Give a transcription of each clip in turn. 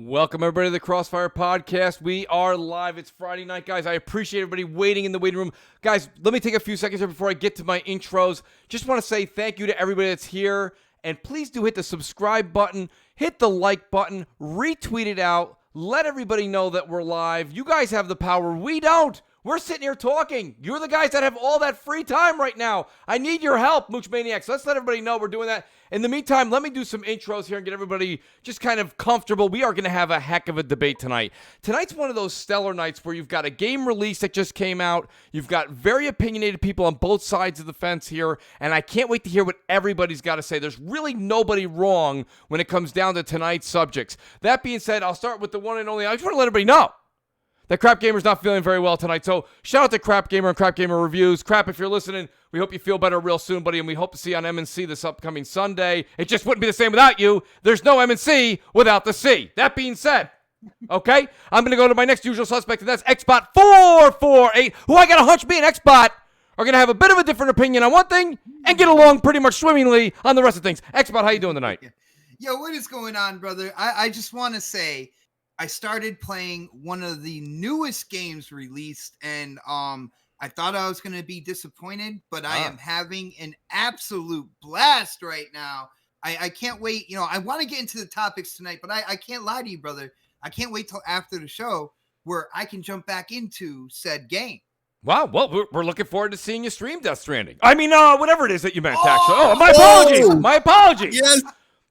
Welcome, everybody, to the CrossFire podcast. We are live. It's Friday night, guys. I appreciate everybody waiting in the waiting room. Guys, let me take a few seconds here before I get to my intros. Just want to say thank you to everybody that's here. And please do hit the subscribe button, hit the like button, retweet it out. Let everybody know that we're live. You guys have the power. We don't. We're sitting here talking. You're the guys that have all that free time right now. I need your help, Mooch Maniacs. Let's let everybody know we're doing that. In the meantime, let me do some intros here and get everybody just kind of comfortable. We are going to have a heck of a debate tonight. Tonight's one of those stellar nights where you've got a game release that just came out. You've got very opinionated people on both sides of the fence here, and I can't wait to hear what everybody's got to say. There's really nobody wrong when it comes down to tonight's subjects. That being said, I'll start with the one and only. I just want to let everybody know that Crap Gamer's not feeling very well tonight. So shout out to Crap Gamer and Crap Gamer Reviews. Crap, if you're listening, we hope you feel better real soon, buddy, and we hope to see you on M&C this upcoming Sunday. It just wouldn't be the same without you. There's no M&C without the C. That being said, okay, I'm going to go to my next usual suspect, and that's Xbot448, who I got a hunch me and Xbot are going to have a bit of a different opinion on one thing and get along pretty much swimmingly on the rest of things. Xbot, how you doing tonight? Yo, what is going on, brother? I just want to say, I started playing one of the newest games released, and I thought I was going to be disappointed, but I am having an absolute blast right now. I can't wait. You know, I want to get into the topics tonight, but I can't lie to you, brother. I can't wait till after the show where I can jump back into said game. Wow, well, we're looking forward to seeing you stream Death Stranding. I mean, whatever it is that you meant, actually. Oh, my apologies. My apologies. Yes.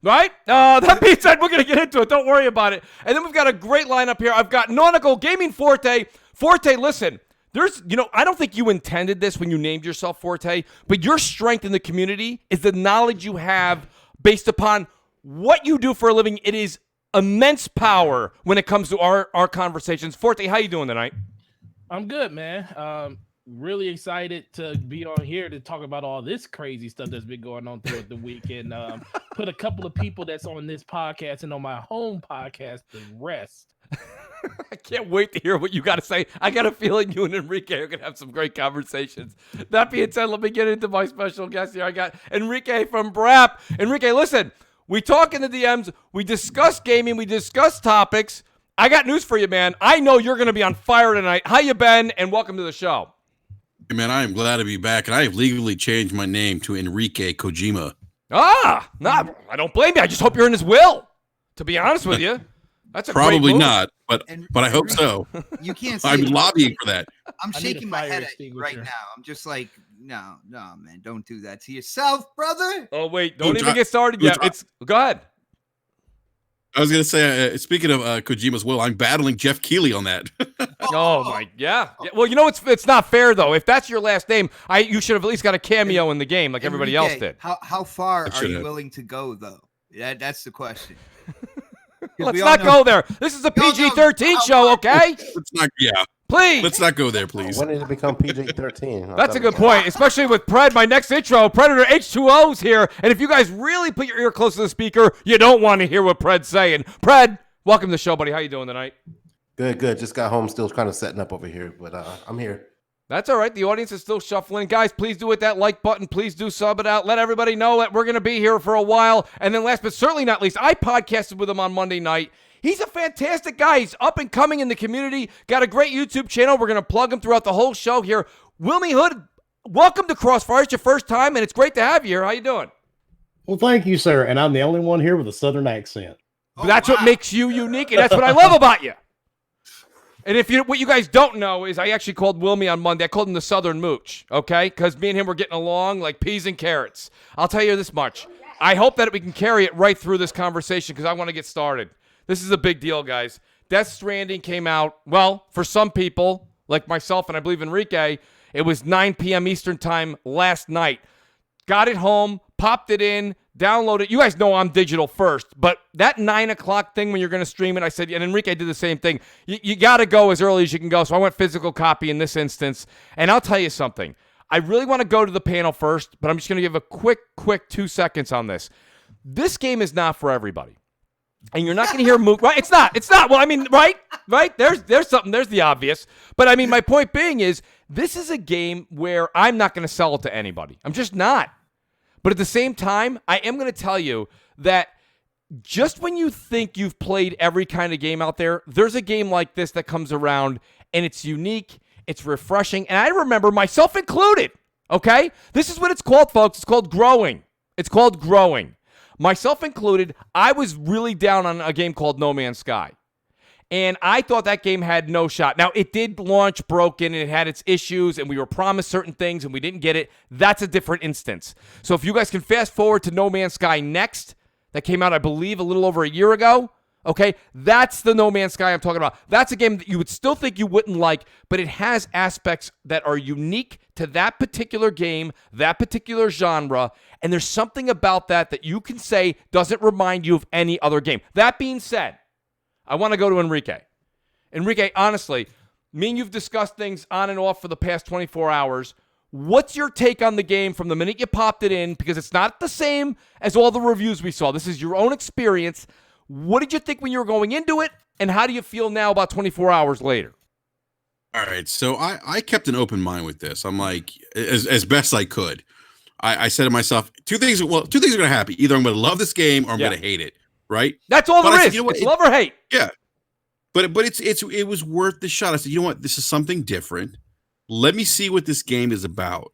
Right? That being said, we're going to get into it. Don't worry about it. And then we've got a great lineup here. I've got Nautical Gaming Forte. Forte, listen, I don't think you intended this when you named yourself Forte, but your strength in the community is the knowledge you have based upon what you do for a living. It is immense power when it comes to our conversations. Forte, how you doing tonight? I'm good, man. Really excited to be on here to talk about all this crazy stuff that's been going on throughout the week, and put a couple of people that's on this podcast and on my home podcast to rest. I can't wait to hear what you got to say. I got a feeling you and Enrique are going to have some great conversations. That being said, let me get into my special guest here. I got Enrique from BRAP. Enrique, listen, we talk in the DMs, we discuss gaming, we discuss topics. I got news for you, man. I know you're going to be on fire tonight. How you been? And welcome to the show. Hey man, I am glad to be back, and I have legally changed my name to Enrique Kojima. I don't blame you. I just hope you're in his will, to be honest with you. That's a Probably great move. not, but I hope so. You can't say I'm lobbying for that. I'm shaking my head at you right now. I'm just like, no, man, don't do that to yourself, brother. Oh, wait, don't even get started yet. Go ahead. I was going to say, speaking of Kojima's will, I'm battling Jeff Keighley on that. Oh my, yeah. Well, you know it's not fair though. If that's your last name, you should have at least got a cameo in the game like everybody else did. How far are you willing to go though? That's the question. Let's not go there. This is a PG-13 show, okay? Let's not, please. Let's not go there, please. When did it become PG-13? That's a good point, especially with Pred, my next intro. Predator H2O's here, and if you guys really put your ear close to the speaker, you don't want to hear what Pred's saying. Pred, welcome to the show, buddy. How you doing tonight? Good. Just got home, still kind of setting up over here, but I'm here. That's all right. The audience is still shuffling. Guys, please do hit that like button. Please do sub it out. Let everybody know that we're going to be here for a while. And then last but certainly not least, I podcasted with him on Monday night. He's a fantastic guy. He's up and coming in the community. Got a great YouTube channel. We're going to plug him throughout the whole show here. Wilmy Hood, welcome to CrossFire. It's your first time, and it's great to have you here. How you doing? Well, thank you, sir. And I'm the only one here with a Southern accent. That's what makes you unique, and that's what I love about you. And what you guys don't know is I actually called Wilmy on Monday. I called him the Southern Mooch, okay? Because me and him were getting along like peas and carrots. I'll tell you this much. I hope that we can carry it right through this conversation because I want to get started. This is a big deal, guys. Death Stranding came out, well, for some people, like myself and I believe Enrique, it was 9 p.m. Eastern time last night. Got it home, popped it in, download it. You guys know I'm digital first, but that 9 o'clock thing when you're going to stream it, I said, and Enrique did the same thing. You got to go as early as you can go. So I went physical copy in this instance. And I'll tell you something. I really want to go to the panel first, but I'm just going to give a quick 2 seconds on this. This game is not for everybody. And you're not going to hear Mooch, right? It's not. Well, I mean, right? There's something. There's the obvious. But I mean, my point being is this is a game where I'm not going to sell it to anybody. I'm just not. But at the same time, I am going to tell you that just when you think you've played every kind of game out there, there's a game like this that comes around, and it's unique, it's refreshing, and I remember, myself included, okay? This is what it's called, folks. It's called growing. It's called growing. Myself included, I was really down on a game called No Man's Sky. And I thought that game had no shot. Now, it did launch broken, and it had its issues, and we were promised certain things, and we didn't get it. That's a different instance. So if you guys can fast forward to No Man's Sky Next, that came out, I believe, a little over a year ago, okay? That's the No Man's Sky I'm talking about. That's a game that you would still think you wouldn't like, but it has aspects that are unique to that particular game, that particular genre, and there's something about that that you can say doesn't remind you of any other game. That being said, I want to go to Enrique. Enrique, honestly, me and you've discussed things on and off for the past 24 hours. What's your take on the game from the minute you popped it in? Because it's not the same as all the reviews we saw. This is your own experience. What did you think when you were going into it? And how do you feel now about 24 hours later? All right. So I kept an open mind with this. I'm like, as best I could. I said to myself, two things are going to happen. Either I'm going to love this game or I'm going to hate it. Right? That's all there is. You know what? It's love or hate. Yeah. But it was worth the shot. I said, you know what? This is something different. Let me see what this game is about.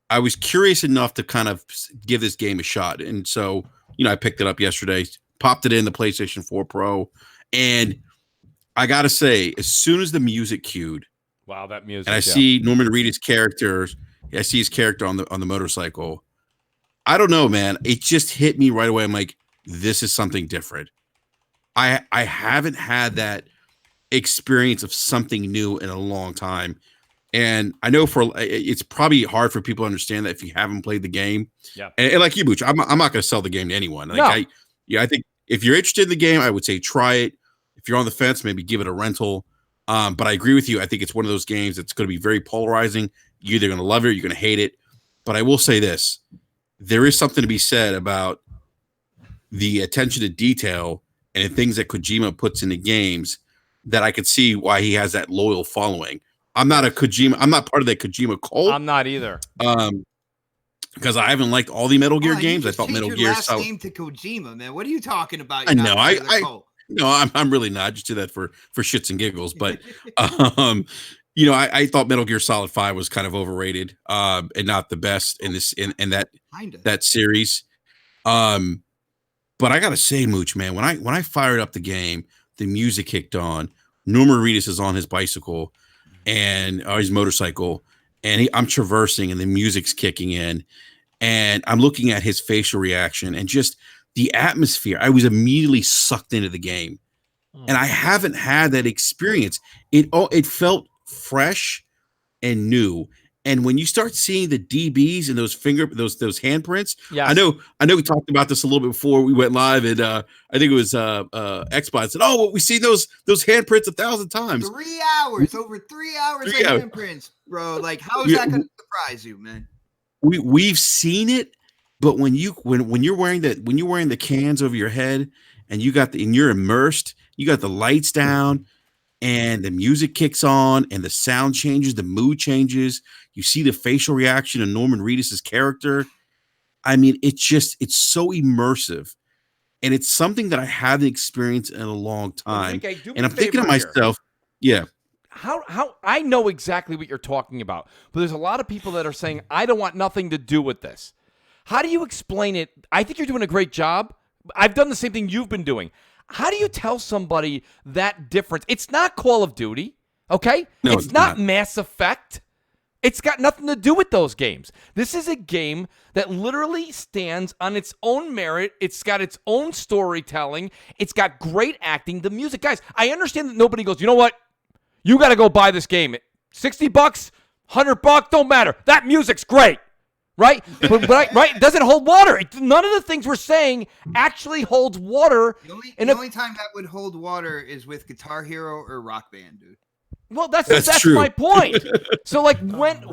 I was curious enough to kind of give this game a shot. And so, I picked it up yesterday, popped it in the PlayStation 4 Pro. And I got to say, as soon as the music cued. Wow, that music. And I see Norman Reedus' character. I see his character on the motorcycle. I don't know, man. It just hit me right away. I'm like, this is something different. I haven't had that experience of something new in a long time. And I know it's probably hard for people to understand that if you haven't played the game. Yeah. And like you, Mooch, I'm not going to sell the game to anyone. Like I think if you're interested in the game, I would say try it. If you're on the fence, maybe give it a rental. But I agree with you. I think it's one of those games that's going to be very polarizing. You're either going to love it or you're going to hate it. But I will say this. There is something to be said about the attention to detail and the things that Kojima puts into games that I could see why he has that loyal following. I'm not part of that Kojima cult. I'm not either. Because I haven't liked all the Metal Gear games. I thought Metal Gear Solid. Name to Kojima, man. What are you talking about? I know. I'm really not. I just do that for shits and giggles. But I thought Metal Gear Solid 5 was kind of overrated and not the best in that series. But I gotta say, Mooch, man, when I fired up the game, the music kicked on. Norman Reedus is on his bicycle and his motorcycle, and I'm traversing, and the music's kicking in, and I'm looking at his facial reaction and just the atmosphere. I was immediately sucked into the game, and I haven't had that experience. It felt fresh and new. And when you start seeing the DBs and those handprints, I know we talked about this a little bit before we went live, and I think it was Xbox said, "Oh, well, we've seen those handprints 1,000 times." 3 hours, over 3 hours of handprints, bro. Like, how is that going to surprise you, man? We've seen it, but when you're wearing the cans over your head and you're immersed, you got the lights down. And the music kicks on and the sound changes, the mood changes. You see the facial reaction of Norman Reedus' character. I mean, it's so immersive. And it's something that I haven't experienced in a long time. Enrique, and I'm thinking to myself, how I know exactly what you're talking about, but there's a lot of people that are saying, I don't want nothing to do with this. How do you explain it? I think you're doing a great job. I've done the same thing you've been doing. How do you tell somebody that difference? It's not Call of Duty, okay? No, it's not Mass Effect. It's got nothing to do with those games. This is a game that literally stands on its own merit. It's got its own storytelling. It's got great acting. The music, guys, I understand that nobody goes, you know what? You got to go buy this game. $60, $100, don't matter. That music's great. Right? But right? Does it hold water? None of the things we're saying actually holds water. The only time that would hold water is with Guitar Hero or Rock Band, dude. Well, that's my point. So, like,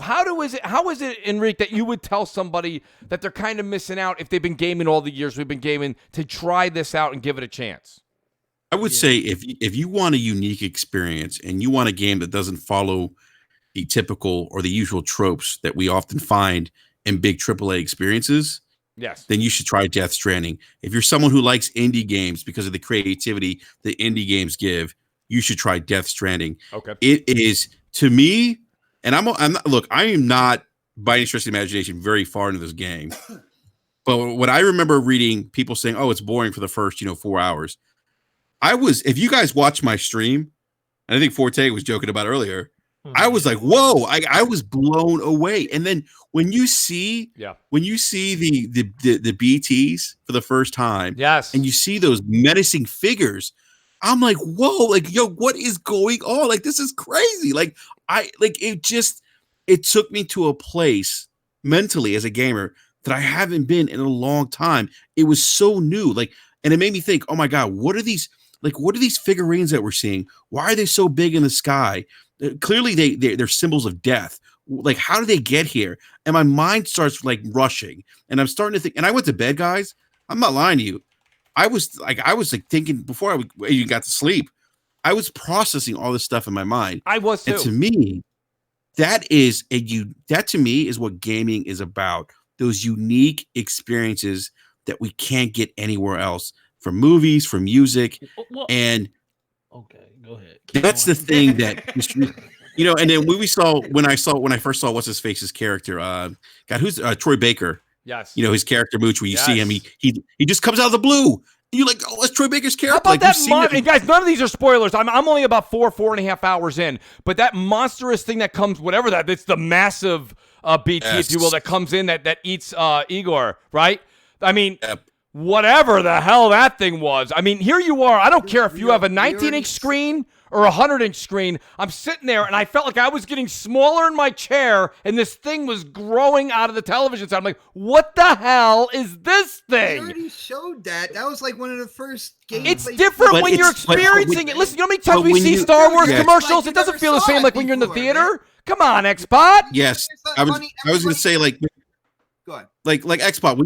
how is it, Enrique, that you would tell somebody that they're kind of missing out if they've been gaming all the years we've been gaming to try this out and give it a chance? I would say if you want a unique experience and you want a game that doesn't follow the typical or the usual tropes that we often find in big AAA experiences, Yes. then you should try Death Stranding. If you're someone who likes indie games because of the creativity that indie games give, you should try Death Stranding. Okay. It is, to me, and I'm not, look, I am not by any stretch of the imagination very far into this game. But what I remember reading people saying, oh, it's boring for the first, 4 hours. If you guys watch my stream, and I think Forte was joking about earlier, I was like, whoa, I was blown away. And then when you see the BTs for the first time, yes, and you see those menacing figures, I'm like, whoa, like, yo, what is going on? Like, this is crazy. It took me to a place mentally as a gamer that I haven't been in a long time. It was so new. And it made me think, oh my God, what are these figurines that we're seeing? Why are they so big in the sky? Clearly they're symbols of death. Like, how do they get here? And my mind starts rushing, and I'm starting to think, and I went to bed, guys. I'm not lying to you. I was thinking before I even got to sleep, I was processing all this stuff in my mind. I was too. And to me, that to me is what gaming is about. Those unique experiences that we can't get anywhere else, from movies, from music. And okay, go ahead. That's the thing that and then when I first saw what's his face's character, God, who's Troy Baker? Yes. His character Mooch, where you see him, he just comes out of the blue. And you're like, oh, that's Troy Baker's character. How about that? And guys, none of these are spoilers. I'm only about 4.5 hours in, but that monstrous thing that comes, whatever it's the massive BT, if you will, that comes in that eats Igor, right? I mean, whatever the hell that thing was. I mean, here you are. I don't care if you have a 19-inch screen or a 100-inch screen. I'm sitting there, and I felt like I was getting smaller in my chair, and this thing was growing out of the television set. I'm like, what the hell is this thing? They already showed that. That was like one of the first games. It's different when you're experiencing it. Listen, you know how many times we see Star Wars commercials? It doesn't feel the same like when you're in the theater. Come on, Xbot. Yes, I was going to say, go ahead. Like Xbox,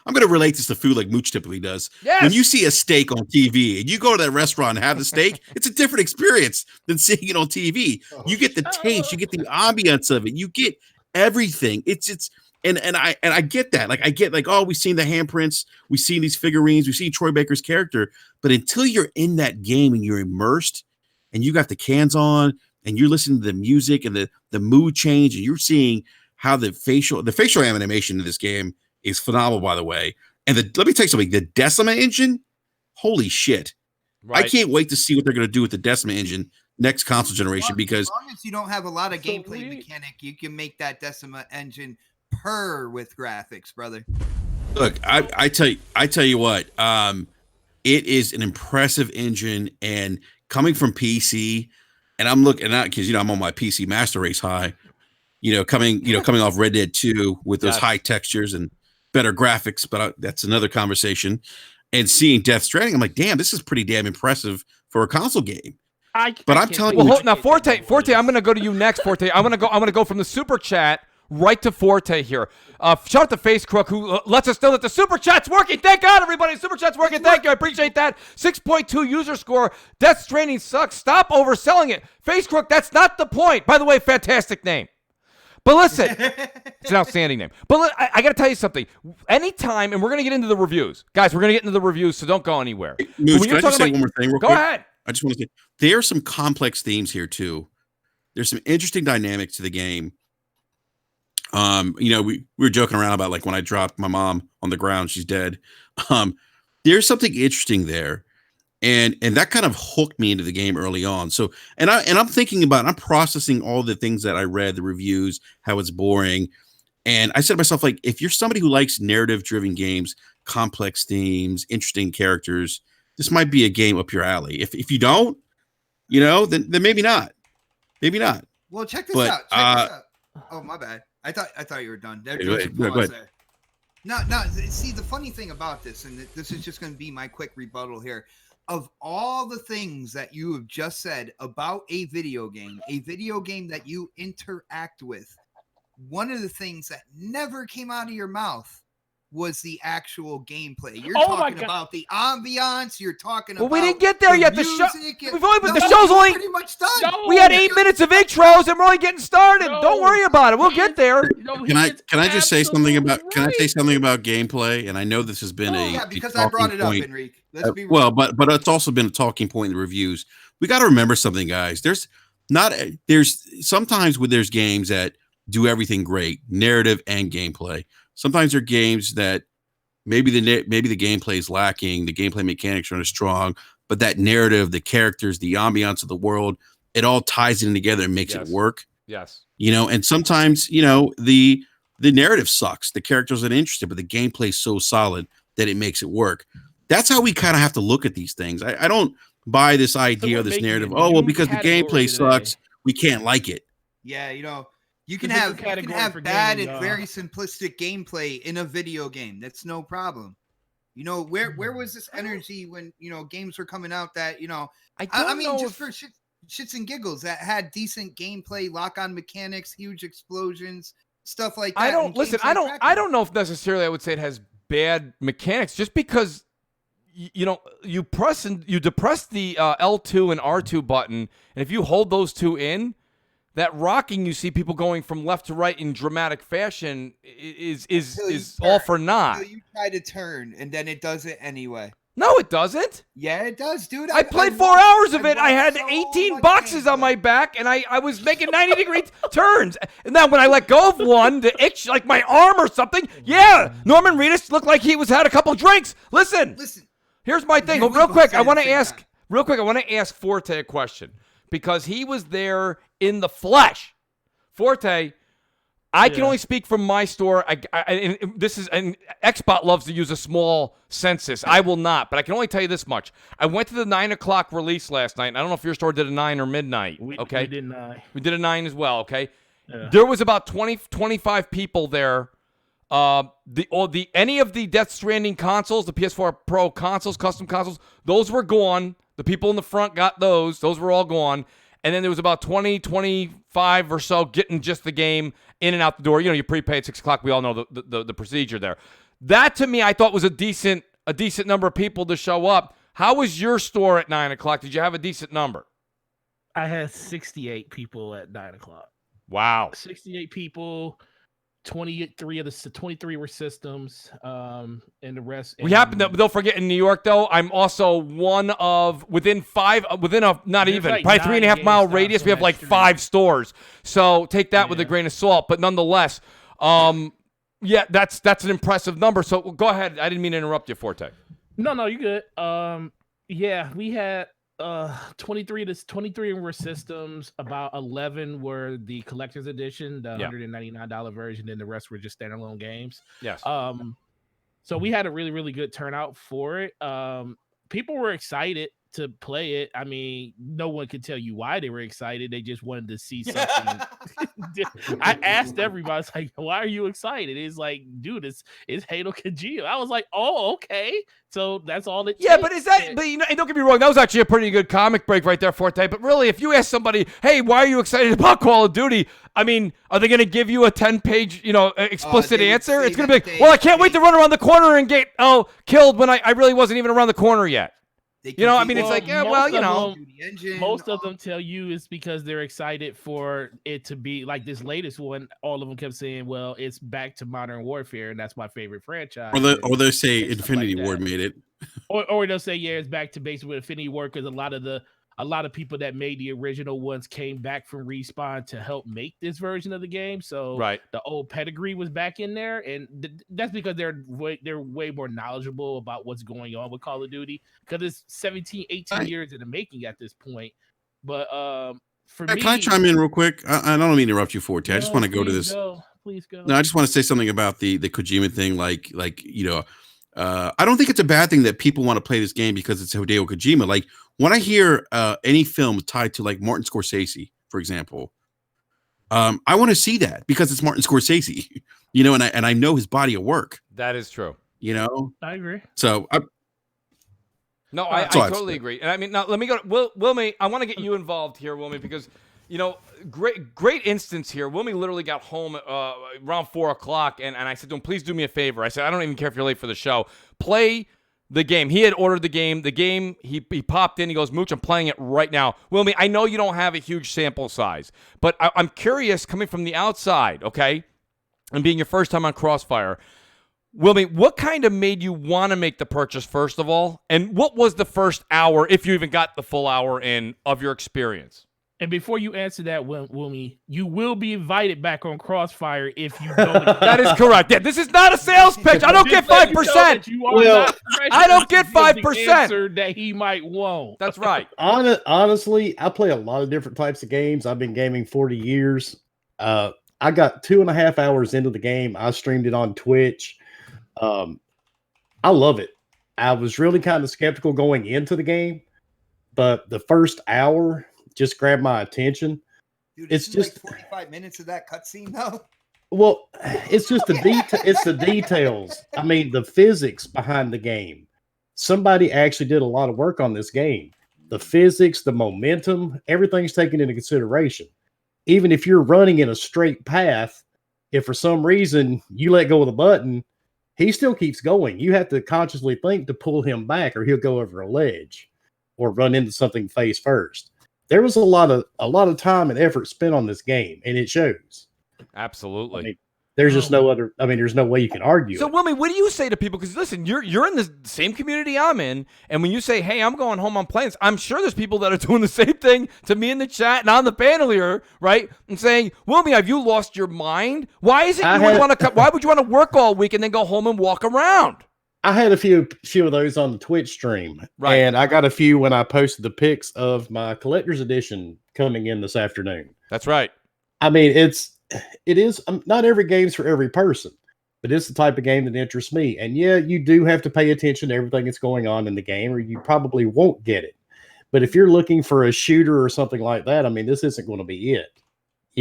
I'm gonna relate this to food like Mooch typically does. Yes. When you see a steak on TV and you go to that restaurant and have the steak, it's a different experience than seeing it on TV. You get the taste, you get the ambience of it, you get everything. And I get that. I get we've seen the handprints, we've seen these figurines, we've seen Troy Baker's character, but until you're in that game and you're immersed and you got the cans on and you're listening to the music and the mood change and you're seeing how the facial animation in this game is phenomenal, by the way. And let me tell you something, the Decima engine, holy shit. Right. I can't wait to see what they're going to do with the Decima engine next console generation, because as long as you don't have a lot of gameplay mechanic, you can make that Decima engine purr with graphics, brother. Look, I tell you what, it is an impressive engine, and coming from PC, and I'm looking at, because I'm on my PC Master Race high. Coming off Red Dead 2 with those high textures and better graphics, but that's another conversation. And seeing Death Stranding, I'm like, damn, this is pretty damn impressive for a console game. I'm telling you. Well, now Forte, I'm going to go to you next, Forte. I'm going to go from the super chat right to Forte here. Shout out to Face Crook, who lets us know that the super chat's working. Thank God, everybody. Super chat's working. Thank you. I appreciate that. 6.2 user score. Death Stranding sucks. Stop overselling it. Face Crook, that's not the point. By the way, fantastic name. But listen, it's an outstanding name. But I got to tell you something. Anytime, and we're going to get into the reviews. Guys, we're going to get into the reviews, so don't go anywhere. Mooch, can I just say one more thing real quick? Go ahead. I just want to say, there are some complex themes here, too. There's some interesting dynamics to the game. We were joking around about, when I dropped my mom on the ground, she's dead. There's something interesting there. And that kind of hooked me into the game early on. So, and I'm thinking about, I'm processing all the things that I read, the reviews, how it's boring. And I said to myself, if you're somebody who likes narrative-driven games, complex themes, interesting characters, this might be a game up your alley. If you don't, then maybe not. Maybe not. Well, check this out. Check this out. Oh, my bad. I thought you were done. Go ahead. No. See, the funny thing about this, and this is just going to be my quick rebuttal here. Of all the things that you have just said about a video game that you interact with, one of the things that never came out of your mouth was the actual gameplay. You're Oh my talking God. about the ambiance. You're talking Well, about we didn't get there yet. The show, music. we've only, but No, the show's we're only. pretty much done. No. We had 8 minutes of intros, and we're only getting started. No. Don't worry about it. We'll get there. No, Can I just say something absolutely about can I say right. something about gameplay? And I know this has been Oh, a Yeah, because a I brought talking it up, point. Enrique. Let's be real. Well, but it's also been a talking point in the reviews. We got to remember something, guys. There's sometimes when there's games that do everything great, narrative and gameplay. Sometimes there are games that maybe the gameplay is lacking, the gameplay mechanics aren't as strong, but that narrative, the characters, the ambiance of the world, it all ties in together and makes it work. Yes. And sometimes, the narrative sucks. The characters aren't interested, but the gameplay is so solid that it makes it work. That's how we kind of have to look at these things. I don't buy this idea, this narrative. Oh, well, because the gameplay sucks, we can't like it. Yeah, you can have bad and very simplistic gameplay in a video game. That's no problem. Where was this energy when games were coming out that I mean just for shits and giggles that had decent gameplay, lock-on mechanics, huge explosions, stuff like that. I don't know if necessarily I would say it has bad mechanics, just because you press and you depress the L2 and R2 button, and if you hold those two in, that rocking you see people going from left to right in dramatic fashion is all for naught. Until you try to turn, and then it does it anyway. No, it doesn't. Yeah, it does, dude. I played 4 hours of it. I had 18 boxes on my back, and I was making 90-degree turns. And then when I let go of one, the itch, like my arm or something, yeah, Norman Reedus looked like he had a couple drinks. Listen. Here's my thing. Real quick, I want to ask Forte a question, because he was there in the flesh. Forte, I can only speak from my store. And Xbot loves to use a small census. I will not, but I can only tell you this much. I went to the 9 o'clock release last night, and I don't know if your store did a 9 or midnight. We did 9. We did a 9 as well, okay? Yeah. There was about 25 people there. Any of the Death Stranding consoles, the PS4 Pro consoles, custom consoles, those were gone. The people in the front got those. Those were all gone. And then there was about 25 or so getting just the game in and out the door. You prepay at 6 o'clock. We all know the procedure there. That, to me, I thought was a decent number of people to show up. How was your store at 9 o'clock? Did you have a decent number? I had 68 people at 9 o'clock. Wow. 68 people. 23 were systems, and the rest. We happen to, don't forget, in New York, though, I'm also one of, within a, not even, like probably 3.5 mile radius, we have like 5 stores. So take that with a grain of salt. But nonetheless, that's an impressive number. So go ahead. I didn't mean to interrupt you, Forte. No, you good. We had 23 were systems, about 11 were the collector's edition, the $199 version, and the rest were just standalone games. Yes. So we had a really, really good turnout for it. People were excited to play it. I mean, no one could tell you why they were excited. They just wanted to see something. I asked everybody, I was like, why are you excited? It's like, dude, it's Hideo Kojima. I was like, oh, okay. So that's all it takes. But is that, but and don't get me wrong, that was actually a pretty good comic break right there, Forte. But really, if you ask somebody, hey, why are you excited about Call of Duty? I mean, are they going to give you a 10-page, explicit answer? It's going to be like, well, I can't wait to run around the corner and get killed when I really wasn't even around the corner yet. It's like, most of them tell you it's because they're excited for it to be like this latest one. All of them kept saying, well, it's back to Modern Warfare, and that's my favorite franchise. Or they say Infinity Ward made it. Or they'll say, it's back to basically with Infinity Ward, because a lot of people that made the original ones came back from Respawn to help make this version of the game. So the old pedigree was back in there, and that's because they're way more knowledgeable about what's going on with Call of Duty, because it's 17, 18 years in the making at this point. But for me, can I chime in real quick? I don't mean to interrupt you, Forte. I just want to go to this. Please go. No, I just want to say something about the Kojima thing. I don't think it's a bad thing that people want to play this game because it's Hideo Kojima. Like, when I hear any film tied to like Martin Scorsese, for example, I want to see that because it's Martin Scorsese, and I know his body of work. That is true. I agree. So I totally agree. And I mean, now let me go. Wilmy, I want to get you involved here, Wilmy, because You know, great instance here. Wilmy literally got home around 4 o'clock, and I said to him, please do me a favor. I said, I don't even care if you're late for the show. Play the game. He had ordered the game. He popped in. He goes, Mooch, I'm playing it right now. Wilmy, I know you don't have a huge sample size, but I'm curious, coming from the outside, okay, and being your first time on CrossFire, Wilmy, what kind of made you want to make the purchase, first of all? And what was the first hour, if you even got the full hour in, of your experience? And before you answer that, Wilmy, you will be invited back on Crossfire if you don't. That is correct. Yeah, this is not a sales pitch. I don't get 5%. Well, I don't get 5%. That he might want. That's right. Honestly, I play a lot of different types of games. I've been gaming 40 years. I got 2.5 hours into the game. I streamed it on Twitch. I love it. I was really kind of skeptical going into the game, but the first hour just grabbed my attention. Dude, it's just like 45 minutes of that cutscene, though. Well, it's just the detail. It's the details. I mean, the physics behind the game. Somebody actually did a lot of work on this game. The physics, the momentum, everything's taken into consideration. Even if you're running in a straight path, if for some reason you let go of the button, he still keeps going. You have to consciously think to pull him back, or he'll go over a ledge or run into something face first. There was a lot of time and effort spent on this game, and it shows. Absolutely. I mean, there's just no other. I mean, there's no way you can argue. So, it. Wilmy, what do you say to people? Because listen, you're in the same community I'm in, and when you say, "Hey, I'm going home on plans," I'm sure there's people that are doing the same thing to me in the chat and on the panel here, right? And saying, "Wilmy, have you lost your mind? Why is it why would you want to work all week and then go home and walk around?" I had a few of those on the Twitch stream, right? And I got a few when I posted the pics of my collector's edition coming in this afternoon. That's right. I mean, it is not every game's for every person, but it's the type of game that interests me. And yeah, you do have to pay attention to everything that's going on in the game, or you probably won't get it. But if you're looking for a shooter or something like that, I mean, this isn't going to be it.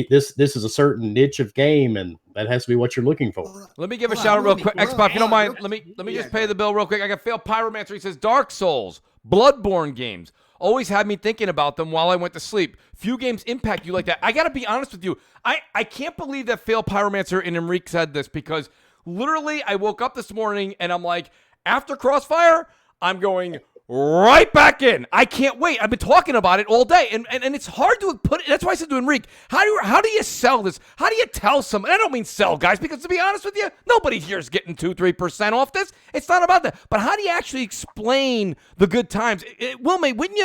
This is a certain niche of game, and that has to be what you're looking for. Let me give a shout out real quick. Xbox, if you don't mind, let me just pay the bill real quick. I got Failed Pyromancer. He says, Dark Souls, Bloodborne games always had me thinking about them while I went to sleep. Few games impact you like that. I got to be honest with you. I can't believe that Failed Pyromancer and Enrique said this, because literally I woke up this morning and I'm like, after Crossfire, I'm going right back in. I can't wait. I've been talking about it all day, and it's hard to put it. That's why I said to Enrique, how do you sell this? How do you tell someone? I don't mean sell, guys, because to be honest with you, nobody here is getting 2-3% off this. It's not about that. But how do you actually explain the good times? Wilmy, wouldn't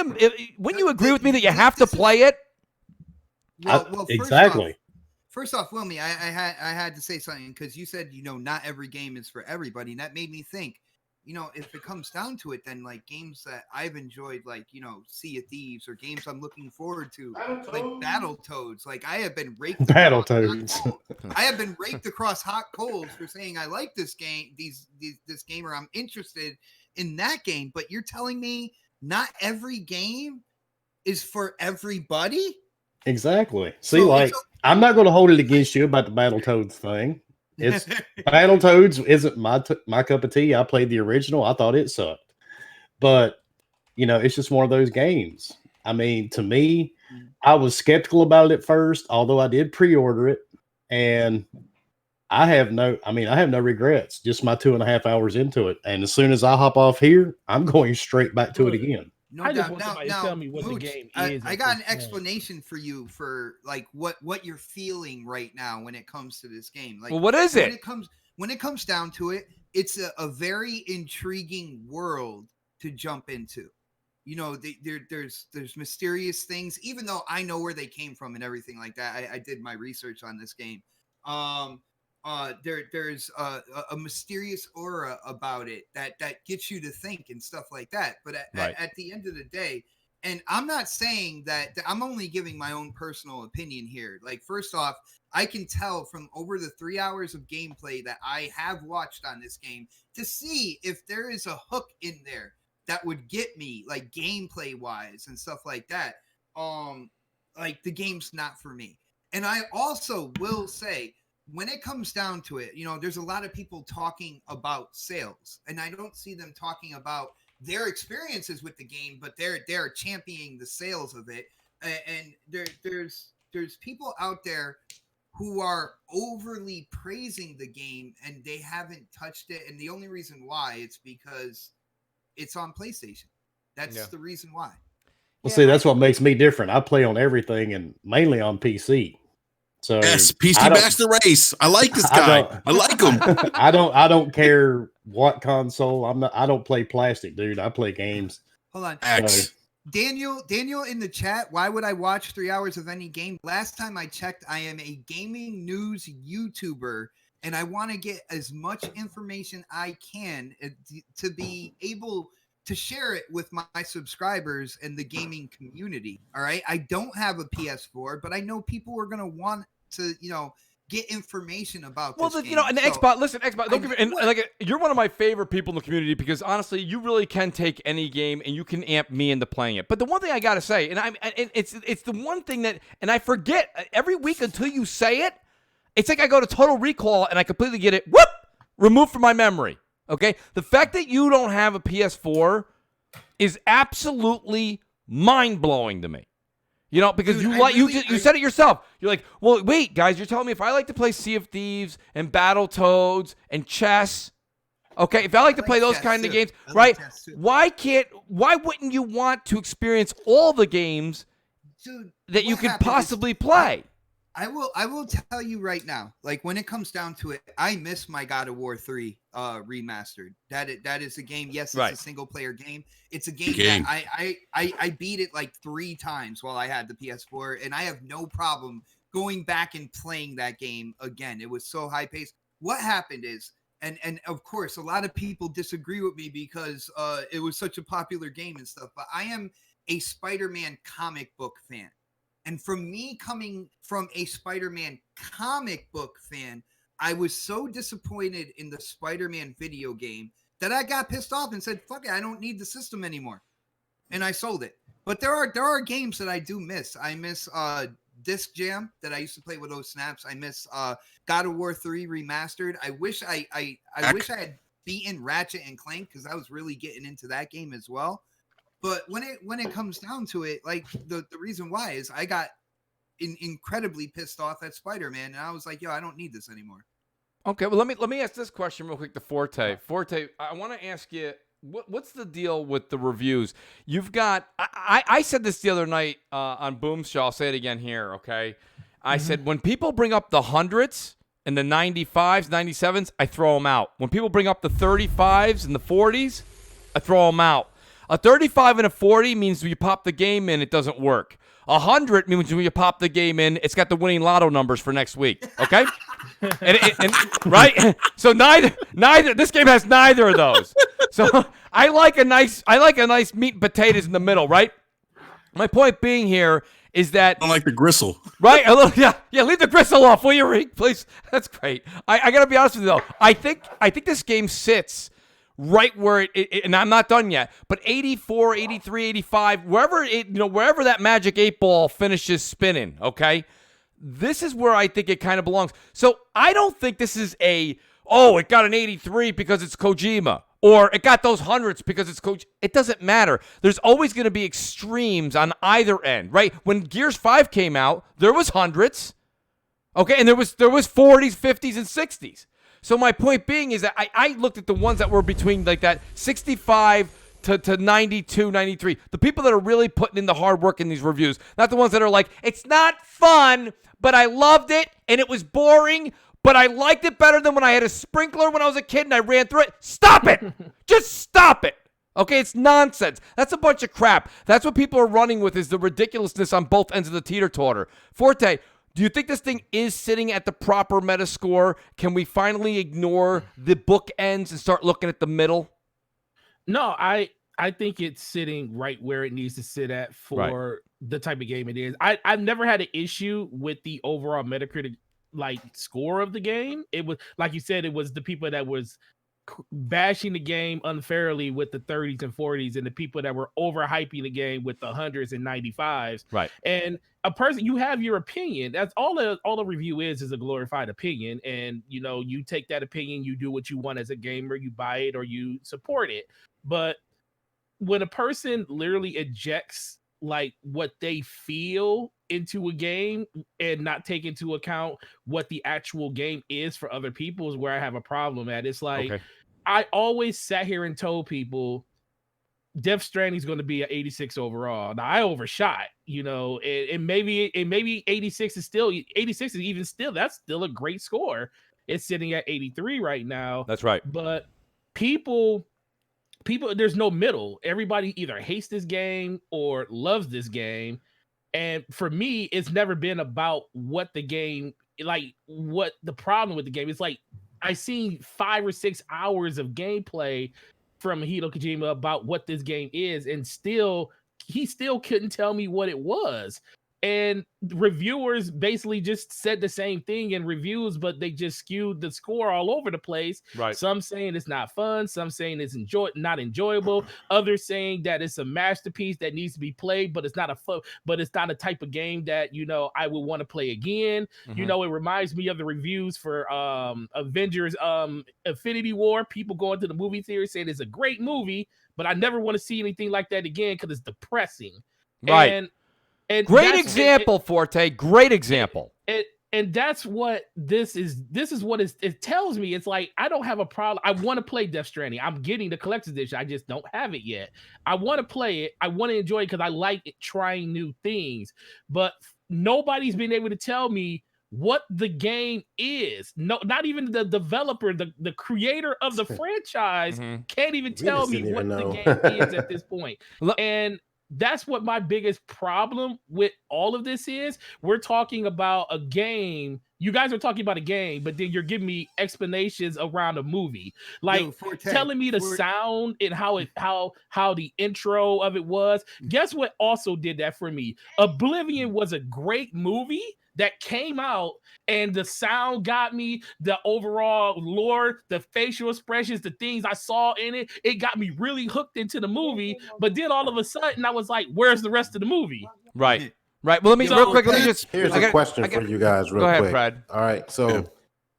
you agree with me that you have to play it? Well, exactly. First off, Wilmy, I had to say something, because you said, not every game is for everybody, and that made me think. If it comes down to it, then like games that I've enjoyed, like, Sea of Thieves, or games I'm looking forward to, like Battletoads. Like, I have been raked. Battletoads. I have been raked across hot coals for saying I like this game, this game, or I'm interested in that game. But you're telling me not every game is for everybody? Exactly. See, I'm not going to hold it against you about the Battletoads thing. It's Battletoads isn't my cup of tea. I played the original. I thought it sucked, but it's just one of those games. I mean, to me, I was skeptical about it at first, although I did pre-order it, and I have no regrets. Just my 2.5 hours into it, and as soon as I hop off here, I'm going straight back to it again. No I doubt. just want somebody to tell me what Mooch, the game is. I got an explanation for you for like what you're feeling right now when it comes to this game. Like, well, what is it? When it comes down to it, it's a very intriguing world to jump into. There's mysterious things, even though I know where they came from and everything like that. I did my research on this game. There's a mysterious aura about it that gets you to think and stuff like that. But at the end of the day, and I'm not saying that I'm only giving my own personal opinion here. Like, first off, I can tell from over the 3 hours of gameplay that I have watched on this game to see if there is a hook in there that would get me, like, gameplay wise and stuff like that. Like, the game's not for me. And I also will say, when it comes down to it, there's a lot of people talking about sales, and I don't see them talking about their experiences with the game, but they're championing the sales of it. and there's people out there who are overly praising the game and they haven't touched it, and the only reason why it's because it's on PlayStation. That's the reason why. Well, see, that's what makes me different. I play on everything and mainly on PC. So yes, PC Master Race. I like this guy. I like him. I don't care what console. I don't play plastic, dude. I play games. Hold on. X. Daniel in the chat, why would I watch 3 hours of any game? Last time I checked, I am a gaming news YouTuber, and I want to get as much information I can to be able to share it with my subscribers and the gaming community. All right. I don't have a PS4, but I know people are going to want to, get information about this game. And Xbox, listen, Xbox, don't give me, you're one of my favorite people in the community because honestly, you really can take any game and you can amp me into playing it. But the one thing I got to say, and it's the one thing that, and I forget every week until you say it, it's like I go to Total Recall and I completely get it, removed from my memory. Okay? The fact that you don't have a PS4 is absolutely mind-blowing to me. Because dude, you said it yourself. You're like, well, wait, guys, you're telling me if I like to play Sea of Thieves and Battletoads and chess, okay, if I like to play those kind of games, right? Why wouldn't you want to experience all the games that you could possibly play? I will tell you right now, like when it comes down to it, I miss my God of War 3 remastered. That is a game. Yes, it's a single player game. It's a game that I beat it like 3 times while I had the PS4, and I have no problem going back and playing that game again. It was so high paced. What happened is, and of course, a lot of people disagree with me because it was such a popular game and stuff, but I am a Spider-Man comic book fan. And from me coming from a Spider-Man comic book fan, I was so disappointed in the Spider-Man video game that I got pissed off and said, fuck it, I don't need the system anymore. And I sold it. But there are games that I do miss. I miss Disc Jam that I used to play with those snaps. I miss God of War 3 remastered. I wish I wish I had beaten Ratchet and Clank because I was really getting into that game as well. But when it comes down to it, like the reason why is I got incredibly pissed off at Spider-Man, and I was like, yo, I don't need this anymore. Okay, well let me ask this question real quick to Forte. Forte, I want to ask you, what's the deal with the reviews? You've got I said this the other night on Boom's show. I'll say it again here. Okay, I said when people bring up the hundreds and the 95s, 97s, I throw them out. When people bring up the 35s and the 40s, I throw them out. A 35 and a 40 means when you pop the game in, it doesn't work. 100 means when you pop the game in, it's got the winning lotto numbers for next week. Okay, and right. So neither this game has neither of those. So I like a nice meat and potatoes in the middle. Right. My point being here is that I don't like the gristle. Right. A little, yeah. Leave the gristle off, will you, Reek? Please. That's great. I gotta be honest with you though. I think this game sits right where it, and I'm not done yet, but 84, 83, 85, wherever that magic 8 ball finishes spinning, okay? This is where I think it kind of belongs. So I don't think this is it got an 83 because it's Kojima, or it got those hundreds because it's Kojima. It doesn't matter. There's always going to be extremes on either end, right? When Gears 5 came out, there was hundreds, okay? And there was 40s, 50s, and 60s. So my point being is that I looked at the ones that were between like that 65 to 92, 93. The people that are really putting in the hard work in these reviews, not the ones that are like, it's not fun, but I loved it and it was boring, but I liked it better than when I had a sprinkler when I was a kid and I ran through it. Stop it. Just stop it. Okay, it's nonsense. That's a bunch of crap. That's what people are running with, is the ridiculousness on both ends of the teeter-totter. Forte, do you think this thing is sitting at the proper Metascore? Can we finally ignore the bookends and start looking at the middle? No, I think it's sitting right where it needs to sit at for the type of game it is. I've never had an issue with the overall Metacritic score of the game. It was, like you said, it was the people that was bashing the game unfairly with the 30s and 40s, and the people that were overhyping the game with the 100s and 95s. Right. And a person, you have your opinion. That's all the review is a glorified opinion. And you take that opinion, you do what you want as a gamer, you buy it or you support it. But when a person literally ejects like what they feel into a game and not take into account what the actual game is for other people is where I have a problem at. It's like I always sat here and told people Death Stranding is going to be an 86 overall. Now I overshot, you know, and maybe 86 is still 86 is even still that's still a great score. It's sitting at 83 right now. That's right. But people, there's no middle. Everybody either hates this game or loves this game. And for me, it's never been about what the game, like what the problem with the game. It's like I seen 5 or 6 hours of gameplay from Hideo Kojima about what this game is, and he still couldn't tell me what it was. And reviewers basically just said the same thing in reviews, but they just skewed the score all over the place. Right. Some saying it's not fun, some saying it's not enjoyable, others saying that it's a masterpiece that needs to be played, but it's not a type of game that, you know, I would want to play again. You know, it reminds me of the reviews for Avengers Infinity War. People going to the movie theater saying it's a great movie, but I never want to see anything like that again because it's depressing. Right. And great example, Forte. Great example. And that's what this is. This is what it tells me. It's like, I don't have a problem. I want to play Death Stranding. I'm getting the collector's edition. I just don't have it yet. I want to play it. I want to enjoy it because I like trying new things. But nobody's been able to tell me what the game is. No, not even the developer, the creator of the franchise can't even tell me what the game is at this point. And that's what my biggest problem with all of this is. We're talking about a game. You guys are talking about a game, but then you're giving me explanations around a movie, like telling me the sound and how the intro of it was. Guess what also did that for me? Oblivion was a great movie that came out, and the sound got me, the overall lore, the facial expressions, the things I saw in it, it got me really hooked into the movie. But then all of a sudden I was like, where's the rest of the movie? Right. Well, let me real quick. Let me just. Here's a question for you guys, real quick. Fred. All right, so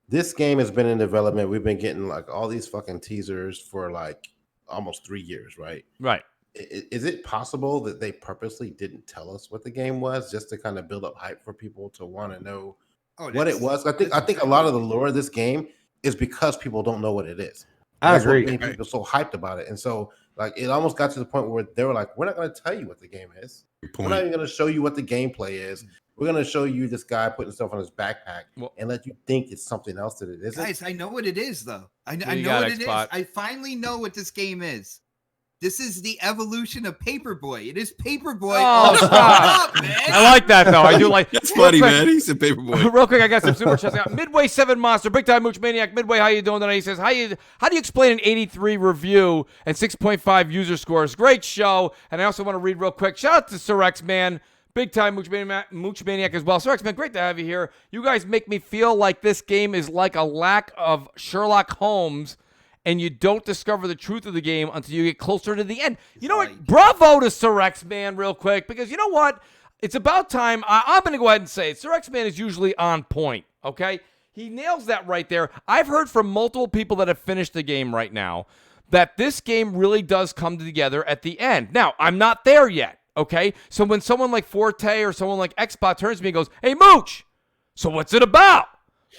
this game has been in development. We've been getting like all these fucking teasers for like almost 3 years, right? Right. Is it possible that they purposely didn't tell us what the game was just to kind of build up hype for people to want to know what it was? I think a lot of the lore of this game is because people don't know what it is. I agree. What made people so hyped about it, and so like it almost got to the point where they were like, "We're not going to tell you what the game is. We're not even going to show you what the gameplay is. We're going to show you this guy putting stuff on his backpack and let you think it's something else that it isn't." Guys, I know what it is, though. I know what it is. I finally know what this game is. This is the evolution of Paperboy. It is Paperboy. Oh, stop. Man. I like that, though. I do like That's funny, man. He's a Paperboy. Real quick, I got some super chats. Midway 7 Monster, Big Time Mooch Maniac. Midway, how you doing tonight? He says, how do you explain an 83 review and 6.5 user scores? Great show. And I also want to read real quick. Shout out to Sir X, man. Big Time Mooch Maniac as well. Sir X, man, great to have you here. You guys make me feel like this game is like a lack of Sherlock Holmes, and you don't discover the truth of the game until you get closer to the end. You know what? Bravo to Sir X, man, real quick, because you know what? It's about time. I'm going to go ahead and say it. Sir X, man, is usually on point, okay? He nails that right there. I've heard from multiple people that have finished the game right now that this game really does come together at the end. Now, I'm not there yet, okay? So when someone like Forte or someone like Xbot turns to me and goes, "Hey, Mooch, so what's it about?"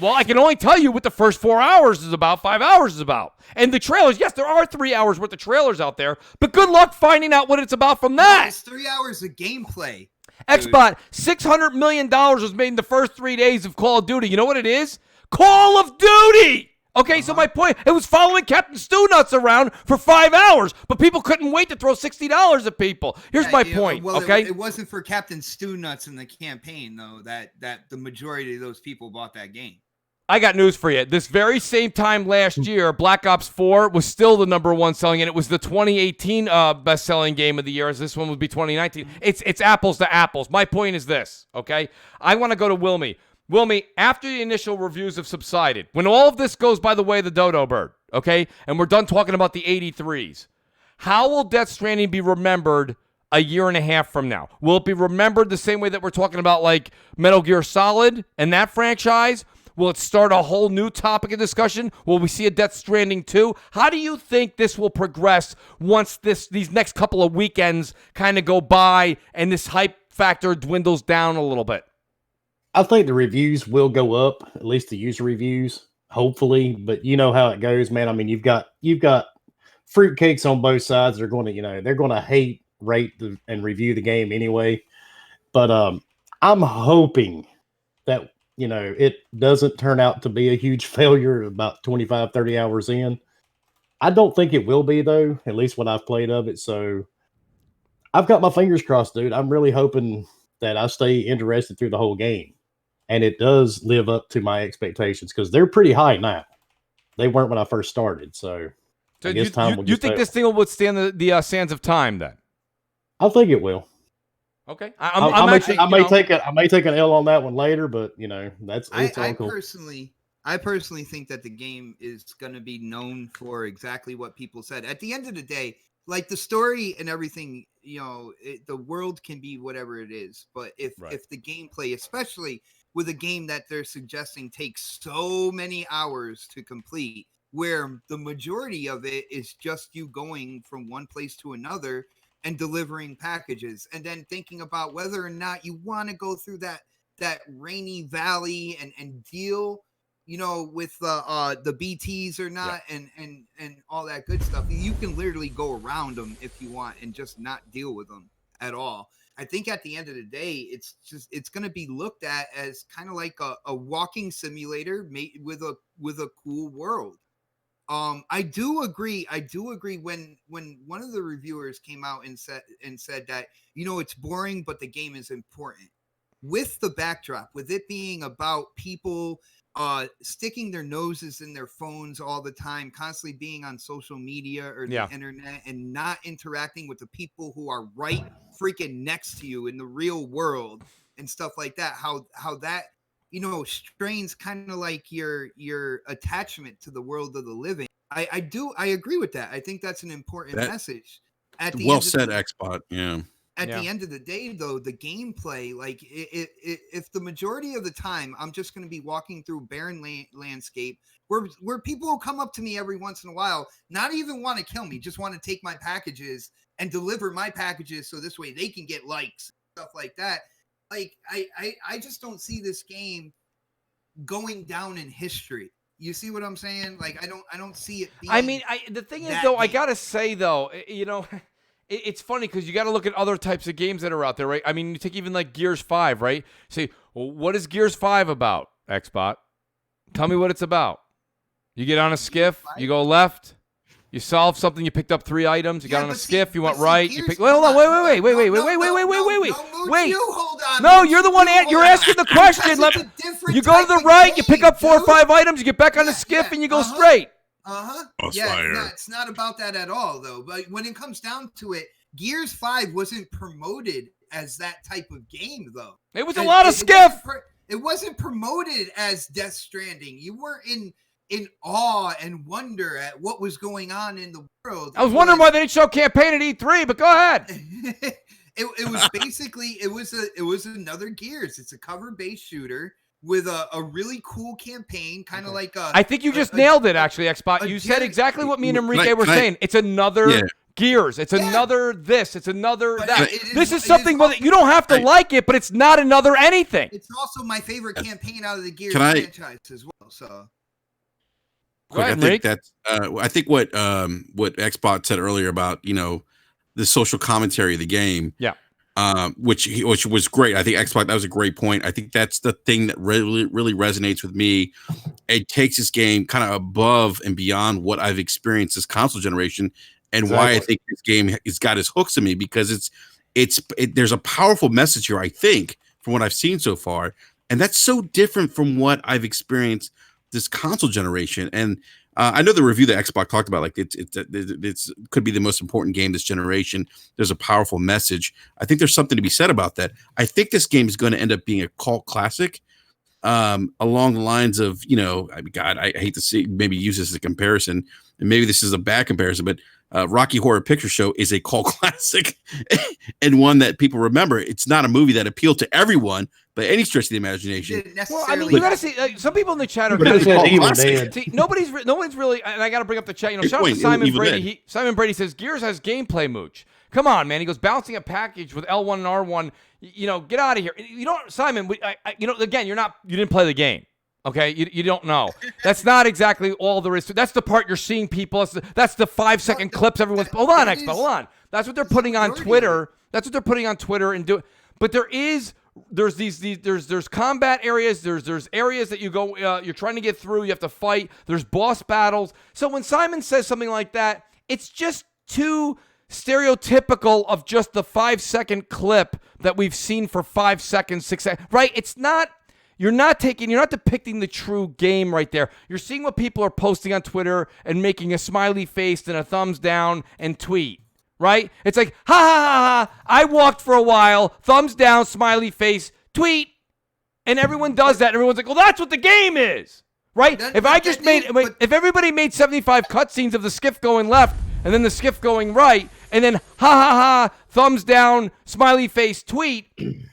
Well, I can only tell you what the first 4 hours is about, 5 hours is about. And the trailers, yes, there are 3 hours worth of trailers out there, but good luck finding out what it's about from that. It's 3 hours of gameplay. Xbot, $600 million was made in the first 3 days of Call of Duty. You know what it is? Call of Duty! Okay, so my point, it was following Captain Stu Nuts around for 5 hours, but people couldn't wait to throw $60 at people. Here's my point, okay? It wasn't for Captain Stu Nuts in the campaign, though, that the majority of those people bought that game. I got news for you. This very same time last year, Black Ops 4 was still the #1 selling, and it was the 2018 best-selling game of the year, as this one would be 2019. It's apples to apples. My point is this, okay? I want to go to Wilmy. Wilmy, after the initial reviews have subsided, when all of this goes by the way of the dodo bird, okay, and we're done talking about the 83s, how will Death Stranding be remembered a year and a half from now? Will it be remembered the same way that we're talking about, like, Metal Gear Solid and that franchise? Will it start a whole new topic of discussion? Will we see a Death Stranding 2? How do you think this will progress once these next couple of weekends kind of go by and this hype factor dwindles down a little bit? I think the reviews will go up, at least the user reviews, hopefully. But you know how it goes, man. I mean, you've got fruitcakes on both sides. They're going to, they're going to hate, rate, and review the game anyway. But I'm hoping that, it doesn't turn out to be a huge failure about 25, 30 hours in. I don't think it will be, though, at least what I've played of it. So I've got my fingers crossed, dude. I'm really hoping that I stay interested through the whole game. And it does live up to my expectations because they're pretty high now. They weren't when I first started. So I guess time will you think this thing will withstand the sands of time then? I think it will. Okay. I may take an L on that one later, but that's I cool. personally think that the game is going to be known for exactly what people said. At the end of the day, like the story and everything, the world can be whatever it is. But if the gameplay, especially with a game that they're suggesting takes so many hours to complete, where the majority of it is just you going from one place to another and delivering packages, and then thinking about whether or not you want to go through that rainy valley and deal, with the BTs or not, and all that good stuff. You can literally go around them if you want and just not deal with them at all. I think at the end of the day, it's going to be looked at as kind of like a walking simulator made with a cool world. I do agree when one of the reviewers came out and said that, it's boring, but the game is important. With the backdrop, with it being about people sticking their noses in their phones all the time, constantly being on social media or the internet and not interacting with the people who are right freaking next to you in the real world and stuff like that, how that strains kind of like your attachment to the world of the living. I agree with that. I think that's an important message. At the well said, Xbot. Yeah. At the end of the day, though, the gameplay, like if the majority of the time I'm just going to be walking through barren landscape where people will come up to me every once in a while, not even want to kill me, just want to take my packages and deliver my packages so this way they can get likes, stuff like that. Like I just don't see this game going down in history. You see what I'm saying? Like I don't see it being the thing is though, game. I gotta say though, it's funny because you got to look at other types of games that are out there, right? I mean, you take even like Gears 5, right? Say, well, what is Gears 5 about, Xbot? Tell me what it's about. You get on a skiff, you go left, you solve something, you picked up 3 items, you got on a skiff, you went right, you pick. Wait, hold on, wait. No, you're the one. You're asking the question. You go to the right, you pick up 4 or 5 items, you get back on the skiff, and you go straight. Yeah, it's not about that at all, though. But when it comes down to it, Gears 5 wasn't promoted as that type of game, though. It was a lot of skiff. It wasn't promoted as Death Stranding. You weren't in awe and wonder at what was going on in the world. I was wondering why they didn't show campaign at E3, but go ahead. It was basically it was another Gears. It's a cover-based shooter with a really cool campaign, kind of like I think you just nailed it, actually, Xbot. You said exactly what me and Enrique were saying. It's another Gears. It's another this. It's another that. This is something you don't have to like it, but it's not another anything. It's also my favorite campaign out of the Gears franchise as well. So, I think what Xbot said earlier about the social commentary of the game. Yeah. Which was great. I think Xbox, that was a great point. I think that's the thing that really resonates with me. It takes this game kind of above and beyond what I've experienced this console generation, and why I think this game has got its hooks in me, because there's a powerful message here, I think, from what I've seen so far, and that's so different from what I've experienced this console generation. And I know the review that Xbox talked about, like it's could be the most important game this generation. There's a powerful message. I think there's something to be said about that. I think this game is going to end up being a cult classic, along the lines of, I hate to maybe use this as a comparison, and maybe this is a bad comparison, but Rocky Horror Picture Show is a cult classic and one that people remember. It's not a movie that appealed to everyone, by any stretch of the imagination. Well, I mean, you gotta see. Some people in the chat are But kind it's of an Evil Dead. See, nobody's really, and I got to bring up the chat. You know, Good shout out to point, Simon Evil Brady. Dead. Simon Brady says Gears has gameplay, Mooch. Come on, man. He goes bouncing a package with L1 and R1. You know, get out of here. You don't, Simon. You know, again, you didn't play the game. Okay, you don't know. That's not exactly all there is to. That's the part you're seeing people. That's the 5-second clips everyone's. Hold on, Expo. Hold on. That's what they're putting on Twitter. That's what they're putting on Twitter and do. But there's combat areas. There's areas that you go. You're trying to get through. You have to fight. There's boss battles. So when Simon says something like that, it's just too stereotypical of just the 5-second clip that we've seen for 5 seconds, 6 seconds. Right? It's not. You're not depicting the true game right there. You're seeing what people are posting on Twitter and making a smiley face and a thumbs down and tweet. Right? It's like, ha ha ha ha, I walked for a while, thumbs down, smiley face, tweet. And everyone does that. And everyone's like, well, that's what the game is. Right? If everybody made 75 cutscenes of the skiff going left and then the skiff going right, and then ha ha ha, thumbs down, smiley face, tweet,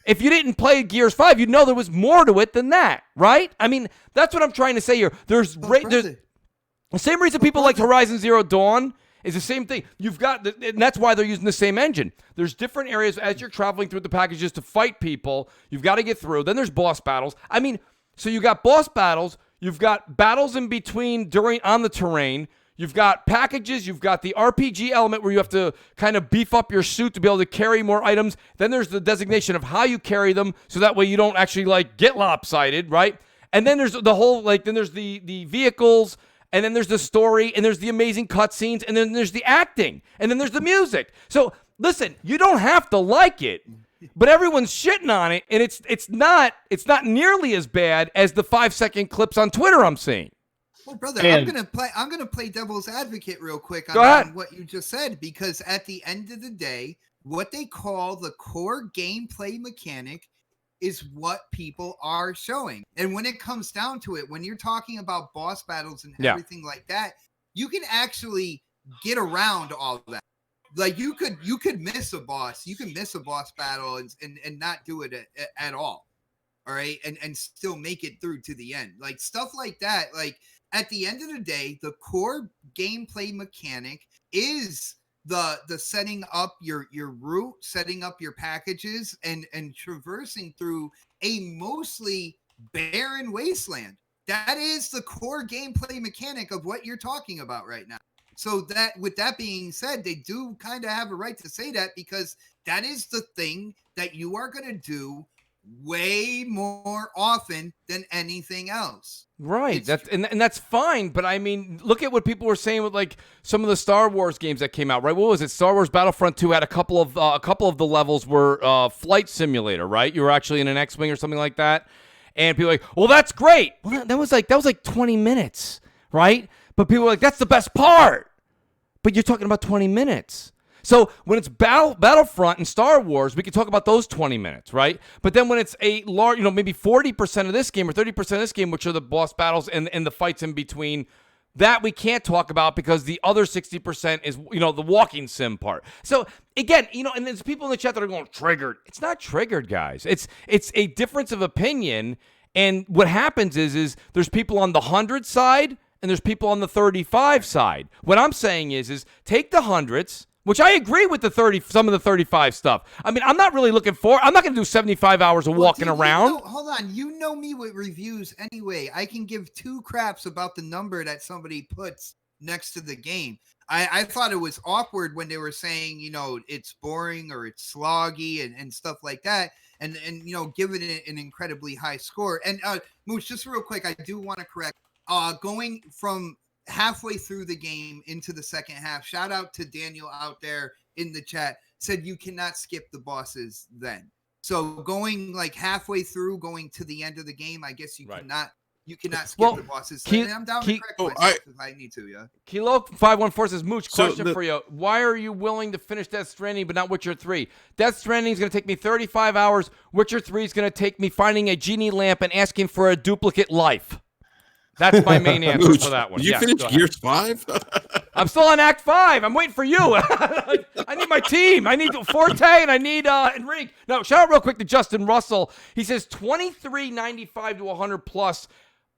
if you didn't play Gears 5, you'd know there was more to it than that. Right? I mean, that's what I'm trying to say here. There's the same reason people like Horizon Zero Dawn is the same thing. And that's why they're using the same engine. There's different areas as you're traveling through the packages to fight people. You've got to get through. Then there's boss battles. I mean, so you got boss battles. You've got battles in between on the terrain. You've got packages. You've got the RPG element where you have to kind of beef up your suit to be able to carry more items. Then there's the designation of how you carry them, so that way you don't actually get lopsided, right? And then there's the whole then there's the vehicles. And then there's the story, and there's the amazing cutscenes, and then there's the acting, and then there's the music. So listen, you don't have to like it, but everyone's shitting on it, and it's not nearly as bad as the 5-second clips on Twitter I'm seeing. Well, brother, I'm gonna play devil's advocate real quick on what you just said, because at the end of the day, what they call the core gameplay mechanic is what people are showing. And when it comes down to it, when you're talking about boss battles and everything like that, you can actually get around all of that. Like you could miss a boss. You can miss a boss battle and not do it at all. All right. And still make it through to the end. Like stuff like that. Like at the end of the day, the core gameplay mechanic is the setting up your route, setting up your packages, and traversing through a mostly barren wasteland. That is the core gameplay mechanic of what you're talking about right now. So that, with that being said, they do kind of have a right to say that, because that is the thing that you are going to do way more often than anything else. Right. That's fine. But I mean, look at what people were saying with some of the Star Wars games that came out, right? What was it? Star Wars Battlefront 2 had a couple of the levels were flight simulator, right? You were actually in an X-Wing or something like that. And people were like, well, that's great. Well, that was like 20 minutes, right? But people were like, that's the best part. But you're talking about 20 minutes. So when it's Battlefront and Star Wars, we can talk about those 20 minutes, right? But then when it's a large, maybe 40% of this game or 30% of this game, which are the boss battles and the fights in between, that we can't talk about, because the other 60% is, the walking sim part. So again, and there's people in the chat that are going, triggered. It's not triggered, guys. It's a difference of opinion. And what happens is there's people on the 100 side and there's people on the 35 side. What I'm saying is take the hundreds, which I agree with some of the 35 stuff. I mean, I'm not really I'm not going to do 75 hours of walking around. Hold on. You know me with reviews anyway. I can give two craps about the number that somebody puts next to the game. I thought it was awkward when they were saying, it's boring or it's sloggy and stuff like that. And giving it an incredibly high score. And Mooch, just real quick, I do want to correct. Going from halfway through the game into the second half, shout out to Daniel out there in the chat, said you cannot skip the bosses then. So going halfway through, going to the end of the game, I guess you cannot skip the bosses. And I'm down to correct myself if I need to, yeah. Kilo 514 says, Mooch, question for you. Why are you willing to finish Death Stranding but not Witcher 3? Death Stranding is going to take me 35 hours. Witcher 3 is going to take me finding a genie lamp and asking for a duplicate life. That's my main answer for that one. Did you finish Gears 5? I'm still on Act 5. I'm waiting for you. I need my team. I need Forte and I need Enrique. No, shout out real quick to Justin Russell. He says 23.95 to 100 plus.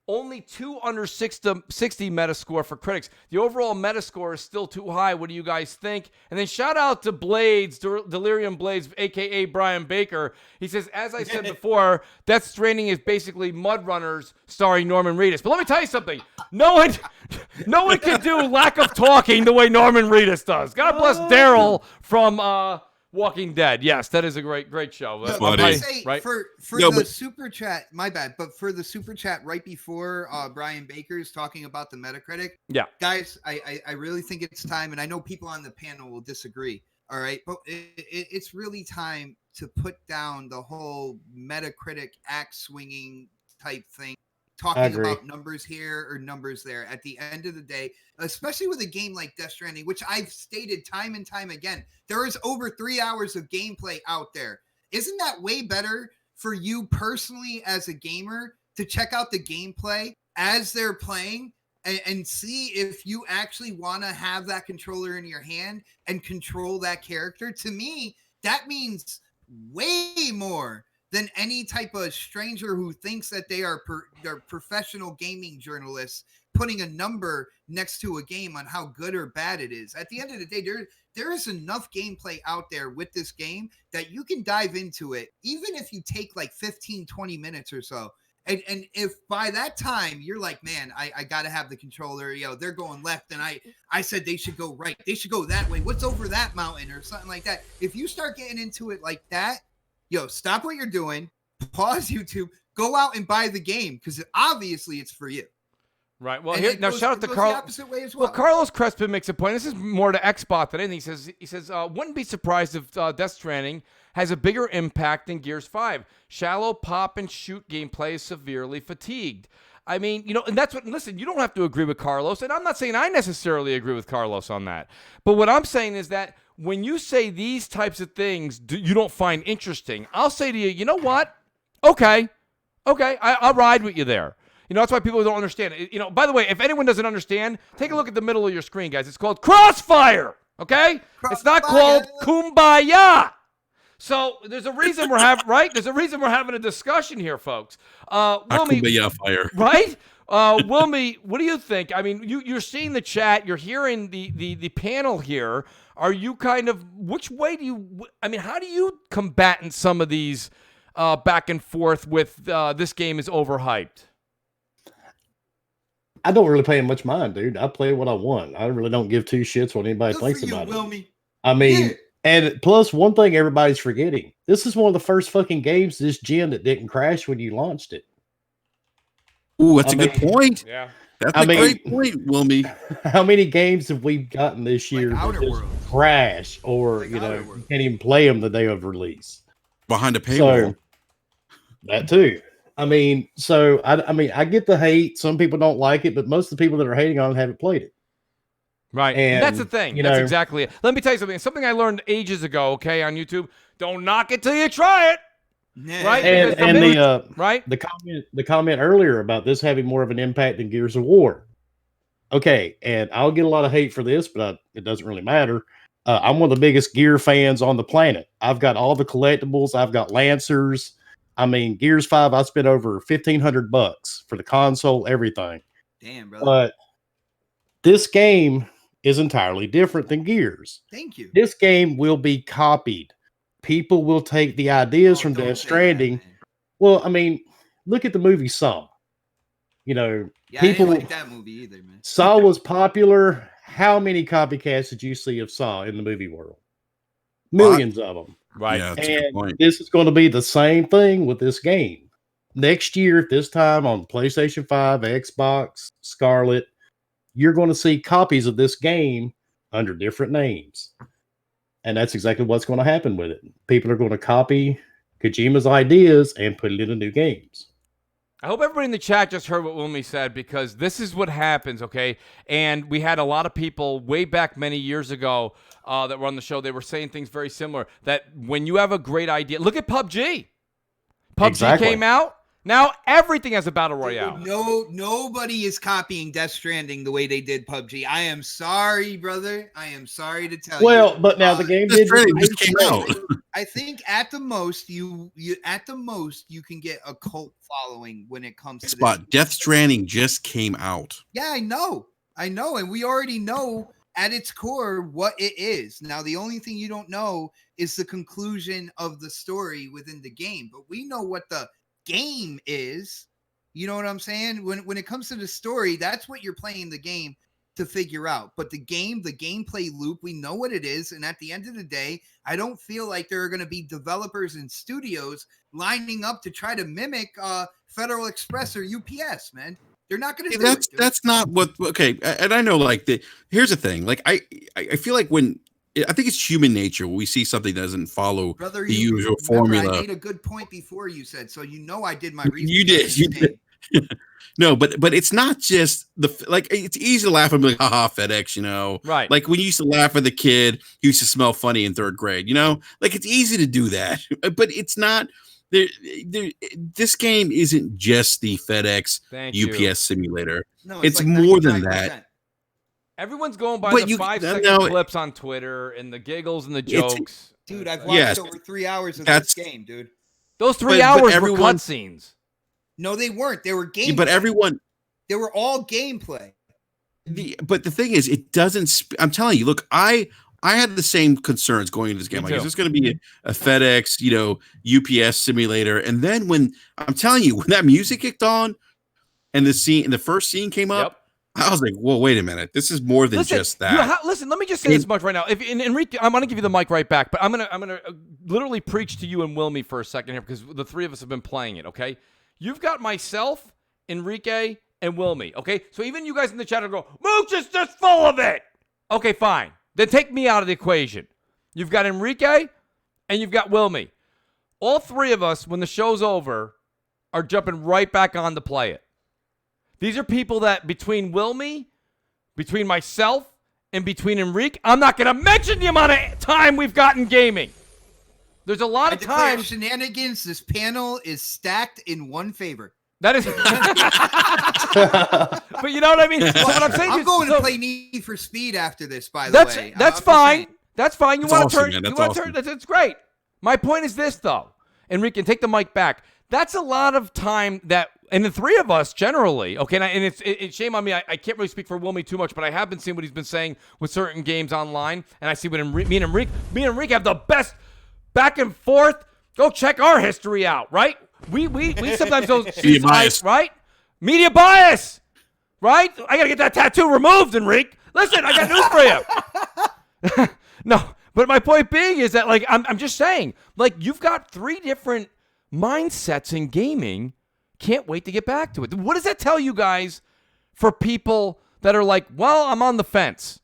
Only 2 under 60 Metascore for critics. The overall Metascore is still too high. What do you guys think? And then shout out to Blades, Delirium Blades, a.k.a. Brian Baker. He says, as I said before, Death Stranding is basically Mud Runners starring Norman Reedus. But let me tell you something. No one can do lack of talking the way Norman Reedus does. God bless Daryl from Walking Dead. Yes, that is a great show. Right? For the super chat, my bad, but for the super chat right before Brian Baker's talking about the Metacritic, yeah, guys, I really think it's time, and I know people on the panel will disagree. All right, but it's really time to put down the whole Metacritic axe swinging type thing. Talking about numbers here or numbers there. At the end of the day, especially with a game like Death Stranding, which I've stated time and time again, there is over 3 hours of gameplay out there. Isn't that way better for you personally as a gamer to check out the gameplay as they're playing and see if you actually want to have that controller in your hand and control that character? To me, that means way more than any type of stranger who thinks that they are they're professional gaming journalists putting a number next to a game on how good or bad it is. At the end of the day, there is enough gameplay out there with this game that you can dive into it, even if you take like 15, 20 minutes or so. And if by that time you're like, man, I got to have the controller, they're going left and I said they should go right. They should go that way. What's over that mountain or something like that? If you start getting into it like that, stop what you're doing, pause YouTube, go out and buy the game because obviously it's for you. Right. Well, shout out to Carl. The opposite way as well. Carlos Crespin makes a point. This is more to Xbox than anything. He says, wouldn't be surprised if Death Stranding has a bigger impact than Gears 5. Shallow pop and shoot gameplay is severely fatigued. I mean, and that's what, listen, you don't have to agree with Carlos, and I'm not saying I necessarily agree with Carlos on that. But what I'm saying is that when you say these types of things you don't find interesting, I'll say to you, you know what? Okay, I'll ride with you there. That's why people don't understand it. By the way, if anyone doesn't understand, take a look at the middle of your screen, guys. It's called CrossFire, okay? It's not called Kumbaya. So there's a reason we're having, right? There's a reason we're having a discussion here, folks. Kumbaya fire. Right? Wilmy, what do you think? I mean, you're seeing the chat. You're hearing the panel here. Are you kind of, which way do you, how do you combat some of these back and forth with this game is overhyped? I don't really pay much mind, dude. I play what I want. I really don't give two shits what anybody thinks about Wilmy. it. And plus one thing everybody's forgetting. This is one of the first fucking games this gen that didn't crash when you launched it. Ooh, that's a good point. Yeah. That's a great point, Wilmy. How many games have we gotten this year like that just crash or, you can't even play them the day of release? Behind a paywall. So, that too. I get the hate. Some people don't like it, but most of the people that are hating on it haven't played it. Right. And that's the thing. That's exactly it. Let me tell you something. Something I learned ages ago, okay, on YouTube. Don't knock it till you try it. Right? The comment earlier about this having more of an impact than Gears of War. Okay, and I'll get a lot of hate for this, but it doesn't really matter. I'm one of the biggest gear fans on the planet. I've got all the collectibles. I've got Lancers. Gears 5, I spent over $1,500 for the console, everything. Damn, brother. But this game is entirely different than Gears. Thank you. This game will be copied. People will take the ideas from Death Stranding. Well, look at the movie Saw. Yeah, people I didn't like that movie either, man. Saw was popular. How many copycats did you see of Saw in the movie world? Millions of them. Right. Yeah, that's a good point. This is going to be the same thing with this game. Next year, at this time on PlayStation 5, Xbox, Scarlet, you're going to see copies of this game under different names. And that's exactly what's going to happen with it. People are going to copy Kojima's ideas and put it into new games. I hope everybody in the chat just heard what Wilmy said, because this is what happens, okay? And we had a lot of people way back many years ago that were on the show. They were saying things very similar, that when you have a great idea, look at PUBG. PUBG came out. Now everything has a battle royale. Nobody is copying Death Stranding the way they did PUBG. I am sorry, brother. I am sorry to tell you. Well, but now the game Death Stranding just came out. I think at the most you can get a cult following when it comes to this. Death Stranding just came out. Yeah, I know, and we already know at its core what it is. Now, the only thing you don't know is the conclusion of the story within the game, but we know what the game is. You know what I'm saying? When it comes to the story, that's what you're playing the game to figure out. But the gameplay loop, we know what it is. And at the end of the day, I don't feel like there are going to be developers and studios lining up to try to mimic Federal Express or UPS, man. They're not going to do it. That's not what. Okay, and I know. Like here's the thing. Like I feel like I think it's human nature when we see something that doesn't follow the usual formula. I made a good point before you said, so I did my research. You did. No, but it's not just it's easy to laugh and be like, haha, FedEx, you know. Right. Like when you used to laugh at the kid who used to smell funny in 3rd grade, you know? Like it's easy to do that. But it's not this game isn't just the FedEx UPS simulator. No, it's like more 99%. than that. Everyone's going by the 5-second clips on Twitter and the giggles and the jokes. Dude, I've watched over 3 hours of this game, dude. Those 3 hours were cutscenes. No, they weren't. They were gameplay. But they were all gameplay. But the thing is, it doesn't. I'm telling you, look, I had the same concerns going into this game. Like, is this going to be a FedEx, UPS simulator? And then when that music kicked on, and the first scene came up. Yep. I was like, "Whoa, wait a minute! This is more than just that." Listen, let me just say this much right now. Enrique, I'm going to give you the mic right back, but I'm gonna literally preach to you and Wilmy for a second here because the three of us have been playing it. Okay, you've got myself, Enrique, and Wilmy. Okay, so even you guys in the chat will go, "Mooch is just full of it." Okay, fine. Then take me out of the equation. You've got Enrique, and you've got Wilmy. All three of us, when the show's over, are jumping right back on to play it. These are people that between Wilmy, between myself, and between Enrique, I'm not going to mention the amount of time we've gotten gaming. There's a lot of time. Shenanigans, this panel is stacked in one favor. That is. But you know what I mean? So what I'm saying I'm going to play Need for Speed after this, by the way. That's fine. That's fine. You want to turn. You want to turn. That's great. My point is this, though. Enrique, take the mic back. That's a lot of time that, and the three of us generally, okay, and it's shame on me. I can't really speak for Wilmy too much, but I have been seeing what he's been saying with certain games online, and I see what me and Enrique have the best back and forth. Go check our history out, right? We sometimes don't see bias, right? Media bias, right? I gotta get that tattoo removed, Enrique. Listen, I got news for you. No, but my point being is that, like, I'm just saying, like, you've got three different mindsets in gaming. Can't wait to get back to it. What does that tell you guys for people that are like, well, I'm on the fence?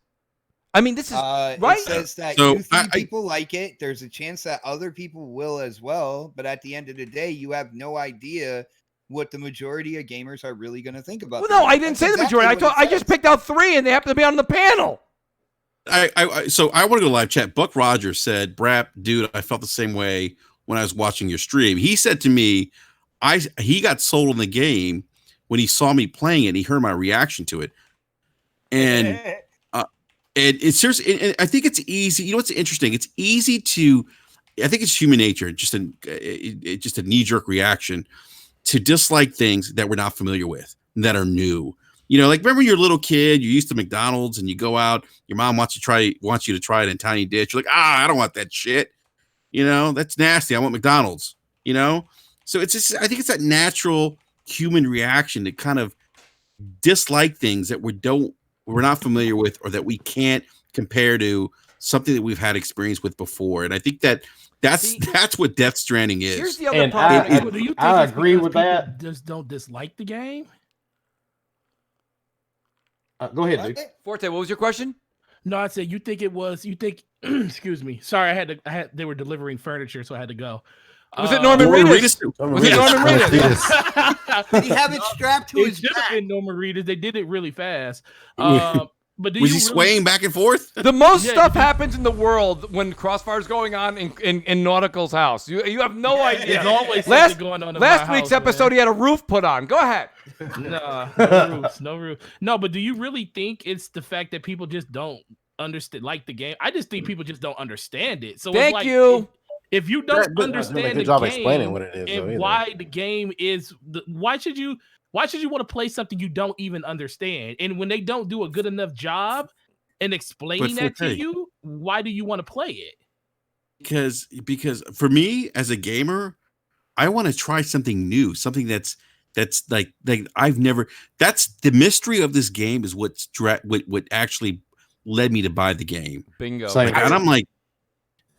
I mean, this is right. It says that you think people like it. There's a chance that other people will as well. But at the end of the day, you have no idea what the majority of gamers are really going to think about. Well, no, I didn't say the majority. I just picked out three, and they happen to be on the panel. So I want to go live chat. Buck Rogers said, "Brap, dude, I felt the same way when I was watching your stream." He said to me, he got sold on the game when he saw me playing it. And he heard my reaction to it, and it's seriously. And I think it's easy. You know what's interesting? It's easy to. I think it's human nature, just a knee-jerk reaction to dislike things that we're not familiar with, that are new. You know, like, remember you're a little kid, you're used to McDonald's, and you go out, your mom wants you to try it in tiny dish. You're like, I don't want that shit. You know, that's nasty. I want McDonald's. You know, so it's just, I think it's that natural human reaction to kind of dislike things that we're not familiar with, or that we can't compare to something that we've had experience with before. And I think that's what Death Stranding is. Here's the other part. Do you think I agree with that. Just don't dislike the game. Go ahead, dude. Forte, what was your question? No, I said you think. Excuse me. Sorry, they were delivering furniture, so I had to go. Was it Norman Reedus? Was it Norman Reedus? Did he have it strapped to his back? It should have been Norman Reedus. They did it really fast. But was he swaying back and forth? The most stuff happens in the world when Crossfire is going on in Nautical's house. You have no idea. There's always something going on in last my week's house, episode, man. he had a roof put on. Go ahead. No roof. No, but do you really think it's the fact that people just don't understand the game? I just think people just don't understand it. So Thank it's like, you. If you don't understand the job game explaining what it is, and why the game is, why should you want to play something you don't even understand? And when they don't do a good enough job in explaining that to you, why do you want to play it? Because for me as a gamer, I want to try something new, something that's like I've never. That's the mystery of this game is what actually led me to buy the game. Bingo.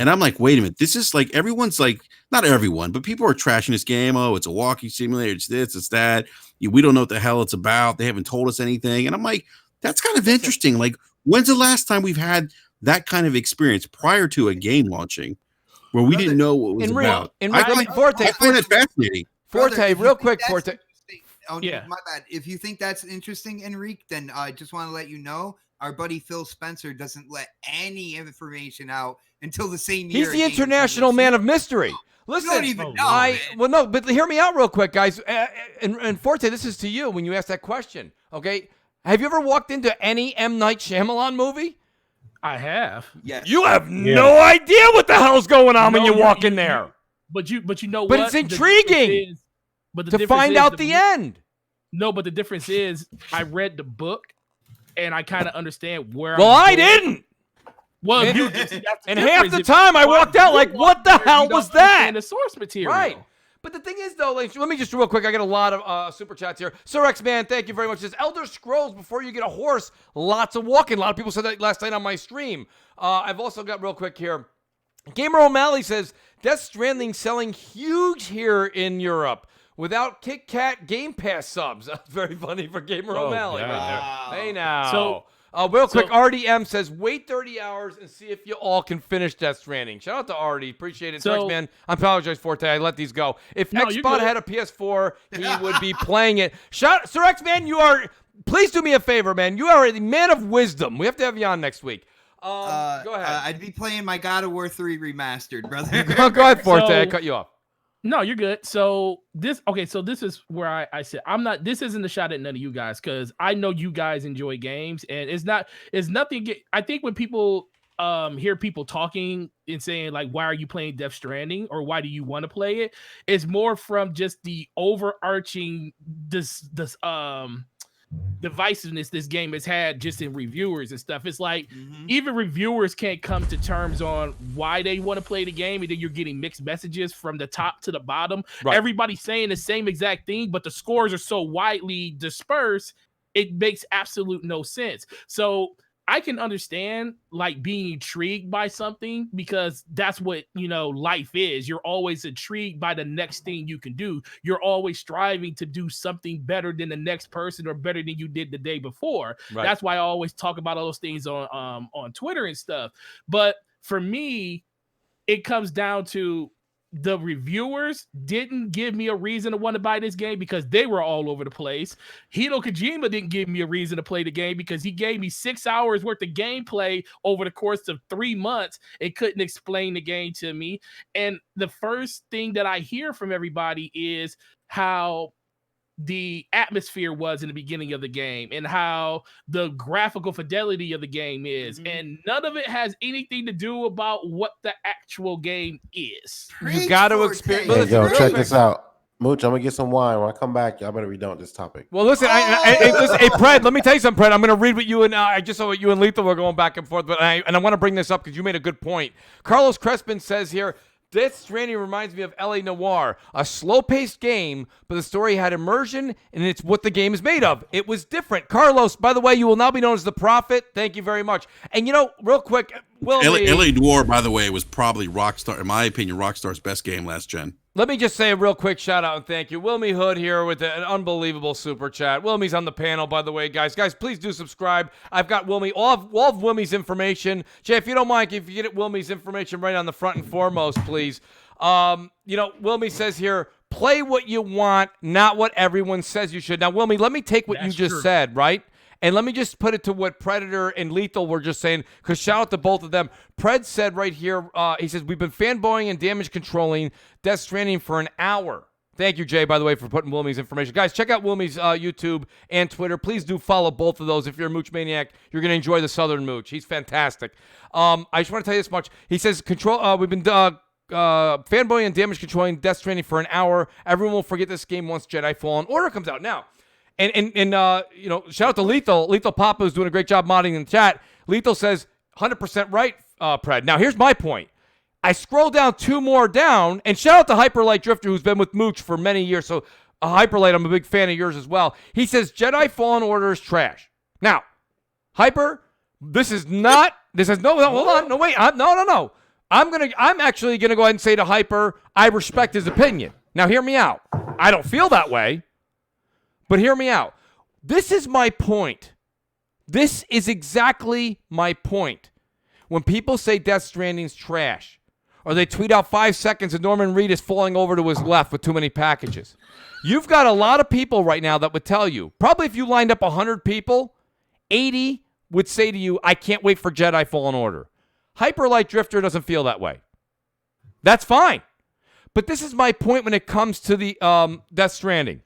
And I'm like, wait a minute. This is like everyone's like, not everyone, but people are trashing this game. Oh, it's a walking simulator. It's this, it's that. We don't know what the hell it's about. They haven't told us anything. And I'm like, that's kind of interesting. Like, when's the last time we've had that kind of experience prior to a game launching where we didn't know what it was about? I find it fascinating. Forte, real quick, Forte. Oh, yeah. My bad. If you think that's interesting, Enrique, then I just want to let you know our buddy Phil Spencer doesn't let any information out until the same year. He's the international man of mystery. Listen, you don't even know, well, no, but hear me out real quick, guys. And Forte, this is to you when you asked that question. Okay, have you ever walked into any M. Night Shyamalan movie? I have. Yes. You have no idea what the hell's going on when you walk in there. But you know what? But it's intriguing. To find out the end. No, but the difference is I read the book and I kind of understand where. Well, I didn't. Well, and half the time I walked out like, what the hell was that? The source material. Right. But the thing is, though, let me just real quick. I got a lot of super chats here. Sir X Man, thank you very much. Says Elder Scrolls, before you get a horse, lots of walking. A lot of people said that last night on my stream. I've also got real quick here. Gamer O'Malley says Death Stranding selling huge here in Europe without Kit Kat Game Pass subs. That's very funny for Gamer O'Malley. Wow. Hey now. So, real quick, RDM says, wait 30 hours and see if you all can finish Death Stranding. Shout out to RD. Appreciate it. So, man, I apologize, Forte. I let these go. If Xbot had a PS4, he would be playing it. Sir X-Man, please do me a favor, man. You are a man of wisdom. We have to have you on next week. Go ahead. I'd be playing my God of War 3 remastered, brother. Go ahead, Forte. I cut you off. No, you're good. So this is where I said this isn't a shot at none of you guys, because I know you guys enjoy games, and it's nothing. I think when people hear people talking and saying like, why are you playing Death Stranding or why do you want to play it, it's more from just the overarching divisiveness this game has had just in reviewers and stuff. It's like even reviewers can't come to terms on why they want to play the game, and then you're getting mixed messages from the top to the bottom. Right. Everybody's saying the same exact thing, but the scores are so widely dispersed, it makes absolute no sense. So I can understand like being intrigued by something, because that's what, life is. You're always intrigued by the next thing you can do. You're always striving to do something better than the next person or better than you did the day before. Right. That's why I always talk about all those things on Twitter and stuff. But for me, it comes down to the reviewers didn't give me a reason to want to buy this game because they were all over the place. Hideo Kojima didn't give me a reason to play the game because he gave me 6 hours worth of gameplay over the course of 3 months and couldn't explain the game to me. And the first thing that I hear from everybody is how the atmosphere was in the beginning of the game and how the graphical fidelity of the game is. And none of it has anything to do about what the actual game is. You got to experience. Hey, check this out. Mooch, I'm going to get some wine. When I come back, y'all better read on this topic. Well, listen, listen, hey, Pred, let me tell you something, Pred. I'm going to read what you and I just saw what you and Lethal were going back and forth, but I want to bring this up because you made a good point. Carlos Crespin says here, Death Stranding reminds me of L.A. Noire, a slow-paced game, but the story had immersion, and it's what the game is made of. It was different. Carlos, by the way, you will now be known as the Prophet. Thank you very much. And, real quick, L.A. Noire, by the way, was probably Rockstar, in my opinion, Rockstar's best game last gen. Let me just say a real quick shout-out and thank you. Wilmy Hood here with an unbelievable super chat. Wilmy's on the panel, by the way, guys. Guys, please do subscribe. I've got Wilmy, all of Wilmy's information. Jay, if you don't mind, if you get Wilmy's information right on the front and foremost, please. Wilmy says here, play what you want, not what everyone says you should. Now, Wilmy, let me take what you just said, right? And let me just put it to what Predator and Lethal were just saying, because shout out to both of them. Pred said right here, he says, we've been fanboying and damage controlling Death Stranding for an hour. Thank you, Jay, by the way, for putting Wilmy's information. Guys, check out Wilmy's YouTube and Twitter. Please do follow both of those. If you're a Mooch maniac, you're going to enjoy the Southern Mooch. He's fantastic. I just want to tell you this much. He says, we've been fanboying and damage controlling Death Stranding for an hour. Everyone will forget this game once Jedi Fallen Order comes out. Now, and shout out to Lethal. Lethal Papa is doing a great job modding in the chat. Lethal says, 100% right, Pred. Now, here's my point. I scroll down 2 more down, and shout out to Hyperlight Drifter, who's been with Mooch for many years. So, Hyperlight, I'm a big fan of yours as well. He says, Jedi Fallen Order is trash. Now, Hyper, this is no, hold on, no, wait, no. I'm actually gonna go ahead and say to Hyper, I respect his opinion. Now, hear me out. I don't feel that way, but hear me out. This is my point. This is exactly my point. When people say Death Stranding's trash, or they tweet out 5 seconds and Norman Reed is falling over to his left with too many packages. You've got a lot of people right now that would tell you, probably if you lined up 100 people, 80 would say to you, I can't wait for Jedi Fallen Order. Hyperlight Drifter doesn't feel that way. That's fine. But this is my point when it comes to the Death Stranding.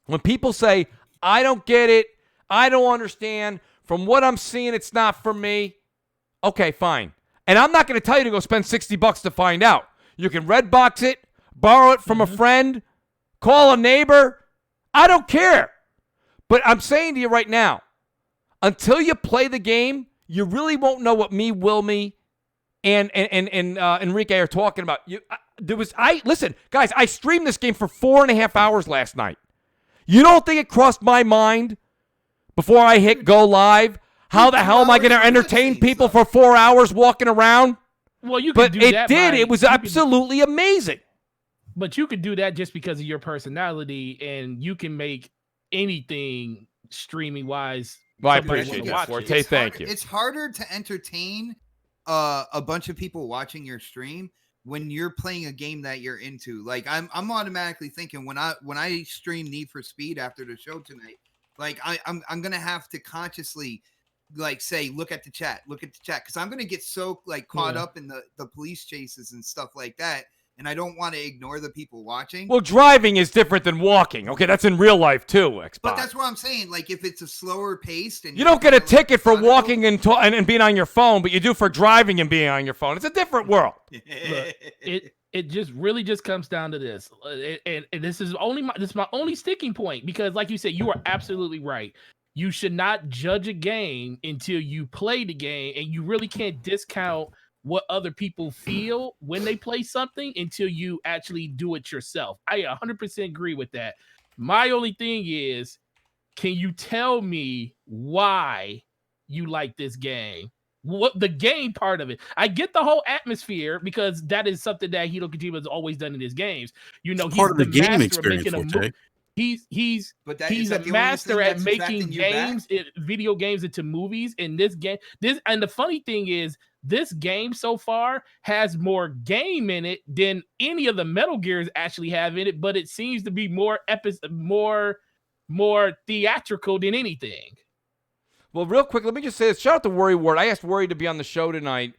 When people say, I don't get it, I don't understand, from what I'm seeing, it's not for me. Okay, fine. And I'm not going to tell you to go spend $60 to find out. You can Redbox it, borrow it from a friend, call a neighbor. I don't care. But I'm saying to you right now, until you play the game, you really won't know what me, Wilmy, and Enrique are talking about. Listen, guys, I streamed this game for 4.5 hours last night. You don't think it crossed my mind before I hit go live? How the hell am I going to entertain people for 4 hours walking around? Well, you could do that. But it did. It was absolutely amazing. But you could do that just because of your personality, and you can make anything streaming wise. Well, I appreciate that, Forte. Thank you. It's harder to entertain a bunch of people watching your stream when you're playing a game that you're into. Like I'm automatically thinking when I stream Need for Speed after the show tonight, like I'm gonna have to consciously like say look at the chat because I'm gonna get so like caught up in the police chases and stuff like that, and I don't want to ignore the people watching. Well, driving is different than walking. Okay, that's in real life too, Xbox. But that's what I'm saying. Like if it's a slower paced and you don't get a ticket for walking and being on your phone, but you do for driving and being on your phone. It's a different world. Look, it just really just comes down to this, and this is my only sticking point, because like you said, you are absolutely right. You should not judge a game until you play the game, and you really can't discount what other people feel when they play something until you actually do it yourself. I 100% agree with that. My only thing is, can you tell me why you like this game? What the game part of it? I get the whole atmosphere because that is something that Hideo Kojima has always done in his games. You know, it's part of the game experience. He's a master at making video games into movies. In this game, and the funny thing is, this game so far has more game in it than any of the Metal Gears actually have in it, but it seems to be more theatrical than anything. Well, real quick, let me just say this. Shout out to Worry Ward. I asked Worry to be on the show tonight.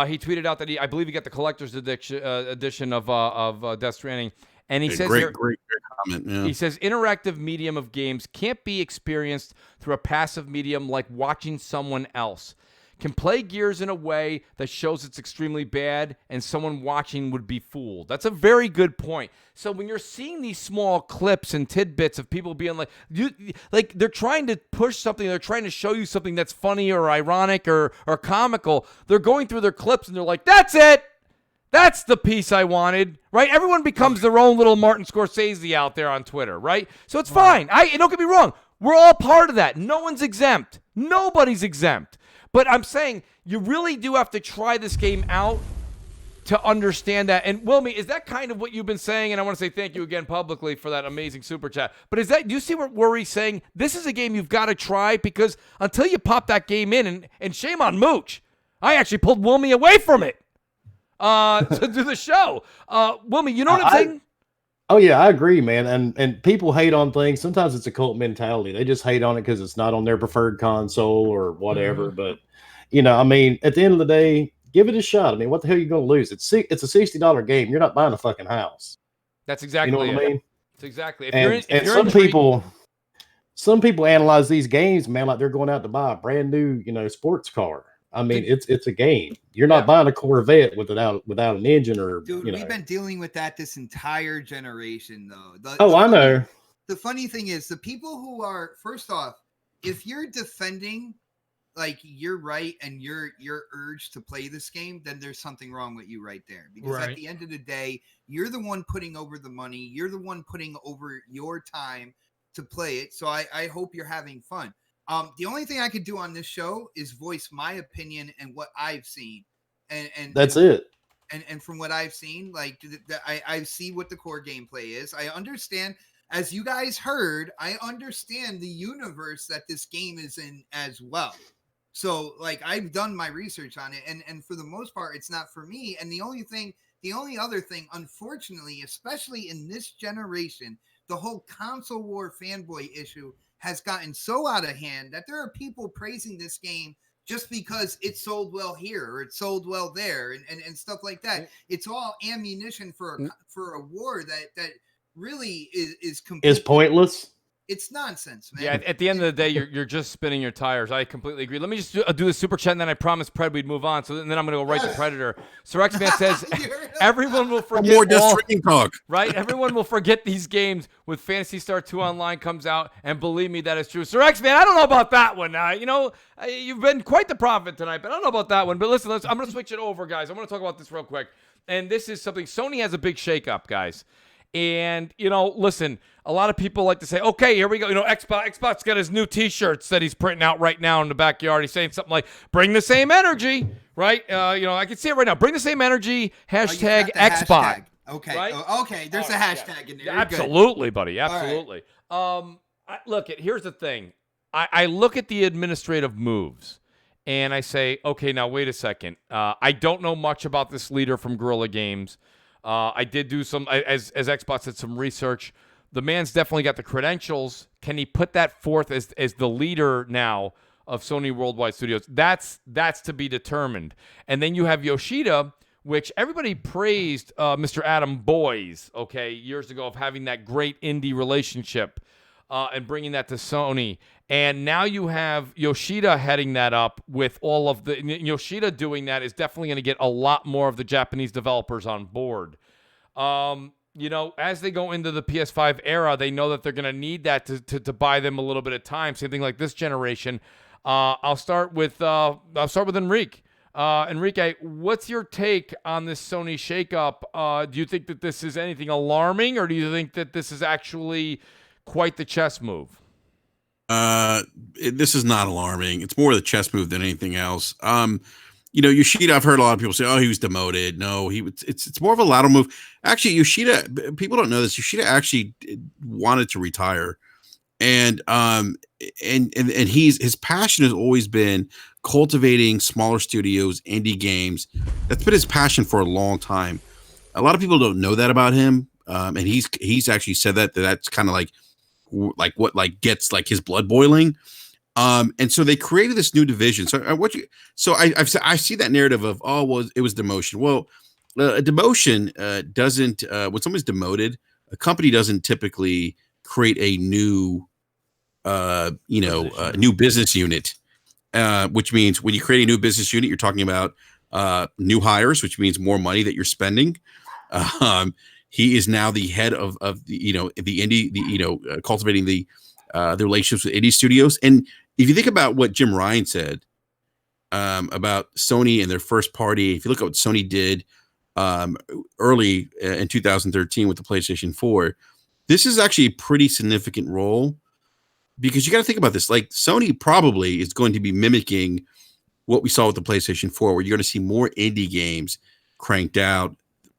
He tweeted out that I believe he got the collector's edition of Death Stranding. And he says great comment. Yeah. He says interactive medium of games can't be experienced through a passive medium like watching someone else. Can play Gears in a way that shows it's extremely bad and someone watching would be fooled. That's a very good point. So when you're seeing these small clips and tidbits of people being like they're trying to push something, they're trying to show you something that's funny or ironic or comical, they're going through their clips and they're like, that's it. That's the piece I wanted, right? Everyone becomes their own little Martin Scorsese out there on Twitter, right? So it's fine. Don't get me wrong. We're all part of that. No one's exempt. Nobody's exempt. But I'm saying you really do have to try this game out to understand that. And Wilmy, is that kind of what you've been saying? And I want to say thank you again publicly for that amazing super chat. But do you see what Worry's saying? This is a game you've got to try, because until you pop that game in, and shame on Mooch, I actually pulled Wilmy away from it to do the show. Wilmy, you know what I'm saying? Oh yeah, I agree, man. And people hate on things. Sometimes it's a cult mentality. They just hate on it because it's not on their preferred console or whatever. But I mean, at the end of the day, give it a shot. I mean, what the hell are you going to lose? It's a $60 game. You're not buying a fucking house. That's exactly what I mean. It's exactly. And some people analyze these games, man, like they're going out to buy a brand new, sports car. I mean, it's a game. You're not buying a Corvette without an engine or. Dude, we've been dealing with that this entire generation, though. I know. The funny thing is, the people who are, first off, if you're defending like your right and your urge to play this game, then there's something wrong with you right there. Because at the end of the day, you're the one putting over the money. You're the one putting over your time to play it. So I hope you're having fun. The only thing I could do on this show is voice my opinion and what I've seen, and that's it. And from what I've seen, like I see what the core gameplay is. I understand, as you guys heard, I understand the universe that this game is in as well. So like I've done my research on it, and for the most part, it's not for me. And the only other thing, unfortunately, especially in this generation, the whole console war fanboy issue has gotten so out of hand that there are people praising this game just because it sold well here or it sold well there and stuff like that. It's all ammunition for a war that really is pointless. It's nonsense, man. Yeah, at the end of the day, you're just spinning your tires. I completely agree. Let me just do the super chat, and then I promised Pred we'd move on. So then I'm going to go right to Predator. So X-Man says everyone will forget more Death Stranding talk. Right? Everyone will forget these games when Phantasy Star 2 Online comes out, and believe me, that is true. So X-Man, I don't know about that one. You've been quite the prophet tonight, but I don't know about that one. But listen, I'm going to switch it over, guys. I want to talk about this real quick. And this is something, Sony has a big shakeup, guys. And, listen, a lot of people like to say, okay, here we go. Xbox got his new T-shirts that he's printing out right now in the backyard. He's saying something like, bring the same energy, right? I can see it right now. Bring the same energy, hashtag Xbox. Hashtag. Okay. Right? Okay. There's a hashtag in there. Yeah, absolutely, buddy. Absolutely. Here's the thing. I look at the administrative moves and I say, okay, now wait a second. I don't know much about this leader from Guerrilla Games. I did do some, as Xbox did some research. The man's definitely got the credentials. Can he put that forth as the leader now of Sony Worldwide Studios? That's to be determined. And then you have Yoshida, which everybody praised Mr. Adam Boyes, years ago, of having that great indie relationship and bringing that to Sony. And now you have Yoshida heading that up with all of the... Yoshida doing that is definitely going to get a lot more of the Japanese developers on board. As they go into the PS5 era, they know that they're going to need that to buy them a little bit of time. Same thing like this generation. I'll start with Enrique. Enrique, what's your take on this Sony shakeup? Do you think that this is anything alarming, or do you think that this is actually quite the chess move? This is not alarming. It's more the chess move than anything else. Yoshida, I've heard a lot of people say, "Oh, he was demoted." No, it's more of a lateral move. Actually, Yoshida, people don't know this. Yoshida actually wanted to retire, and his passion has always been cultivating smaller studios, indie games. That's been his passion for a long time. A lot of people don't know that about him, and he's actually said that's kind of like what gets like his blood boiling. And so they created this new division. I see that narrative of, it was demotion. Well, a demotion doesn't, when someone's demoted, a company doesn't typically create a new, new business unit, which means when you create a new business unit, you're talking about new hires, which means more money that you're spending. He is now the head of the indie, cultivating the relationships with indie studios. And if you think about what Jim Ryan said about Sony and their first party, if you look at what Sony did early in 2013 with the PlayStation 4, this is actually a pretty significant role, because you got to think about this. Like, Sony probably is going to be mimicking what we saw with the PlayStation 4, where you're going to see more indie games cranked out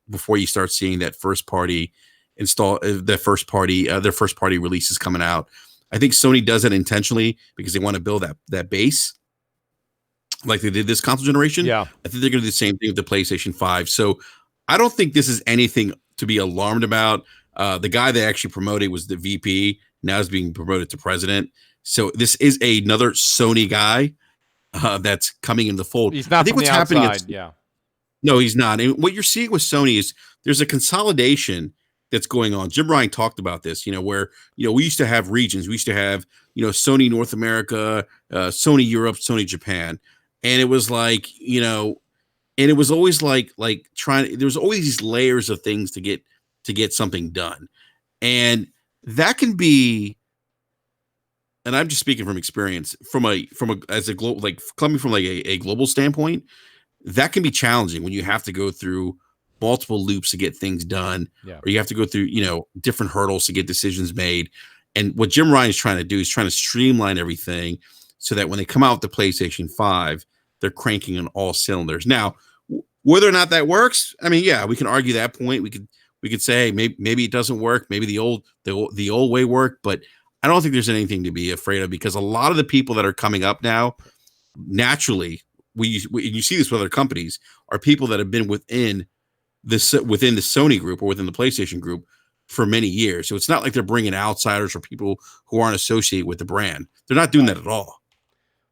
before you start seeing that first party their first party releases coming out. I think Sony does it intentionally because they want to build that base like they did this console generation. Yeah. I think they're going to do the same thing with the PlayStation 5. So I don't think this is anything to be alarmed about. The guy they actually promoted was the VP. Now is being promoted to president. So this is another Sony guy that's coming in the fold. He's not I think from what's the happening outside, yeah. No, he's not. And what you're seeing with Sony is there's a consolidation that's going on. Jim Ryan talked about this, where, we used to have regions. We used to have, Sony North America, Sony Europe, Sony Japan. And it was like, and it was always like there's always these layers of things to get something done. And that can be, and I'm just speaking from experience, as a global, like coming from like a global standpoint, that can be challenging when you have to go through multiple loops to get things done, or you have to go through, different hurdles to get decisions made. And what Jim Ryan is trying to do is trying to streamline everything so that when they come out with the PlayStation 5, they're cranking on all cylinders. Now, whether or not that works, I mean, yeah, we can argue that point. We could say, hey, maybe it doesn't work. Maybe the old way worked, but I don't think there's anything to be afraid of, because a lot of the people that are coming up now, naturally, you see this with other companies, are people that have been within the Sony group or within the PlayStation group for many years. So it's not like they're bringing outsiders or people who aren't associated with the brand. They're not doing that at all.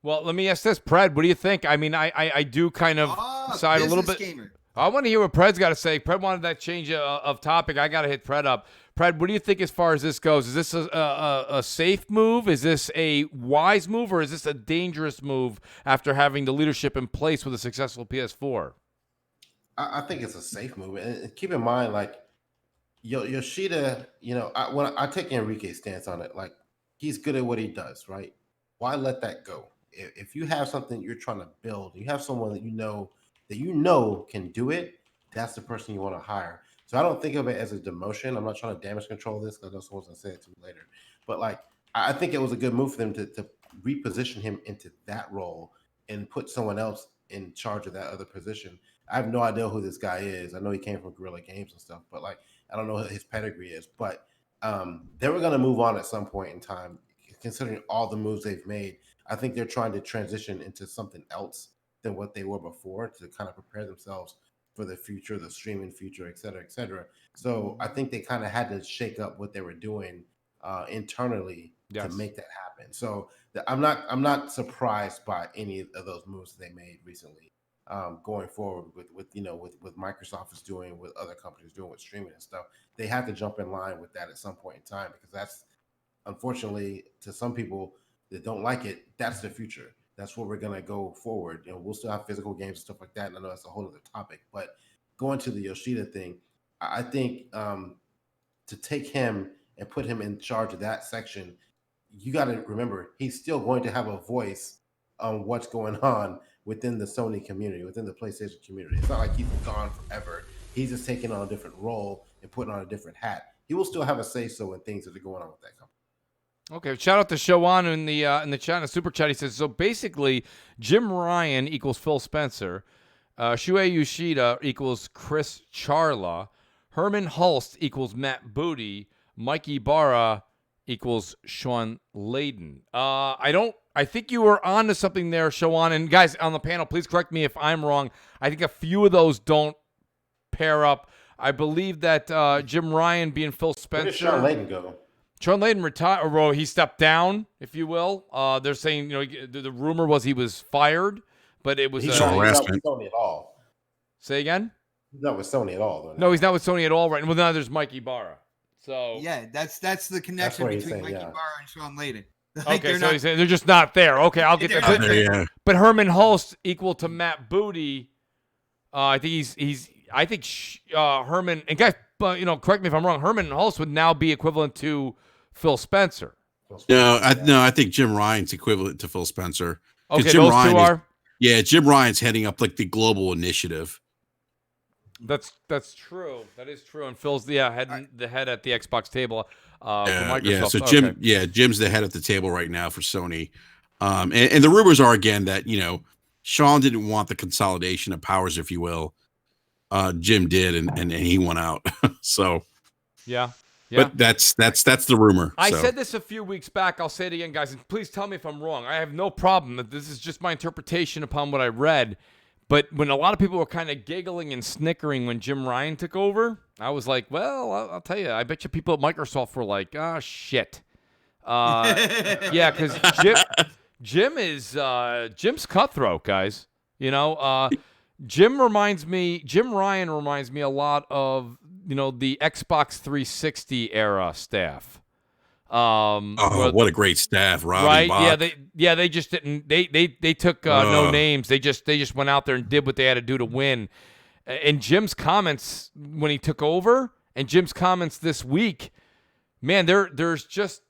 Well, let me ask this, Pred. What do you think? I mean, I do kind of side a little bit. Gamer. I want to hear what Pred's got to say. Pred wanted that change of topic. I got to hit Pred up. Pred, what do you think as far as this goes? Is this a safe move? Is this a wise move? Or is this a dangerous move after having the leadership in place with a successful PS4? I think it's a safe move. And keep in mind, like, Yoshida, when I take Enrique's stance on it, like, he's good at what he does, right? Why let that go? If you have something you're trying to build, you have someone that you know can do it, that's the person you want to hire. So I don't think of it as a demotion. I'm not trying to damage control this, because I know someone's going to say it to me later. But, like, I think it was a good move for them to reposition him into that role and put someone else in charge of that other position. I have no idea who this guy is. I know he came from Guerrilla Games and stuff, but, like, I don't know what his pedigree is. But they were going to move on at some point in time, considering all the moves they've made. I think they're trying to transition into something else than what they were before, to kind of prepare themselves for the future, the streaming future, et cetera, et cetera. So I think they kind of had to shake up what they were doing internally to make that happen. So I'm not surprised by any of those moves they made recently. Going forward with Microsoft is doing, with other companies doing with streaming and stuff, they have to jump in line with that at some point in time, because that's, unfortunately, to some people that don't like it, that's the future. That's where we're gonna go forward. We'll still have physical games and stuff like that. And I know that's a whole other topic, but going to the Yoshida thing, I think to take him and put him in charge of that section, you got to remember he's still going to have a voice on what's going on within the Sony community, within the PlayStation community. It's not like he's gone forever. He's just taking on a different role and putting on a different hat. He will still have a say-so in things that are going on with that company. Okay, shout out to Showan in the chat, in the super chat. He says, so basically, Jim Ryan equals Phil Spencer, Shuei Yoshida equals Chris Charla, Herman Hulst equals Matt Booty, Mike Ibarra equals Sean Layden. I think you were on to something there, Showan. And guys on the panel, please correct me if I'm wrong. I think a few of those don't pair up. I believe that Jim Ryan being Phil Spencer. Where did Sean Layden go? Sean Layden retired, or he stepped down, if you will. They're saying, the rumor was he was fired, but it was he's not with Sony at all. Say again? He's not with Sony at all. No, he's not with Sony at all right now. Well, now there's Mike Ibarra. So yeah, that's the connection between Mike Ibarra and Sean Layden. Like okay, so he's saying they're just not there. Okay, I'll get that. But Herman Hulst equal to Matt Booty. I think I think Herman, and guys, correct me if I'm wrong. Herman Hulst would now be equivalent to Phil Spencer. No, I think Jim Ryan's equivalent to Phil Spencer. Okay, Jim those Ryan two are. Yeah, Jim Ryan's heading up like the global initiative. That's true. That is true. And Phil's the head at the Xbox table for Microsoft. Yeah. So Jim's the head at the table right now for Sony. And the rumors are again that Sean didn't want the consolidation of powers, if you will. Jim did, and he went out. So yeah. But that's the rumor. I said this a few weeks back. I'll say it again, guys, and please tell me if I'm wrong. I have no problem. This is just my interpretation upon what I read. But when a lot of people were kind of giggling and snickering when Jim Ryan took over, I was like, well, I'll tell you, I bet you people at Microsoft were like, oh, shit. Yeah, because Jim's cutthroat, guys. You know, Jim Ryan reminds me a lot of, you know, the Xbox 360 era staff. What a great staff, Robbie right? Bach. They just didn't. They took no names. They just went out there and did what they had to do to win. And Jim's comments when he took over, and Jim's comments this week, man, there's just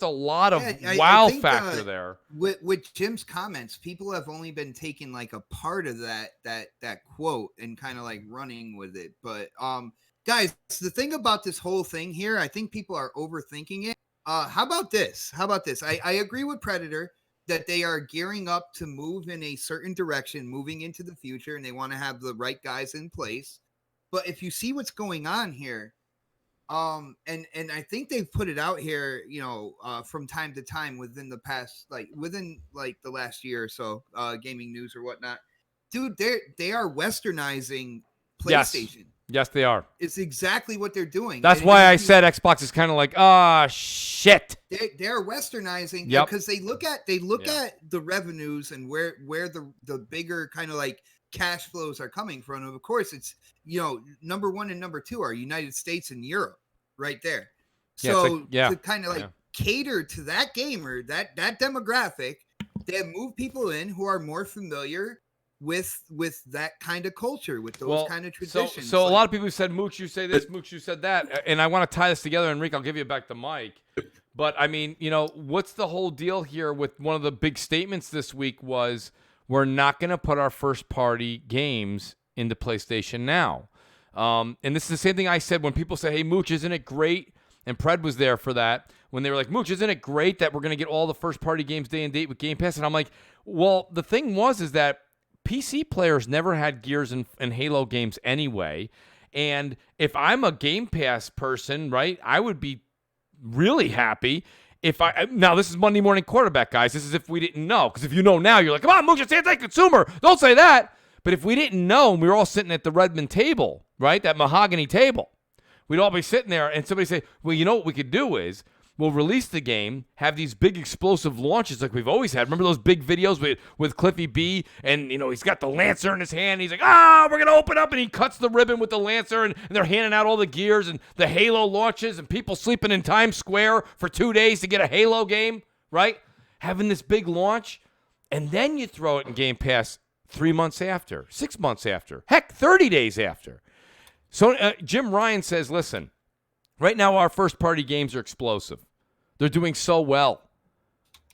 a lot of wow factor there. With Jim's comments, people have only been taking like a part of that quote and kind of like running with it. But guys, the thing about this whole thing here, I think people are overthinking it. How about this? I agree with Predator that they are gearing up to move in a certain direction, moving into the future, and they want to have the right guys in place. But if you see what's going on here, and I think they've put it out here, you know, from time to time within the last year or so, gaming news or whatnot, dude, they are westernizing PlayStation. Yes, they are. It's exactly what they're doing. That's why I said Xbox is kind of like, shit. They're westernizing because they look at the revenues and where the bigger kind of like cash flows are coming from. And of course, it's, you know, number one and number two are United States and Europe right there. So to kind of like cater to that gamer, that demographic, they have moved people in who are more familiar with that kind of culture, with those kind of traditions. So a lot of people said, Mooch, you say this, Mooch, you said that. And I want to tie this together, Enrique, I'll give you back the mic. But I mean, you know, what's the whole deal here with one of the big statements this week was we're not going to put our first party games into PlayStation Now. And this is the same thing I said when people say, hey, Mooch, isn't it great? And Pred was there for that. When they were like, Mooch, isn't it great that we're going to get all the first party games day and date with Game Pass? And I'm like, well, the thing is that PC players never had Gears and Halo games anyway. And if I'm a Game Pass person, right, I would be really happy if now this is Monday Morning Quarterback, guys. This is if we didn't know. Because if you know now, you're like, come on, Mooch, it's anti-consumer. Don't say that. But if we didn't know and we were all sitting at the Redmond table, right, that mahogany table, we'd all be sitting there and somebody say, well, you know what we could do is we'll release the game, have these big explosive launches like we've always had. Remember those big videos with Cliffy B? And, you know, he's got the Lancer in his hand. He's like, we're going to open up. And he cuts the ribbon with the Lancer. And they're handing out all the gears and the Halo launches and people sleeping in Times Square for 2 days to get a Halo game, right? Having this big launch. And then you throw it in Game Pass 3 months after, 6 months after, heck, 30 days after. So Jim Ryan says, listen, right now our first-party games are explosive. They're doing so well.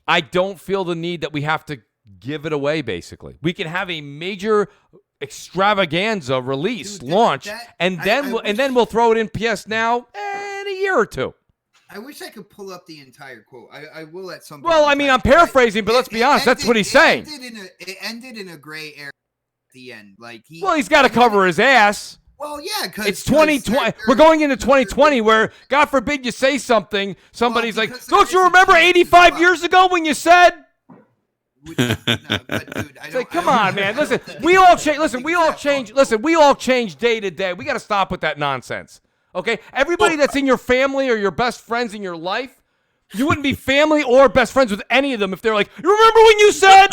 I don't feel the need that we have to give it away, basically. We can have a major extravaganza release, launch, and then we'll throw it in PS Now in a year or two. I wish I could pull up the entire quote. I will at some point. Well, I mean, I'm paraphrasing, but let's be honest. That's what he's saying. It ended in a gray area at the end. Like he's got to cover his ass. Well, yeah, because it's 2020. We're going into 2020 where, God forbid, you say something. Somebody's like, don't you remember 85 years ago when you said? It's like, come on, man. Listen, we all change. Listen, we all change. Listen, we all change day to day. We got to stop with that nonsense. Okay? Everybody that's in your family or your best friends in your life, you wouldn't be family or best friends with any of them if they're like, you remember when you said?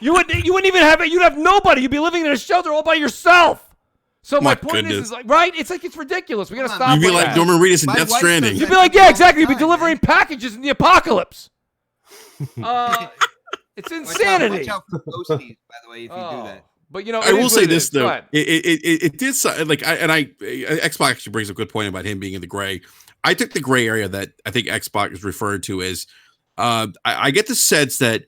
You wouldn't even have it. You'd have nobody. You'd be living in a shelter all by yourself. So my point is like, right? It's like, it's ridiculous. We got to stop. You'd be like Norman Reedus in Death Stranding. You'd be like, yeah, exactly. You'd be delivering packages in the apocalypse. It's insanity. Watch out for ghosties, by the way, if you do that. But, you know, I will say this, though. It did, like, Xbox actually brings a good point about him being in the gray. I took the gray area that I think Xbox is referred to as, I get the sense that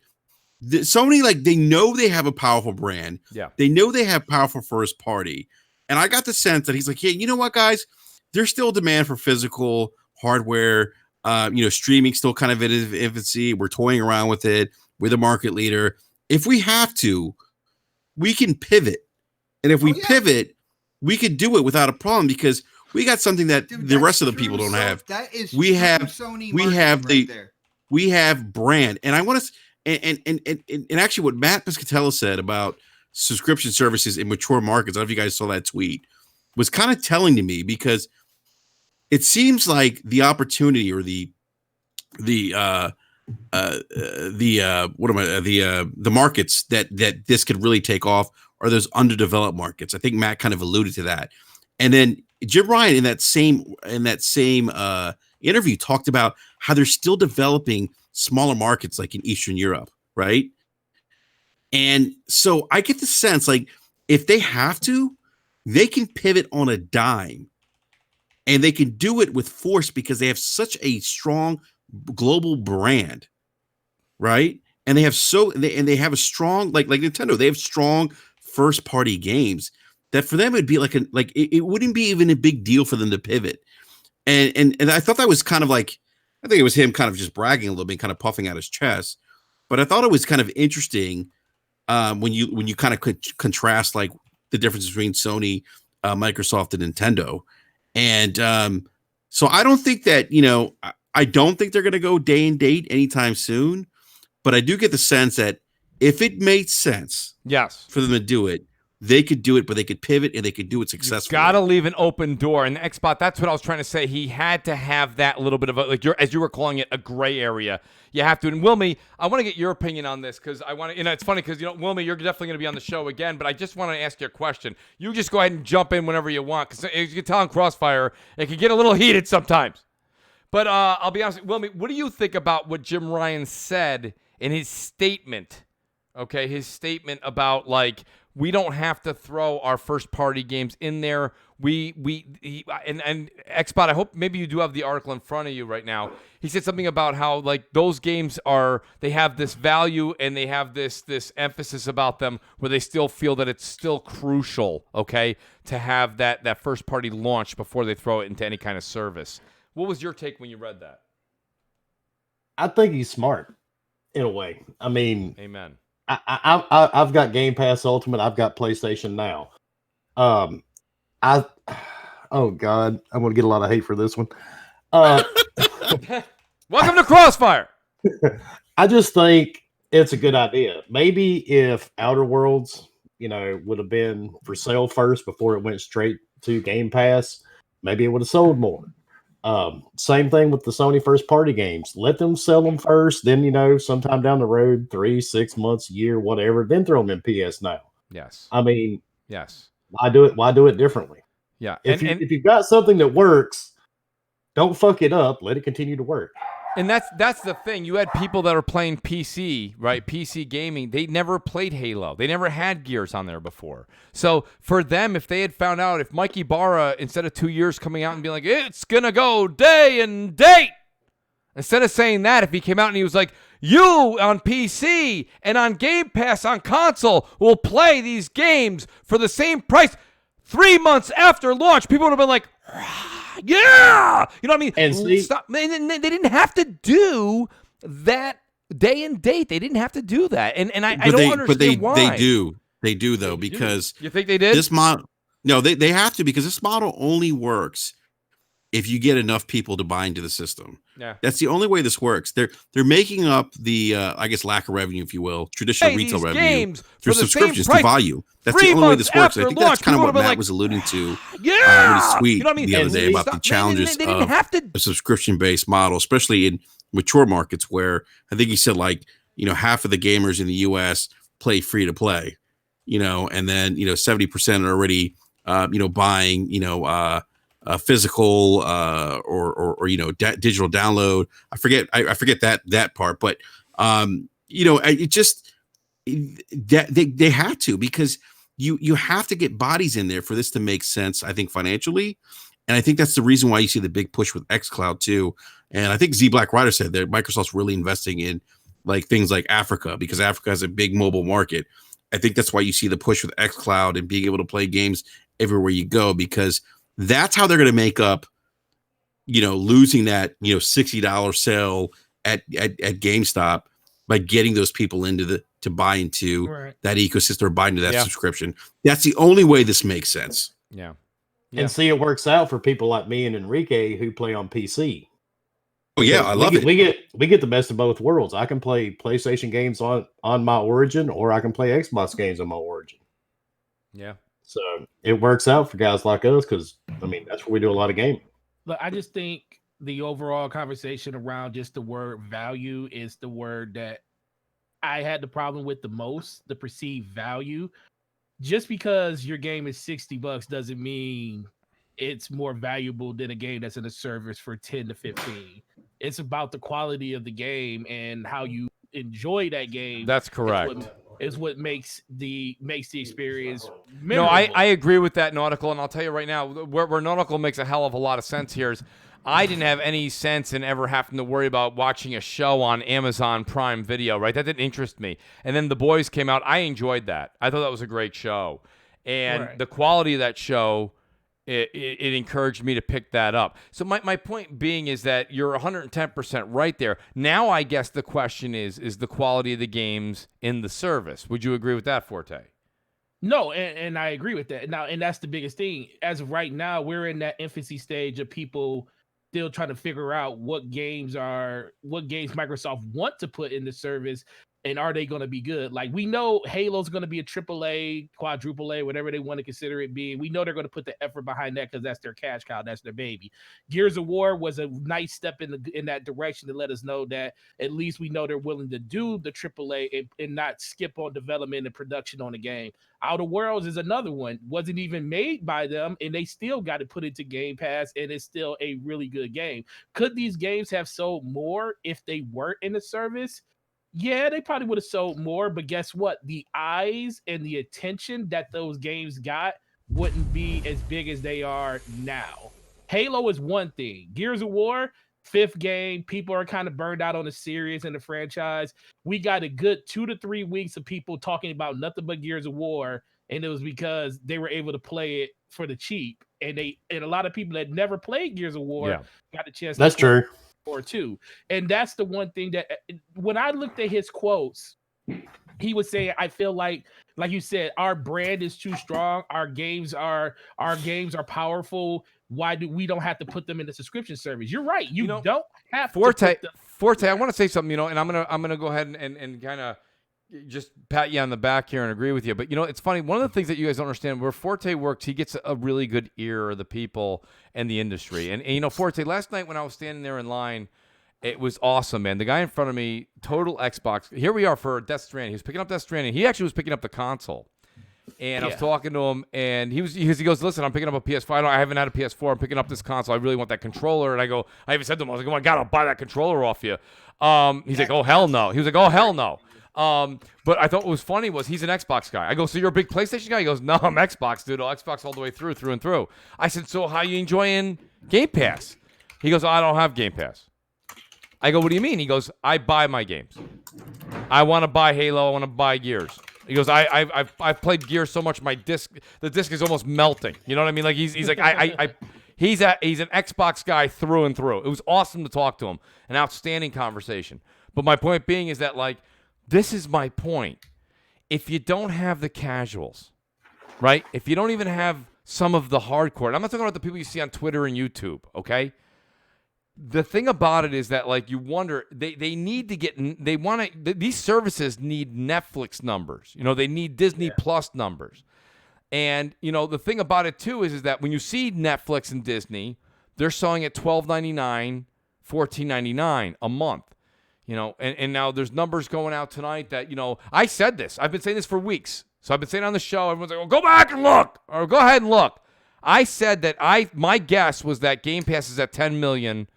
Sony, like, they know they have a powerful brand. Yeah. They know they have powerful first party. And I got the sense that he's like, hey, you know what, guys? There's still demand for physical hardware. Streaming still kind of in its infancy. We're toying around with it. We're the market leader. If we have to, we can pivot. And if we pivot, we could do it without a problem because we got something that the rest of the people don't have. That is we have Sony. We have brand. And I want to and actually what Matt Piscatella said about subscription services in mature markets, I don't know if you guys saw that tweet, was kind of telling to me, because it seems like the opportunity or the markets that this could really take off are those underdeveloped markets. I think Matt kind of alluded to that. And then Jim Ryan in that same interview talked about how they're still developing smaller markets like in Eastern Europe, right? And so I get the sense like if they have to, they can pivot on a dime, and they can do it with force because they have such a strong global brand, right? And they have they have a strong like Nintendo. They have strong first party games that for them it'd be it wouldn't be even a big deal for them to pivot. And I thought that was kind of like, I think it was him kind of just bragging a little bit, kind of puffing out his chest. But I thought it was kind of interesting when you kind of could contrast like the difference between Sony, Microsoft, and Nintendo. And so I don't think that, I don't think they're going to go day and date anytime soon. But I do get the sense that if it made sense, yes, for them to do it, they could do it, but they could pivot and they could do it successfully. Got to leave an open door. And the Xbox, that's what I was trying to say. He had to have that little bit of as you were calling it, a gray area. You have to. And Wilmy, I want to get your opinion on this because I want to, it's funny because, Wilmy, you're definitely going to be on the show again, but I just want to ask you a question. You just go ahead and jump in whenever you want because as you can tell on CrossFire, it can get a little heated sometimes. But I'll be honest, Wilmy, what do you think about what Jim Ryan said in his statement? Okay, his statement about like, we don't have to throw our first party games in there. And Xbot, I hope maybe you do have the article in front of you right now. He said something about how like those games they have this value and they have this emphasis about them where they still feel that it's still crucial, okay, to have that first party launch before they throw it into any kind of service. What was your take when you read that? I think he's smart in a way. I mean, amen. I've got Game Pass Ultimate. I've got PlayStation Now. Oh God, I'm gonna get a lot of hate for this one. Welcome to Crossfire. I just think it's a good idea. Maybe if Outer Worlds, would have been for sale first before it went straight to Game Pass, maybe it would have sold more. Same thing with the Sony first party games. Let them sell them first, then sometime down the road, 3, 6 months, year, whatever, then throw them in PS Now. Yes. I mean, yes. Why do it differently? Yeah. If you've got something that works, don't fuck it up. Let it continue to work. And that's the thing. You had people that are playing PC, right? PC gaming. They never played Halo. They never had Gears on there before. So for them, if they had found out, if Mikey Barra, instead of 2 years coming out and being like, it's going to go day and date, instead of saying that, if he came out and he was like, you on PC and on Game Pass on console will play these games for the same price 3 months after launch, people would have been like, yeah, you know what I mean? And see, they didn't have to do that day and date. They didn't have to do that, and I don't understand why. They do though, because you think they did this model. No, they have to, because this model only works if you get enough people to buy into the system. Yeah, that's the only way this works. They're making up the I guess lack of revenue, if you will, traditional retail revenue through subscriptions to volume. That's the only way this works. I think that's kind of what Matt was alluding to in his tweet the other day about the challenges of a subscription-based model, especially in mature markets where I think he said half of the gamers in the U.S. play free to play, and then 70% are already buying physical or digital download. I forget that part, but it just that they had to, because you have to get bodies in there for this to make sense, I think, financially. And I think that's the reason why you see the big push with xCloud too. And I think Z Black Rider said that Microsoft's really investing in things like Africa, because Africa has a big mobile market. I think that's why you see the push with xCloud and being able to play games everywhere you go, because that's how they're going to make up, losing that, $60 sale at GameStop, by getting those people to buy into that ecosystem, or buy into that subscription. That's the only way this makes sense. Yeah. And see, it works out for people like me and Enrique who play on PC. Oh yeah, I love it. We get the best of both worlds. I can play PlayStation games on my Origin, or I can play Xbox games on my Origin. Yeah. So it works out for guys like us because, I mean, that's where we do a lot of gaming. But I just think the overall conversation around just the word value is the word that I had the problem with the most, the perceived value. Just because your game is $60 doesn't mean it's more valuable than a game that's in a service for 10 to 15. It's about the quality of the game and how you enjoy that game. That's correct. Is what makes the experience memorable. No, I agree with that, Nautical, and I'll tell you right now, where Nautical makes a hell of a lot of sense here is I didn't have any sense in ever having to worry about watching a show on Amazon Prime Video, right? That didn't interest me. And then The Boys came out. I enjoyed that. I thought that was a great show. And the quality of that show, it encouraged me to pick that up. So my point being is that you're 110% right there. Now I guess the question is the quality of the games in the service. Would you agree with that, Forte? No, and I agree with that. Now, and that's the biggest thing. As of right now, we're in that infancy stage of people still trying to figure out what games Microsoft want to put in the service. And are they going to be good? Like, we know Halo's going to be a AAA, quadruple A, whatever they want to consider it being. We know they're going to put the effort behind that because that's their cash cow, that's their baby. Gears of War was a nice step in that direction to let us know that at least we know they're willing to do the AAA and not skip on development and production on the game. Outer Worlds is another one. Wasn't even made by them, and they still got to put it to Game Pass, and it's still a really good game. Could these games have sold more if they weren't in the service? Yeah, they probably would have sold more, but guess what? The eyes and the attention that those games got wouldn't be as big as they are now. Halo is one thing. Gears of War, 5th game. People are kind of burned out on the series and the franchise. We got a good 2 to 3 weeks of people talking about nothing but Gears of War, and it was because they were able to play it for the cheap. And a lot of people that never played Gears of War got a chance. That's true. Or two. And that's the one thing that when I looked at his quotes, he was saying, I feel like you said, our brand is too strong. Our games are powerful. Why do we don't have to put them in the subscription service? You're right. You don't have to put them. Forte, I want to say something, and I'm gonna go ahead and kind of just pat you on the back here and agree with you. But it's funny. One of the things that you guys don't understand, where Forte works, he gets a really good ear of the people and the industry. And Forte, last night when I was standing there in line, it was awesome, man. The guy in front of me, total Xbox. Here we are for Death Stranding. He was picking up Death Stranding. He actually was picking up the console. And I was talking to him, and he goes, listen, I'm picking up a PS5. I haven't had a PS4. I'm picking up this console. I really want that controller. And I even said to him, I was like, oh my God, I'll buy that controller off you. He's like, oh, hell no. He was like, oh, hell no. But I thought what was funny was he's an Xbox guy. I go, so you're a big PlayStation guy? He goes, no, I'm Xbox, dude. I'll Xbox all the way through and through. I said, so how you enjoying Game Pass? He goes, I don't have Game Pass. I go, what do you mean? He goes, I buy my games. I want to buy Halo. I want to buy Gears. He goes, I've played Gears so much, the disc is almost melting. You know what I mean? Like he's like, he's an Xbox guy through and through. It was awesome to talk to him. An outstanding conversation. But my point being is that, like, this is my point. If you don't have the casuals, right? If you don't even have some of the hardcore, and I'm not talking about the people you see on Twitter and YouTube, okay? The thing about it is that, like, you wonder, they need to get, they want to, these services need Netflix numbers. They need Disney Plus numbers. And, the thing about it, too, is that when you see Netflix and Disney, they're selling at $12.99, $14.99 a month. And now there's numbers going out tonight that, I said this. I've been saying this for weeks. So I've been saying on the show, everyone's like, well, go back and look, or go ahead and look. I said that my guess was that Game Pass is at 10 million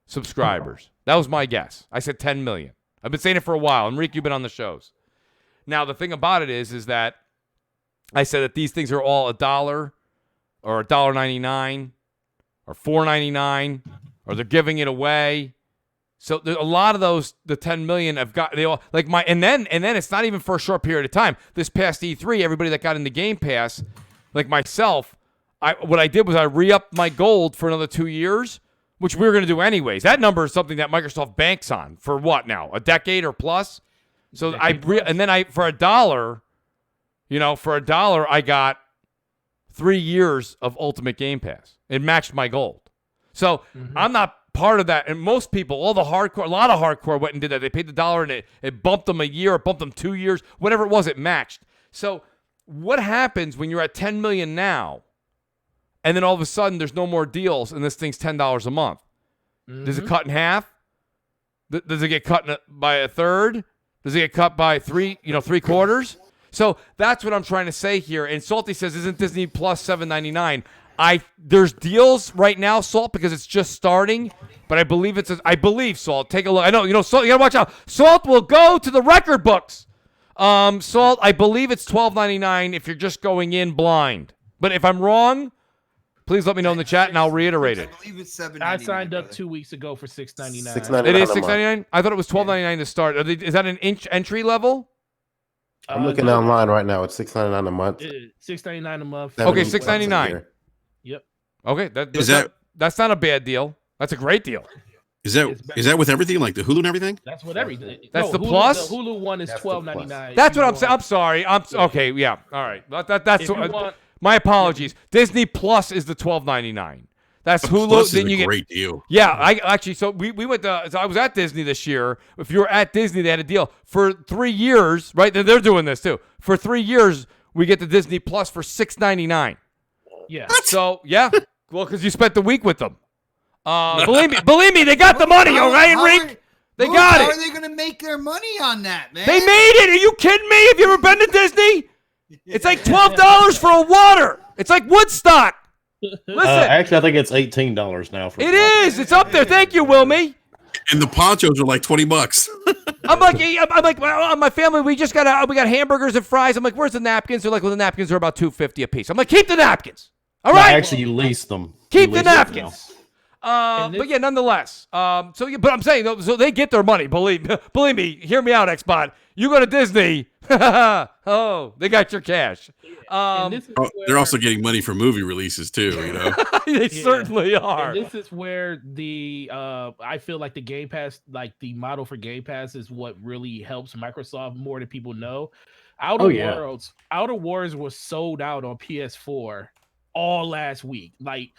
subscribers. That was my guess. I said 10 million. I've been saying it for a while. Enrique, you've been on the shows. Now, the thing about it is that I said that these things are all $1 or $1.99 or $4.99, or they're giving it away. So a lot of those, the 10 million have got, they all like and then it's not even for a short period of time. This past E3, everybody that got into Game Pass, like myself, what I did was I re-upped my gold for another 2 years, which we were going to do anyways. That number is something that Microsoft banks on for what now? A decade or plus? So for $1, I got 3 years of Ultimate Game Pass. It matched my gold. So I'm not part of that. And most people, a lot of hardcore went and did that. They paid the $1 and it bumped them a year, it bumped them 2 years, whatever it was, it matched. So what happens when you're at 10 million now, and then all of a sudden there's no more deals, and this thing's $10 a month? Does it cut in half? Does it get cut by a third? Does it get cut by three quarters? So that's what I'm trying to say here. And Salty says, isn't Disney Plus $7.99? There's deals right now, Salt, because it's just starting. But I believe Salt. Take a look. I know, Salt. You gotta watch out. Salt will go to the record books. Salt, I believe it's $12.99 if you're just going in blind. But if I'm wrong, please let me know in the chat, and I'll reiterate it. I believe it's $7.99. I signed up 2 weeks ago for $6.99. $6.99 It is $6.99. I thought it was $12.99 to start. Is that an entry level? I'm looking online right now. It's $6.99 a month. $6.99 a month. Okay, $6.99. Yep. Okay, that's not a bad deal. That's a great deal. Is that with everything, like the Hulu and everything? That's with everything. That's the Plus? The Hulu one is $12.99. That's what I'm saying. I'm sorry. Okay, yeah. All right. That's my apologies. Disney Plus is the $12.99. That's Hulu. Plus then is you a get great deal. Yeah, so we went to. So I was at Disney this year. If you were at Disney, they had a deal for 3 years. Right? They're doing this too. For 3 years, we get the Disney Plus for $6.99. Yeah. So yeah, well, because you spent the week with them. Believe me, they got the money. All right, Enrique. They got it. How are they going to make their money on that, man? They made it. Are you kidding me? Have you ever been to Disney? It's like $12 for a water. It's like Woodstock. Listen, actually, I think it's $18 now. It is. It's up there. Thank you, Wilmy. And the ponchos are like $20. I'm like, well, my family, we got hamburgers and fries. I'm like, where's the napkins? They're like, well, the napkins are about $2.50 a piece. I'm like, keep the napkins. All right. Actually, you lease them. Keep the napkins. But yeah, nonetheless. But I'm saying, so they get their money. Believe me. Hear me out, Xbot. You go to Disney. Oh, they got your cash. They're also getting money for movie releases too. They certainly are. And this is where I feel like the Game Pass, like the model for Game Pass, is what really helps Microsoft more than people know. Outer Worlds was sold out on PS4 all last week. Like,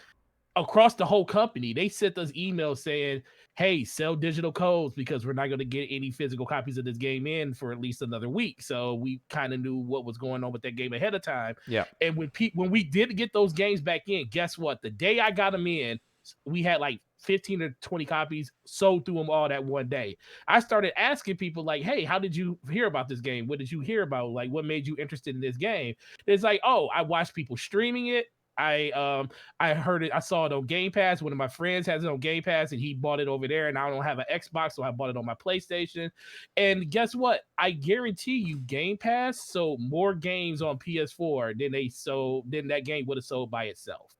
across the whole company, they sent us emails saying, hey, sell digital codes because we're not going to get any physical copies of this game in for at least another week. So we kind of knew what was going on with that game ahead of time. Yeah. And when we did get those games back in, guess what? The day I got them in, we had like 15 or 20 copies, sold through them all that one day. I started asking people like, hey, how did you hear about this game? What did you hear about? Like, what made you interested in this game? It's like, oh, I watched people streaming it. I heard it. I saw it on Game Pass. One of my friends has it on Game Pass, and he bought it over there. And I don't have an Xbox, so I bought it on my PlayStation. And guess what? I guarantee you, Game Pass sold more games on PS4 than that game would have sold by itself.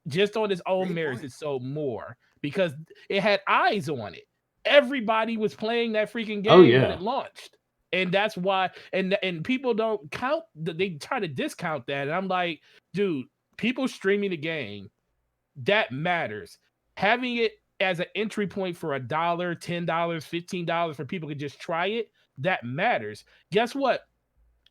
Just on its own merits, it sold more because it had eyes on it. Everybody was playing that freaking game when it launched. And that's why, and people don't count, they try to discount that. And I'm like, dude, people streaming the game, that matters. Having it as an entry point for $1, $10, $15 for people to just try it, that matters. Guess what?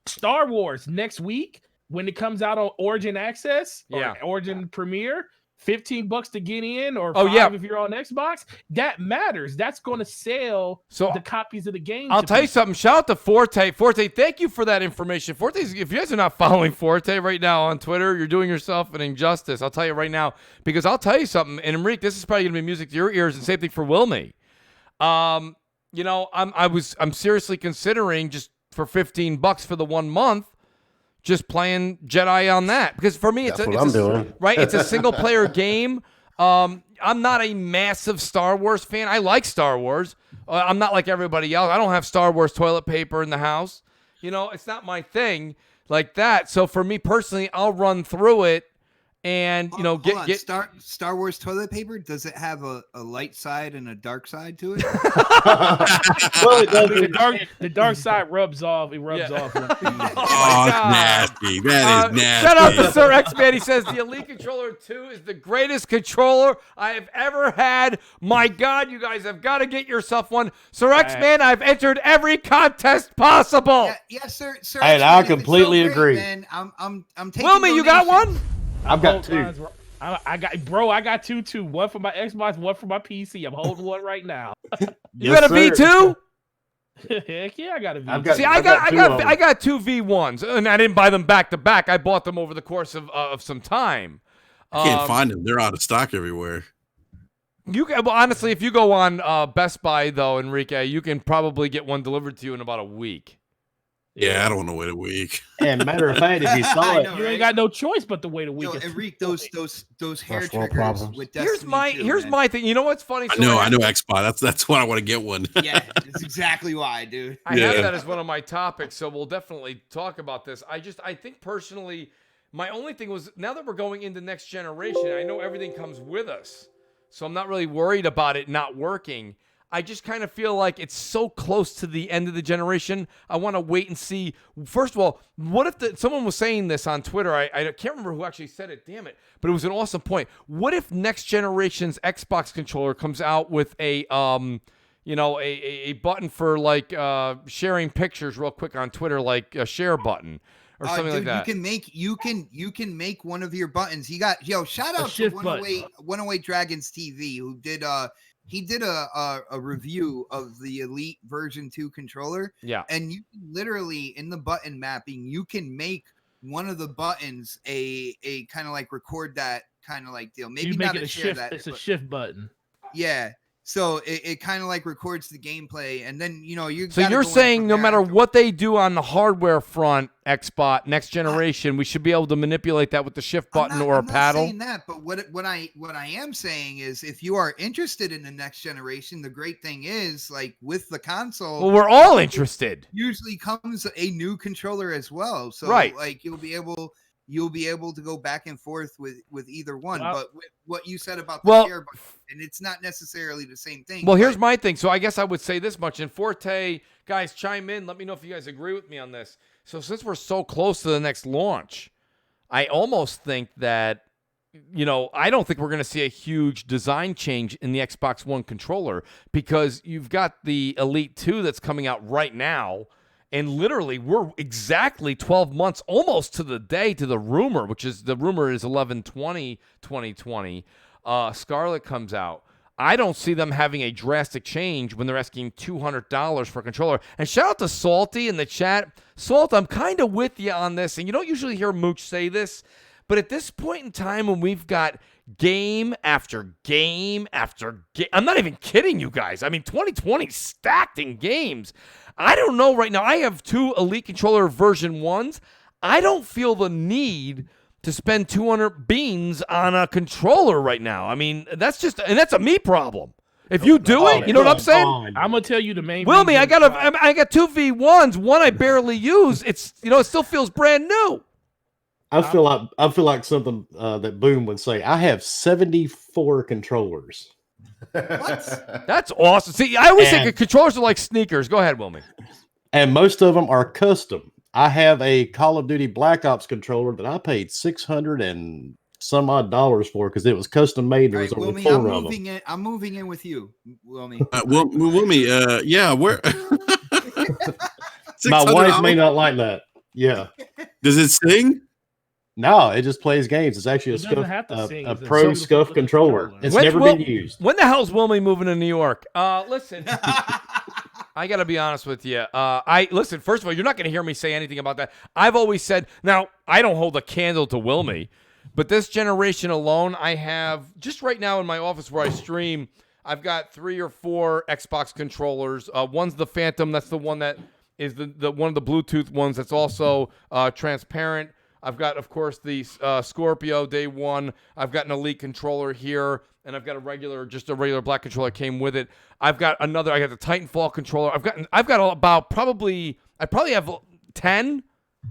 Star Wars next week, when it comes out on Origin Access or Origin Premiere, $15 to get in, or $5 if you're on Xbox. That matters. That's going to sell the copies of the game. I'll tell you something. Shout out to Forte. Forte, thank you for that information. Forte, if you guys are not following Forte right now on Twitter, you're doing yourself an injustice. I'll tell you right now, because I'll tell you something. And Enrique, this is probably going to be music to your ears, and same thing for Wilmy. I'm seriously considering just for $15 for the 1 month. Just playing Jedi on that, because for me it's a single player game. I'm not a massive Star Wars fan. I like Star Wars. I'm not like everybody else. I don't have Star Wars toilet paper in the house. It's not my thing like that. So for me personally, I'll run through it and get Star Wars toilet paper. Does it have a light side and a dark side to it? Well, it does. The dark side rubs off. It rubs off. Nasty. That is nasty. Shout out to Sir X-Man. He says the Elite Controller 2 is the greatest controller I have ever had. My God, you guys have got to get yourself one. Sir X-Man, I've entered every contest possible. Yes, sir. And I completely agree. Man, I'm taking Wilmy, you got one? I've got two. I got two too. One for my Xbox, one for my PC. I'm holding one right now. You got a V2? Heck yeah, I got a V. I got two V1s, and I didn't buy them back to back. I bought them over the course of some time. I can't find them. They're out of stock everywhere. Honestly, if you go on Best Buy though, Enrique, you can probably get one delivered to you in about a week. Yeah, I don't want to wait a week. And matter of fact, if you saw it, you ain't got no choice but to wait a week. Yo, Enrique, those hair triggers problems. with Destiny here's my thing. You know what's funny? I know Xbox. That's why I want to get one. Yeah, that's exactly why, dude. I have that as one of my topics, so we'll definitely talk about this. I think personally, my only thing was now that we're going into next generation, I know everything comes with us, so I'm not really worried about it not working. I just kind of feel like it's so close to the end of the generation. I want to wait and see. First of all, what if someone was saying this on Twitter? I can't remember who actually said it, damn it. But it was an awesome point. What if next generation's Xbox controller comes out with a button for like sharing pictures real quick on Twitter, like a share button or something like that? You can make one of your buttons. Shout out to 108 Dragons TV who did he did a review of the Elite version 2 controller. Yeah. And you literally in the button mapping, you can make one of the buttons a kind of like record that kind of like deal. Maybe you not make it a shift. It's a shift button. Yeah. So it kind of like records the gameplay, and then So you're saying no matter what they do on the hardware front, Xbox next generation, we should be able to manipulate that with the shift button or a paddle. I'm not saying that, but what I am saying is, if you are interested in the next generation, the great thing is like with the console. Well, we're all interested. Usually comes a new controller as well, so like you'll be able to go back and forth with either one. But with what you said about the share button, and it's not necessarily the same thing. Well, here's my thing. So I guess I would say this much. And Forte, guys, chime in. Let me know if you guys agree with me on this. So since we're so close to the next launch, I almost think that, I don't think we're going to see a huge design change in the Xbox One controller because you've got the Elite 2 that's coming out right now. And literally, we're exactly 12 months, almost to the day, to the rumor, which is the rumor is 11/20/2020. Scarlet comes out. I don't see them having a drastic change when they're asking $200 for a controller. And shout out to Salty in the chat. Salt, I'm kind of with you on this. And you don't usually hear Mooch say this, but at this point in time when we've got game after game after game, I'm not even kidding you guys. I mean, 2020 stacked in games. I don't know right now. I have 2 Elite Controller version 1s. I don't feel the need to spend 200 beans on a controller right now. I mean, that's a me problem. If you do it, you know what I'm saying? I'm gonna tell you the main. Wilmy, I got 2 V1s. One I barely use. It's it still feels brand new. I feel like something that Boom would say. I have 74 controllers. What? That's awesome. See, I always think controllers are like sneakers. Go ahead, Wilmy. And most of them are custom. I have a Call of Duty Black Ops controller that I paid $600 and some odd dollars for because it was custom made. There was only 4 of them. I'm moving in with you, Wilmy. Wilmy, yeah, where? My wife may not like that. Yeah. Does it sing? No, it just plays games. It's actually a pro scuff controller. It's never been used. When the hell's Wilmy moving to New York? Listen, I got to be honest with you. Listen, first of all, you're not going to hear me say anything about that. I've always said, now, I don't hold a candle to Wilmy, but this generation alone, I have, just right now in my office where I stream, I've got 3 or 4 Xbox controllers. One's the Phantom. That's the one that is the one of the Bluetooth ones that's also transparent. I've got, of course, the Scorpio Day 1. I've got an Elite controller here, and I've got a regular black controller came with it. I got the Titanfall controller. I've got about probably have 10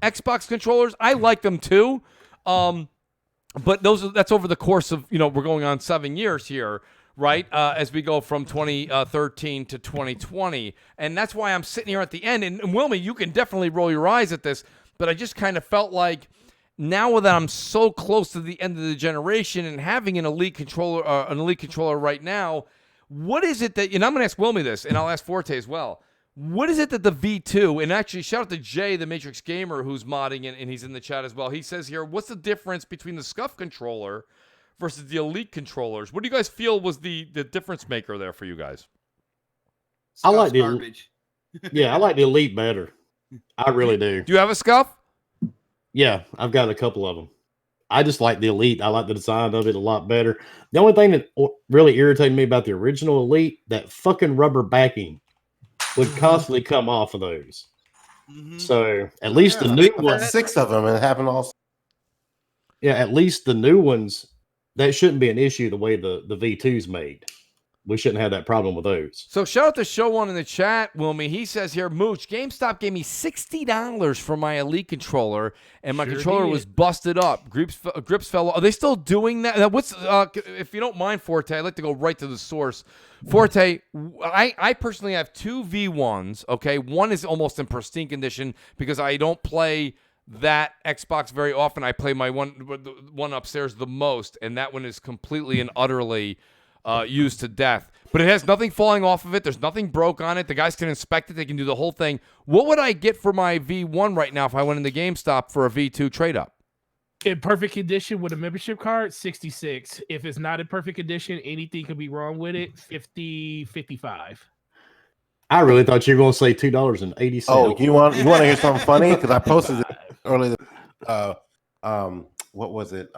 Xbox controllers. I like them too, but that's over the course of we're going on 7 years here, right? As we go from 2013 to 2020, and that's why I'm sitting here at the end. And Wilmy, you can definitely roll your eyes at this, but I just kind of felt like, now that I'm so close to the end of the generation and having an Elite controller right now, what is it that, and I'm going to ask Wilmy this, and I'll ask Forte as well. What is it that the V2, and actually shout out to Jay, the Matrix Gamer, who's modding and he's in the chat as well. He says here, what's the difference between the Scuff controller versus the Elite controllers? What do you guys feel was the difference maker there for you guys? I like the garbage. Yeah, I like the Elite better. I really do. Do you have a Scuff? Yeah, I've got a couple of them. I just like the Elite. I like the design of it a lot better. The only thing that really irritated me about the original Elite, that fucking rubber backing would constantly come off of those. So at least the new ones, 6 of them, and it happened all. yeah, at least the new ones, that shouldn't be an issue the way the V2's made. We shouldn't have that problem with those. So shout out to Show One in the chat, Wilmy. He says here, Mooch, GameStop gave me $60 for my Elite controller, and my controller was busted up. Grips fell off. Are they still doing that? Now, what's if you don't mind, Forte, I'd like to go right to the source. Forte, I personally have 2 V1s, okay? One is almost in pristine condition because I don't play that Xbox very often. I play my one upstairs the most, and that one is completely and utterly used to death. But it has nothing falling off of it. There's nothing broke on it. The guys can inspect it. They can do the whole thing. What would I get for my V1 right now if I went into GameStop for a V2 trade-up? In perfect condition with a membership card, 66. If it's not in perfect condition, anything could be wrong with it, 50, 55. I really thought you were going to say $2.80. Oh, you want to hear something funny? Because I posted it earlier. What was it?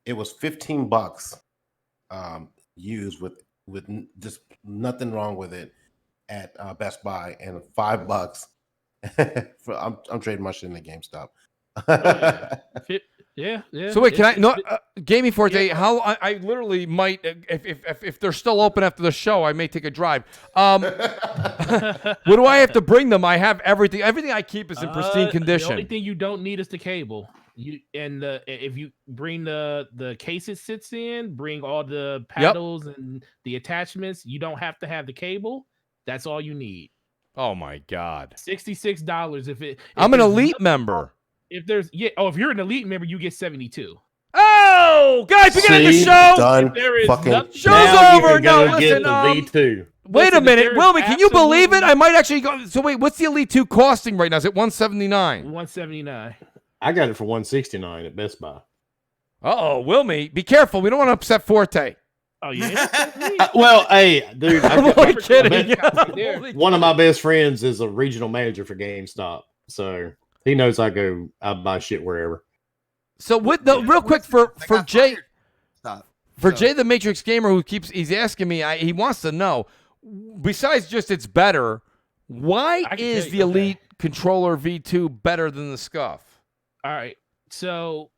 It was $15 used with just nothing wrong with it at Best Buy, and $5 for I'm trading my shit in the GameStop. Yeah. So wait, can I? No, Gaming Forte. Yeah. How I literally might, if they're still open after the show, I may take a drive. What do I have to bring them? I have everything. Everything I keep is in pristine condition. The only thing you don't need is the cable. If you bring the case it sits in, bring all the paddles and the attachments. You don't have to have the cable. That's all you need. Oh my God! $66. If I'm an Elite member. If you're an Elite member, you get 72. Oh, guys, we got the show. Done. Show's over. No, listen. V2. Wait a minute, Wilmy. Can you believe it? I might actually go. So wait, what's the Elite 2 costing right now? Is it $179? $179. I got it for $169 at Best Buy. Uh-oh, Wilmy, be careful. We don't want to upset Forte. Oh yeah. Well, hey, dude, I'm only kidding. One of my best friends is a regional manager for GameStop, so he knows I buy shit wherever. So real quick for Jay, Jay the Matrix Gamer, he's asking me, he wants to know, besides just it's better, why is the Elite controller V2 better than the Scuff? All right, so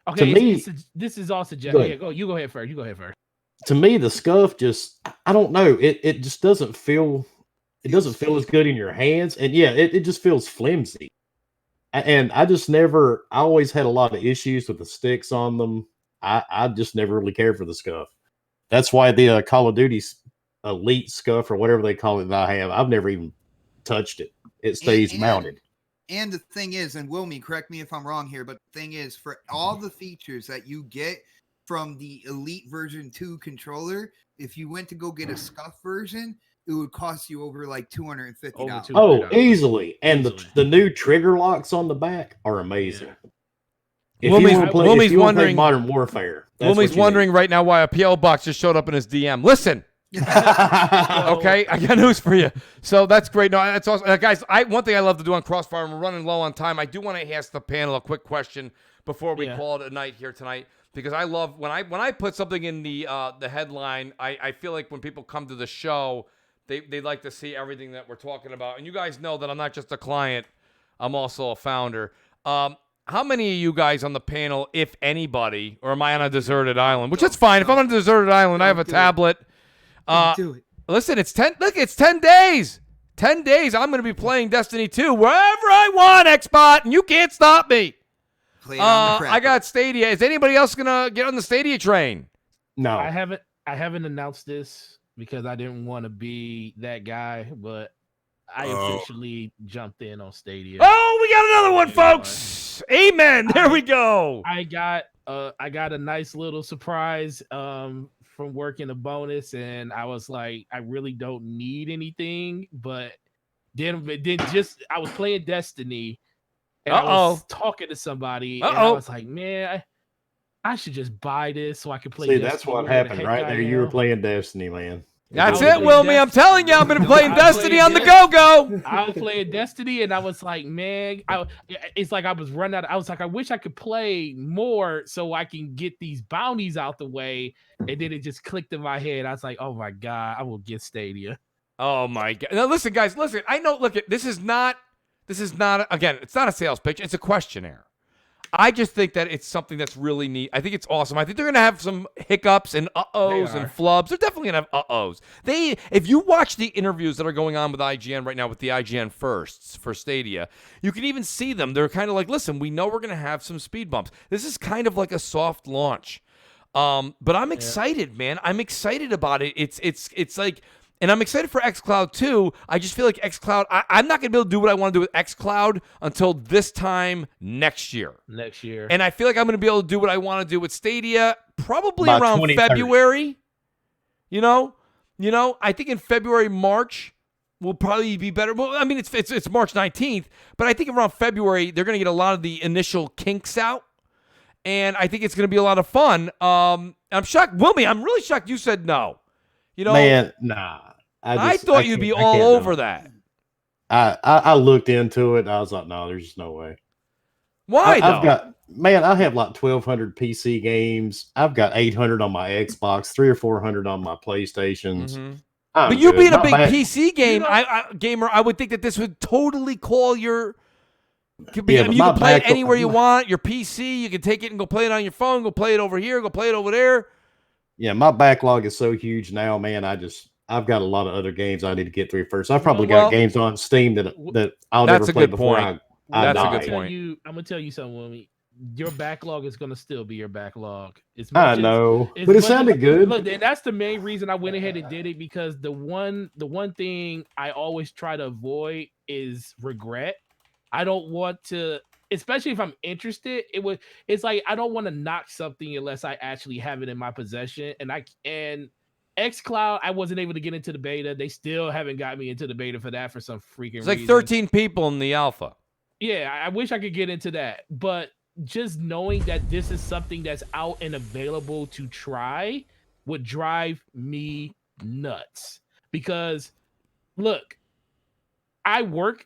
okay, to me, this is all suggested. Yeah, you go ahead first. To me, the Scuff I don't know. It just doesn't feel. It doesn't feel as good in your hands, and it just feels flimsy. And I always had a lot of issues with the sticks on them. I just never really cared for the Scuff. That's why the Call of Duty Elite Scuff or whatever they call it that I have, I've never even touched it. It stays mounted. And the thing is, and Wilmy, correct me if I'm wrong here, but the thing is, for all the features that you get from the Elite version 2 controller, if you went to go get a Scuff version, it would cost you over like $250. Oh, easily. And the new trigger locks on the back are amazing. Yeah. Wilmy's wondering Modern Warfare. Wilmy's wondering right now why a PO box just showed up in his DM. Listen. Okay, I got news for you. So that's great. No, that's awesome, guys. One thing I love to do on CrossFire, and we're running low on time. I do want to ask the panel a quick question before we call it a night here tonight, because I love when I put something in the headline. I feel like when people come to the show, they like to see everything that we're talking about. And you guys know that I'm not just a client; I'm also a founder. How many of you guys on the panel, if anybody, or am I on a deserted island? Which is fine. If I'm on a deserted island, I have a tablet. Do it. Listen, it's 10 days. 10 days I'm going to be playing Destiny 2 wherever I want, Xbot, and you can't stop me. I got Stadia. Is anybody else going to get on the Stadia train? No. I haven't announced this because I didn't want to be that guy, but I officially jumped in on Stadia. Oh, we got another one, folks. Amen. There we go. I got a nice little surprise from working a bonus, and I was like, I really don't need anything, but then I was playing Destiny, and I was talking to somebody, and I was like, man, I should just buy this so I can play. See, that's what happened right there. You were playing Destiny, man. That's it, Wilmy. I'm telling you, I'm going to be playing Destiny on the go-go. I was playing Destiny, and I was like, man, it's like I was running out. I was like, I wish I could play more so I can get these bounties out the way. And then it just clicked in my head. I was like, oh my God, I will get Stadia. Oh my God. Now listen, guys, listen. I know, look, this is not, again, it's not a sales pitch. It's a questionnaire. I just think that it's something that's really neat. I think it's awesome. I think they're going to have some hiccups and uh-ohs and flubs. They're definitely going to have uh-ohs. If you watch the interviews that are going on with IGN right now with the IGN firsts for Stadia, you can even see them. They're kind of like, listen, we know we're going to have some speed bumps. This is kind of like a soft launch. But I'm excited, man. I'm excited about it. It's like... And I'm excited for xCloud too. I just feel like xCloud, I'm not going to be able to do what I want to do with xCloud until this time next year. And I feel like I'm going to be able to do what I want to do with Stadia probably about around February. You know, I think in February, March will probably be better. Well, I mean, it's March 19th, but I think around February, they're going to get a lot of the initial kinks out. And I think it's going to be a lot of fun. I'm shocked. Wilmy, I'm really shocked you said no. You know, man, nah. I thought you'd be all over that. I looked into it. And I was like, no, there's just no way. Why? I have like 1,200 PC games. I've got 800 on my Xbox, 300 or 400 on my PlayStations. Mm-hmm. But you being a big PC gamer, I would think that this would totally call your. You can play it anywhere you want. Your PC, you can take it and go play it on your phone. Go play it over here. Go play it over there. Yeah, my backlog is so huge now, man. I've got a lot of other games I need to get through first. I've probably got games on Steam that I'll never play before I That's die. a good point. I'm gonna tell you something, Wilmy. Your backlog is gonna still be your backlog. I know, but it sounded good. Look, and that's the main reason I went ahead and did it, because the one thing I always try to avoid is regret. I don't want to. Especially if I'm interested, it's like I don't want to knock something unless I actually have it in my possession. And xCloud, I wasn't able to get into the beta. They still haven't got me into the beta for that for some freaking reason. It's like 13 people in the alpha. Yeah, I wish I could get into that. But just knowing that this is something that's out and available to try would drive me nuts. Because look, I work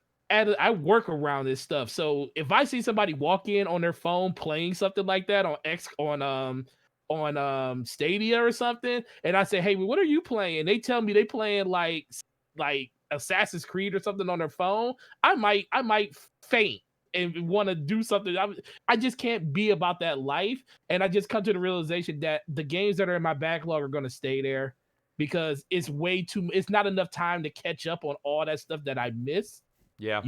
around this stuff. So if I see somebody walk in on their phone playing something like that on Stadia or something, and I say, "Hey, what are you playing?" They tell me they playing like Assassin's Creed or something on their phone. I might faint and want to do something. I just can't be about that life, and I just come to the realization that the games that are in my backlog are going to stay there because it's not enough time to catch up on all that stuff that I miss. Yeah.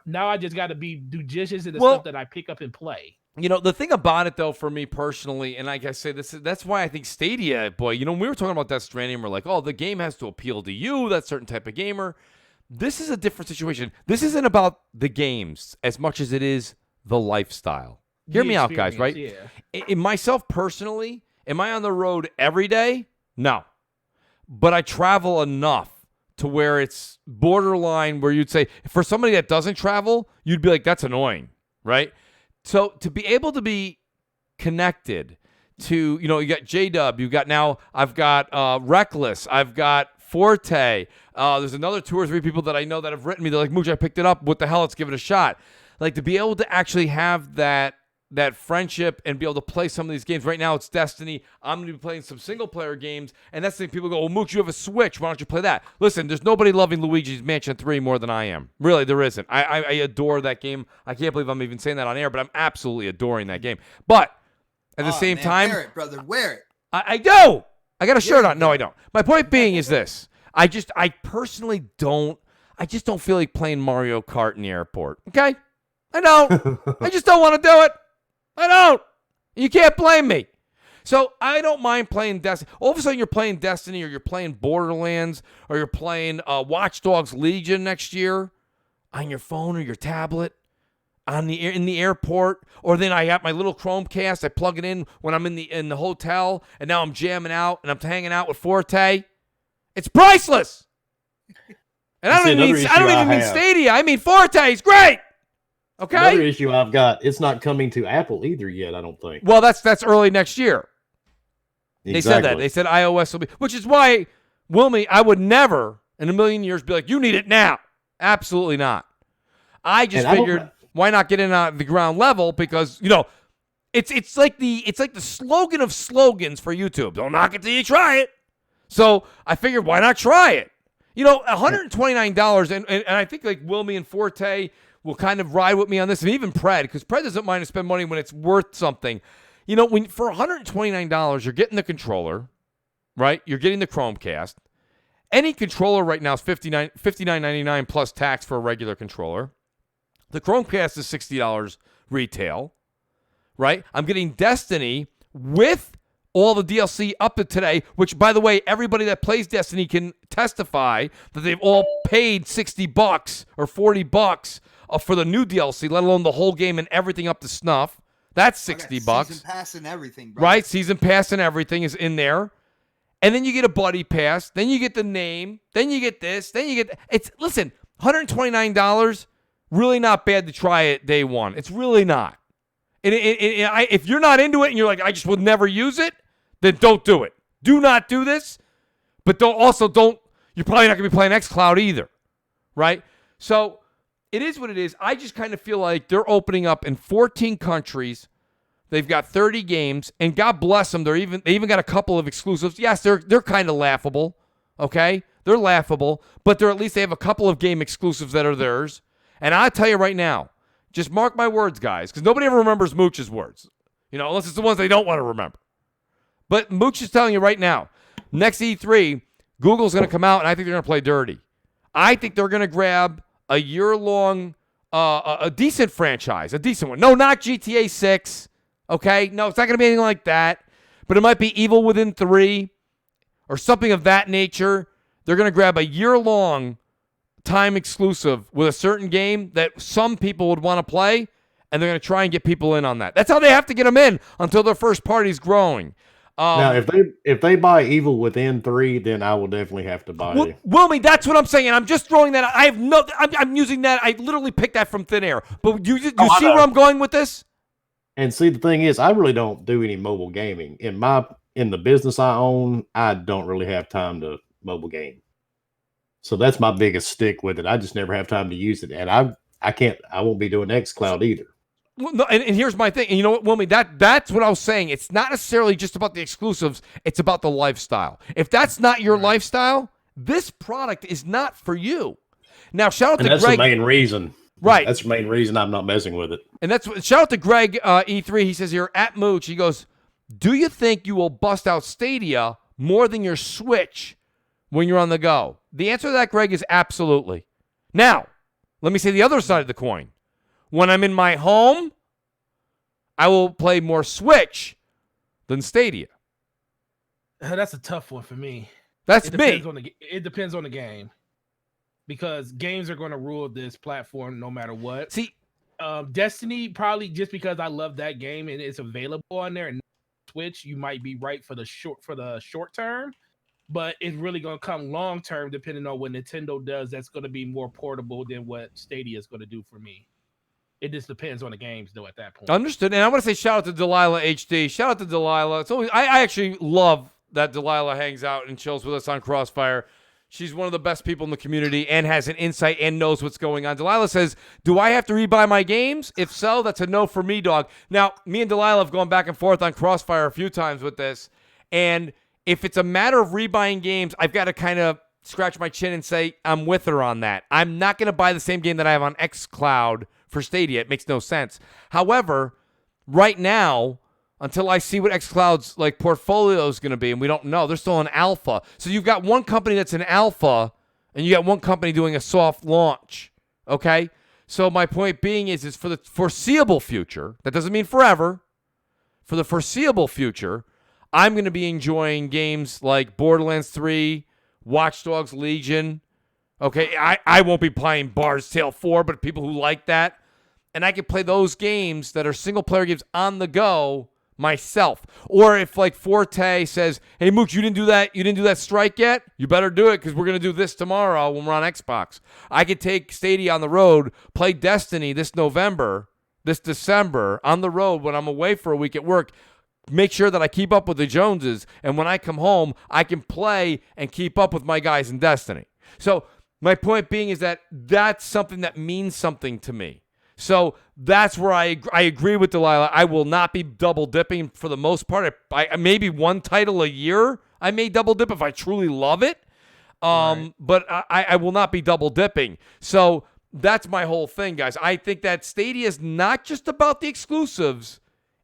Now I just got to be judicious in the stuff that I pick up and play. The thing about it, though, for me personally, and like I say, that's why I think Stadia, boy, when we were talking about Death Stranding, we're like, oh, the game has to appeal to you, that certain type of gamer. This is a different situation. This isn't about the games as much as it is the lifestyle. Hear me out, guys, right? Yeah. In myself personally, am I on the road every day? No. But I travel enough to where it's borderline where you'd say, for somebody that doesn't travel, you'd be like, that's annoying, right? So to be able to be connected to, you got J-Dub, I've got Reckless, I've got Forte, there's another 2 or 3 people that I know that have written me, they're like, Mooch, I picked it up, what the hell, let's give it a shot. Like, to be able to actually have that friendship and be able to play some of these games. Right now it's Destiny. I'm going to be playing some single-player games, and that's the thing. People go, Mooch, you have a Switch. Why don't you play that? Listen, there's nobody loving Luigi's Mansion 3 more than I am. Really, there isn't. I adore that game. I can't believe I'm even saying that on air, but I'm absolutely adoring that game. But at the same time... Wear it, brother. Wear it. I do! I got a shirt on. No, I don't. My point being is this. I personally don't... I just don't feel like playing Mario Kart in the airport. Okay? I don't. I just don't want to do it. I don't. You can't blame me. So I don't mind playing Destiny. All of a sudden you're playing Destiny or you're playing Borderlands or you're playing Watch Dogs Legion next year on your phone or your tablet in the airport. Or then I got my little Chromecast. I plug it in when I'm in the hotel, and now I'm jamming out and I'm hanging out with Forte. It's priceless. And I don't even mean Stadia. I mean Forte. It's great. Okay. Another issue I've got, it's not coming to Apple either yet, I don't think. Well, that's early next year. Exactly. They said that. They said iOS will be, which is why Wilmy, I would never in a million years be like, you need it now. Absolutely not. I just figured, why not get in at the ground level? Because, it's like the slogan of slogans for YouTube. Don't knock it till you try it. So I figured, why not try it? $129, and I think like Wilmy and Forte will kind of ride with me on this, and even Pred, because Pred doesn't mind to spend money when it's worth something. When for $129, you're getting the controller, right? You're getting the Chromecast. Any controller right now is $59.99 plus tax for a regular controller. The Chromecast is $60 retail, right? I'm getting Destiny with all the DLC up to today, which, by the way, everybody that plays Destiny can testify that they've all paid $60 or $40 for the new DLC, let alone the whole game and everything up to snuff. That's $60. Season pass and everything, bro. Right? Season pass and everything is in there. And then you get a buddy pass. Then you get the name. Then you get this. Then you get... Listen, $129, really not bad to try it day one. It's really not. If you're not into it and you're like, I just would never use it, then don't do it. Do not do this. But don't. You're probably not going to be playing xCloud either. Right? So... it is what it is. I just kind of feel like they're opening up in 14 countries. They've got 30 games, and God bless them. They even got a couple of exclusives. Yes, they're kind of laughable. Okay, they're laughable, but at least they have a couple of game exclusives that are theirs. And I'll tell you right now, just mark my words, guys, because nobody ever remembers Mooch's words, unless it's the ones they don't want to remember. But Mooch is telling you right now, next E3, Google's going to come out, and I think they're going to play dirty. I think they're going to grab a year-long, a decent franchise, a decent one. No, not GTA 6, okay? No, it's not going to be anything like that. But it might be Evil Within 3 or something of that nature. They're going to grab a year-long time exclusive with a certain game that some people would want to play, and they're going to try and get people in on that. That's how they have to get them in until their first party's growing. Now, if they buy Evil Within 3, then I will definitely have to buy it. Wilmy, that's what I'm saying. I'm just throwing that. I'm using that. I literally picked that from thin air. But you see where I'm going with this? And see, the thing is, I really don't do any mobile gaming. In the business I own, I don't really have time to mobile game. So that's my biggest stick with it. I just never have time to use it, and I won't be doing xCloud either. Well, no, and here's my thing. And you know what, Wilmy? That's what I was saying. It's not necessarily just about the exclusives. It's about the lifestyle. If that's not your lifestyle, this product is not for you. Now, shout out to Greg. That's the main reason. Right. That's the main reason I'm not messing with it. And shout out to Greg E3. He says here, at Mooch, he goes, do you think you will bust out Stadia more than your Switch when you're on the go? The answer to that, Greg, is absolutely. Now, let me say the other side of the coin. When I'm in my home, I will play more Switch than Stadia. That's a tough one for me. It depends on the game. Because games are going to rule this platform no matter what. See, Destiny, probably just because I love that game and it's available on there, and Switch, you might be right for the short term. But it's really going to come long term depending on what Nintendo does. That's going to be more portable than what Stadia is going to do for me. It just depends on the games, though, at that point. Understood. And I want to say shout out to Delilah HD. Shout out to Delilah. It's always, I actually love that Delilah hangs out and chills with us on CrossFire. She's one of the best people in the community and has an insight and knows what's going on. Delilah says, do I have to rebuy my games? If so, that's a no for me, dog. Now, me and Delilah have gone back and forth on CrossFire a few times with this. And if it's a matter of rebuying games, I've got to kind of scratch my chin and say I'm with her on that. I'm not going to buy the same game that I have on xCloud for Stadia. It makes no sense. However, right now, until I see what xCloud's portfolio is going to be, and we don't know, they're still in alpha. So you've got one company that's in alpha, and you got one company doing a soft launch. Okay? So my point being is for the foreseeable future, that doesn't mean forever, for the foreseeable future, I'm going to be enjoying games like Borderlands 3, Watch Dogs Legion. Okay, I won't be playing Bard's Tale 4, but people who like that. And I can play those games that are single-player games on the go myself. Or if Forte says, hey, Mooch, you didn't do that strike yet? You better do it because we're going to do this tomorrow when we're on Xbox. I could take Stadia on the road, play Destiny this December, on the road when I'm away for a week at work, make sure that I keep up with the Joneses, and when I come home, I can play and keep up with my guys in Destiny. So my point being is that that's something that means something to me. So that's where I agree with Delilah. I will not be double dipping for the most part. I maybe one title a year I may double dip if I truly love it. Right. But I will not be double dipping. So that's my whole thing, guys. I think that Stadia is not just about the exclusives.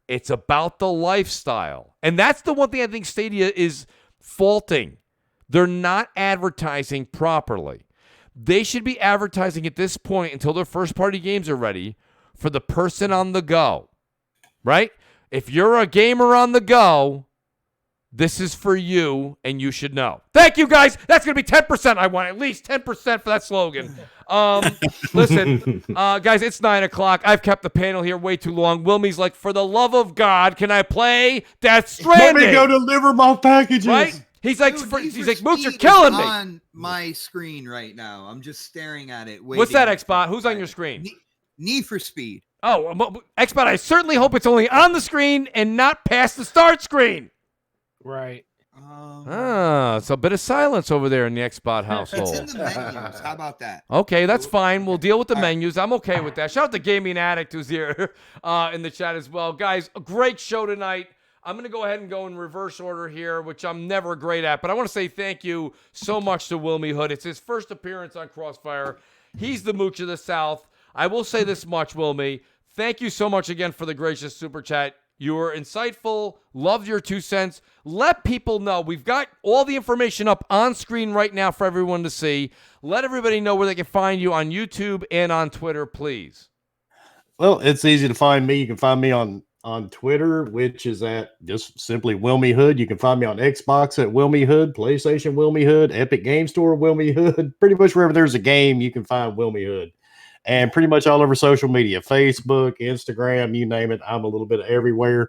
It's about the lifestyle. And that's the one thing I think Stadia is faulting. They're not advertising properly. They should be advertising at this point until their first-party games are ready for the person on the go, right? If you're a gamer on the go, this is for you, and you should know. Thank you, guys. That's going to be 10%. I want at least 10% for that slogan. Listen, guys, it's 9 o'clock. I've kept the panel here way too long. Wilmie's like, for the love of God, can I play Death Stranding? Let me go deliver my packages. Right? He's like, Dude, he's like, Mooch, you're killing me. On my screen right now, I'm just staring at it. What's that, Xbot? Who's on your screen? Need for Speed. Oh, Xbot, I certainly hope it's only on the screen and not past the start screen. Right. It's a bit of silence over there in the Xbot household. It's in the menus. How about that? Okay, that's fine. We'll deal with the menus. I'm okay with that. Shout out to Gaming Addict who's here in the chat as well. Guys, a great show tonight. I'm going to go ahead and go in reverse order here, which I'm never great at. But I want to say thank you so much to Wilmy Hood. It's his first appearance on CrossFire. He's the Mooch of the South. I will say this much, Wilmy. Thank you so much again for the gracious super chat. You were insightful. Loved your 2 cents. Let people know. We've got all the information up on screen right now for everyone to see. Let everybody know where they can find you on YouTube and on Twitter, please. Well, it's easy to find me. You can find me on Twitter, which is at just simply Wilmy Hood. You can find me on Xbox at Wilmy Hood, PlayStation Wilmy Hood, Epic Game Store Wilmy Hood. Pretty much wherever there's a game, you can find Wilmy Hood. And pretty much all over social media, Facebook, Instagram, you name it. I'm a little bit everywhere.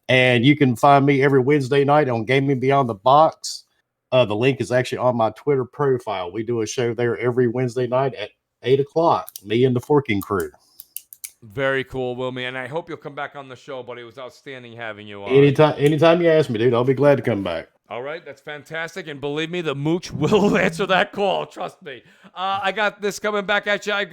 And you can find me every Wednesday night on Gaming Beyond the Box. The link is actually on my Twitter profile. We do a show there every Wednesday night at 8 o'clock, me and the Forking crew. Very cool, Wilmy. And I hope you'll come back on the show, buddy. It was outstanding having you on. Anytime you ask me, dude, I'll be glad to come back. All right, that's fantastic. And believe me, the Mooch will answer that call. Trust me. I got this coming back at you. I'm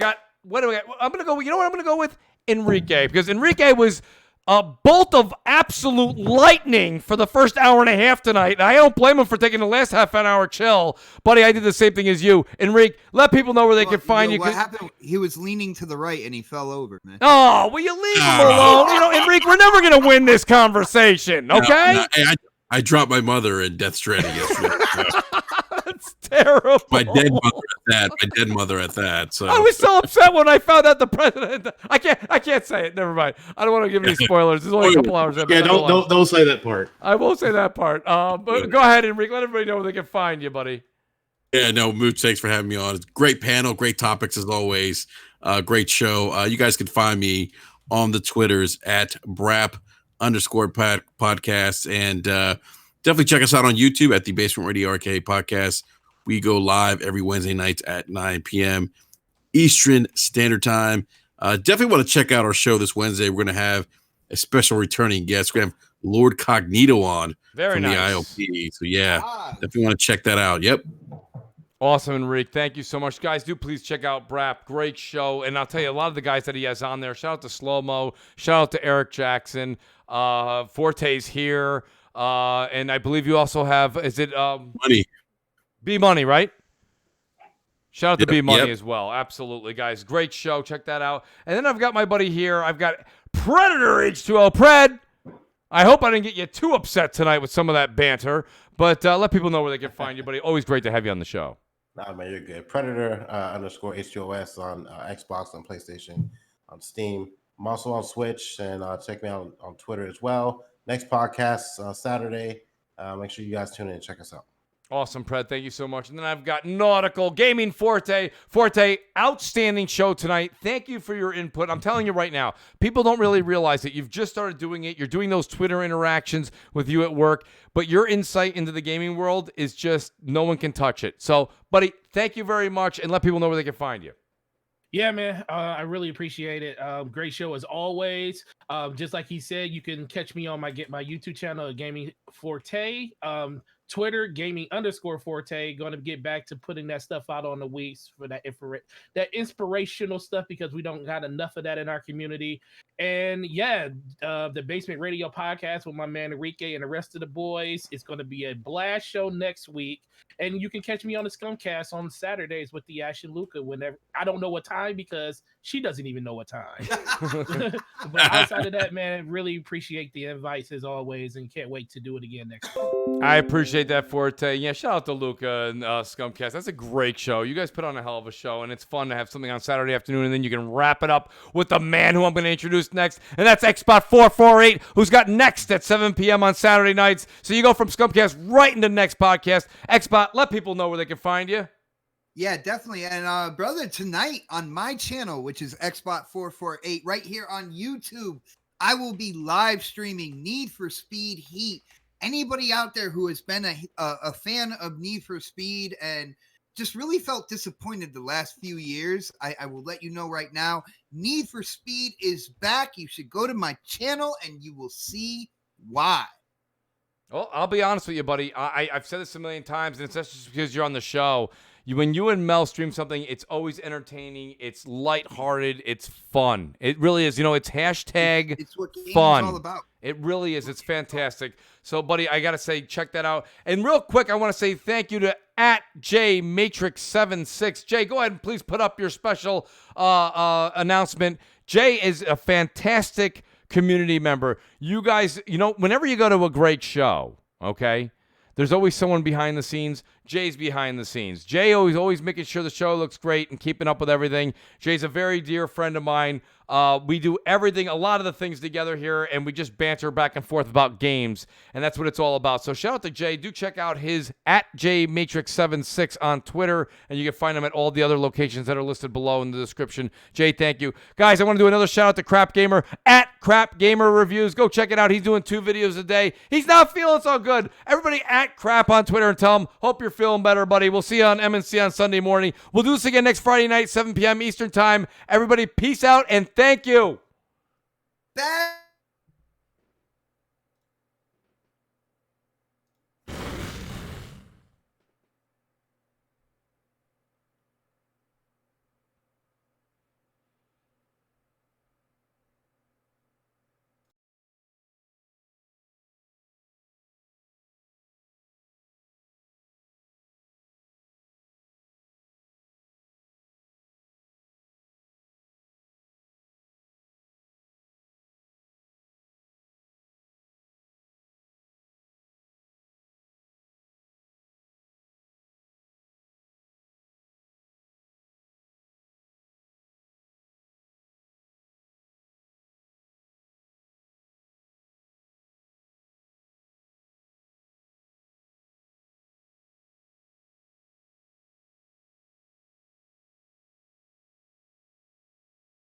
going to go, you know what I'm going to go with? Enrique. Because Enrique was a bolt of absolute lightning for the first hour and a half tonight. And I don't blame him for taking the last half an hour chill. Buddy, I did the same thing as you. Enrique, let people know where they can find you. What happened? He was leaning to the right and he fell over, man. Oh, will you leave him alone? Enrique, we're never going to win this conversation, okay? No, I dropped my mother in Death Stranding yesterday. That's terrible. My dead mother at that. So I was so upset when I found out the president. I can't say it. Never mind. I don't want to give any spoilers. There's only a couple hours. Yeah, don't say that part. I won't say that part. But go ahead, Enrique. Let everybody know where they can find you, buddy. Yeah, no, Mooch, thanks for having me on. Great panel, great topics as always. Great show. You guys can find me on the Twitters at BRAP_podcast. And definitely check us out on YouTube at the Basement Radio Arcade Podcast. We go live every Wednesday nights at 9 p.m. Eastern Standard Time. Definitely want to check out our show this Wednesday. We're going to have a special returning guest. We're going to have Lord Cognito on from the IOP. So, yeah, definitely want to check that out. Yep. Awesome, Enrique. Thank you so much. Guys, do please check out Brap. Great show. And I'll tell you, a lot of the guys that he has on there, shout out to Slow-Mo, shout out to Eric Jackson. Forte's here. And I believe you also have, is it Money? B-Money, right? Shout out to B-Money as well. Absolutely, guys. Great show. Check that out. And then I've got my buddy here. I've got Predator H2O. Pred, I hope I didn't get you too upset tonight with some of that banter. But let people know where they can find you, buddy. Always great to have you on the show. Nah, man, you're good. Predator _H2OS on Xbox, on PlayStation, on Steam. I'm also on Switch, and check me out on Twitter as well. Next podcast Saturday. Make sure you guys tune in and check us out. Awesome, Pred. Thank you so much. And then I've got Nautical Gaming Forte. Forte, outstanding show tonight. Thank you for your input. I'm telling you right now, people don't really realize that you've just started doing it. You're doing those Twitter interactions with you at work, but your insight into the gaming world is just no one can touch it. So, buddy, thank you very much, and let people know where they can find you. Yeah, man. I really appreciate it. Great show as always. Just like he said, you can catch me on my YouTube channel, Gaming Forte. Twitter, gaming_forte. Going to get back to putting that stuff out on the weeks for that inspirational stuff, because we don't got enough of that in our community. And yeah, the Basement Radio podcast with my man Enrique and the rest of the boys. It's going to be a blast show next week. And you can catch me on the Scumcast on Saturdays with the Ash and Luca whenever. I don't know what time, because she doesn't even know what time. But outside of that, man, really appreciate the invites as always, and can't wait to do it again next week. I appreciate that, Forte. Yeah, shout out to Luca and Scumcast. That's a great show. You guys put on a hell of a show, and it's fun to have something on Saturday afternoon, and then you can wrap it up with the man who I'm going to introduce next, and that's Xbot448, who's got Next at 7 p.m. on Saturday nights. So you go from Scumcast right into Next podcast. Xbot, let people know where they can find you. Yeah, definitely. And brother, tonight on my channel, which is Xbot448, right here on YouTube, I will be live streaming Need for Speed Heat. Anybody out there who has been a fan of Need for Speed and just really felt disappointed the last few years, I will let you know right now, Need for Speed is back. You should go to my channel and you will see why. Well, I'll be honest with you, buddy. I've said this a million times, and it's not just because you're on the show. When you and Mel stream something, it's always entertaining. It's lighthearted. It's fun. It really is. It's hashtag it's what gaming fun. is all about. It really is. It's fantastic. So, buddy, I got to say, check that out. And real quick, I want to say thank you to @JMatrix76. Jay, go ahead and please put up your special announcement. Jay is a fantastic community member. You guys, whenever you go to a great show, okay, there's always someone behind the scenes. Jay's behind the scenes. Jay always making sure the show looks great and keeping up with everything. Jay's a very dear friend of mine. We do everything, a lot of the things together here, and we just banter back and forth about games, and that's what it's all about. So shout out to Jay. Do check out his @JMatrix76 on Twitter, and you can find him at all the other locations that are listed below in the description. Jay, thank you. Guys, I want to do another shout out to Crap Gamer @CrapGamerReviews. Go check it out. He's doing 2 videos a day. He's not feeling so good. Everybody @Crap on Twitter and tell him, hope you're feeling better, buddy. We'll see you on MNC on Sunday morning. We'll do this again next Friday night, 7 p.m. Eastern time. Everybody, peace out, and thank you.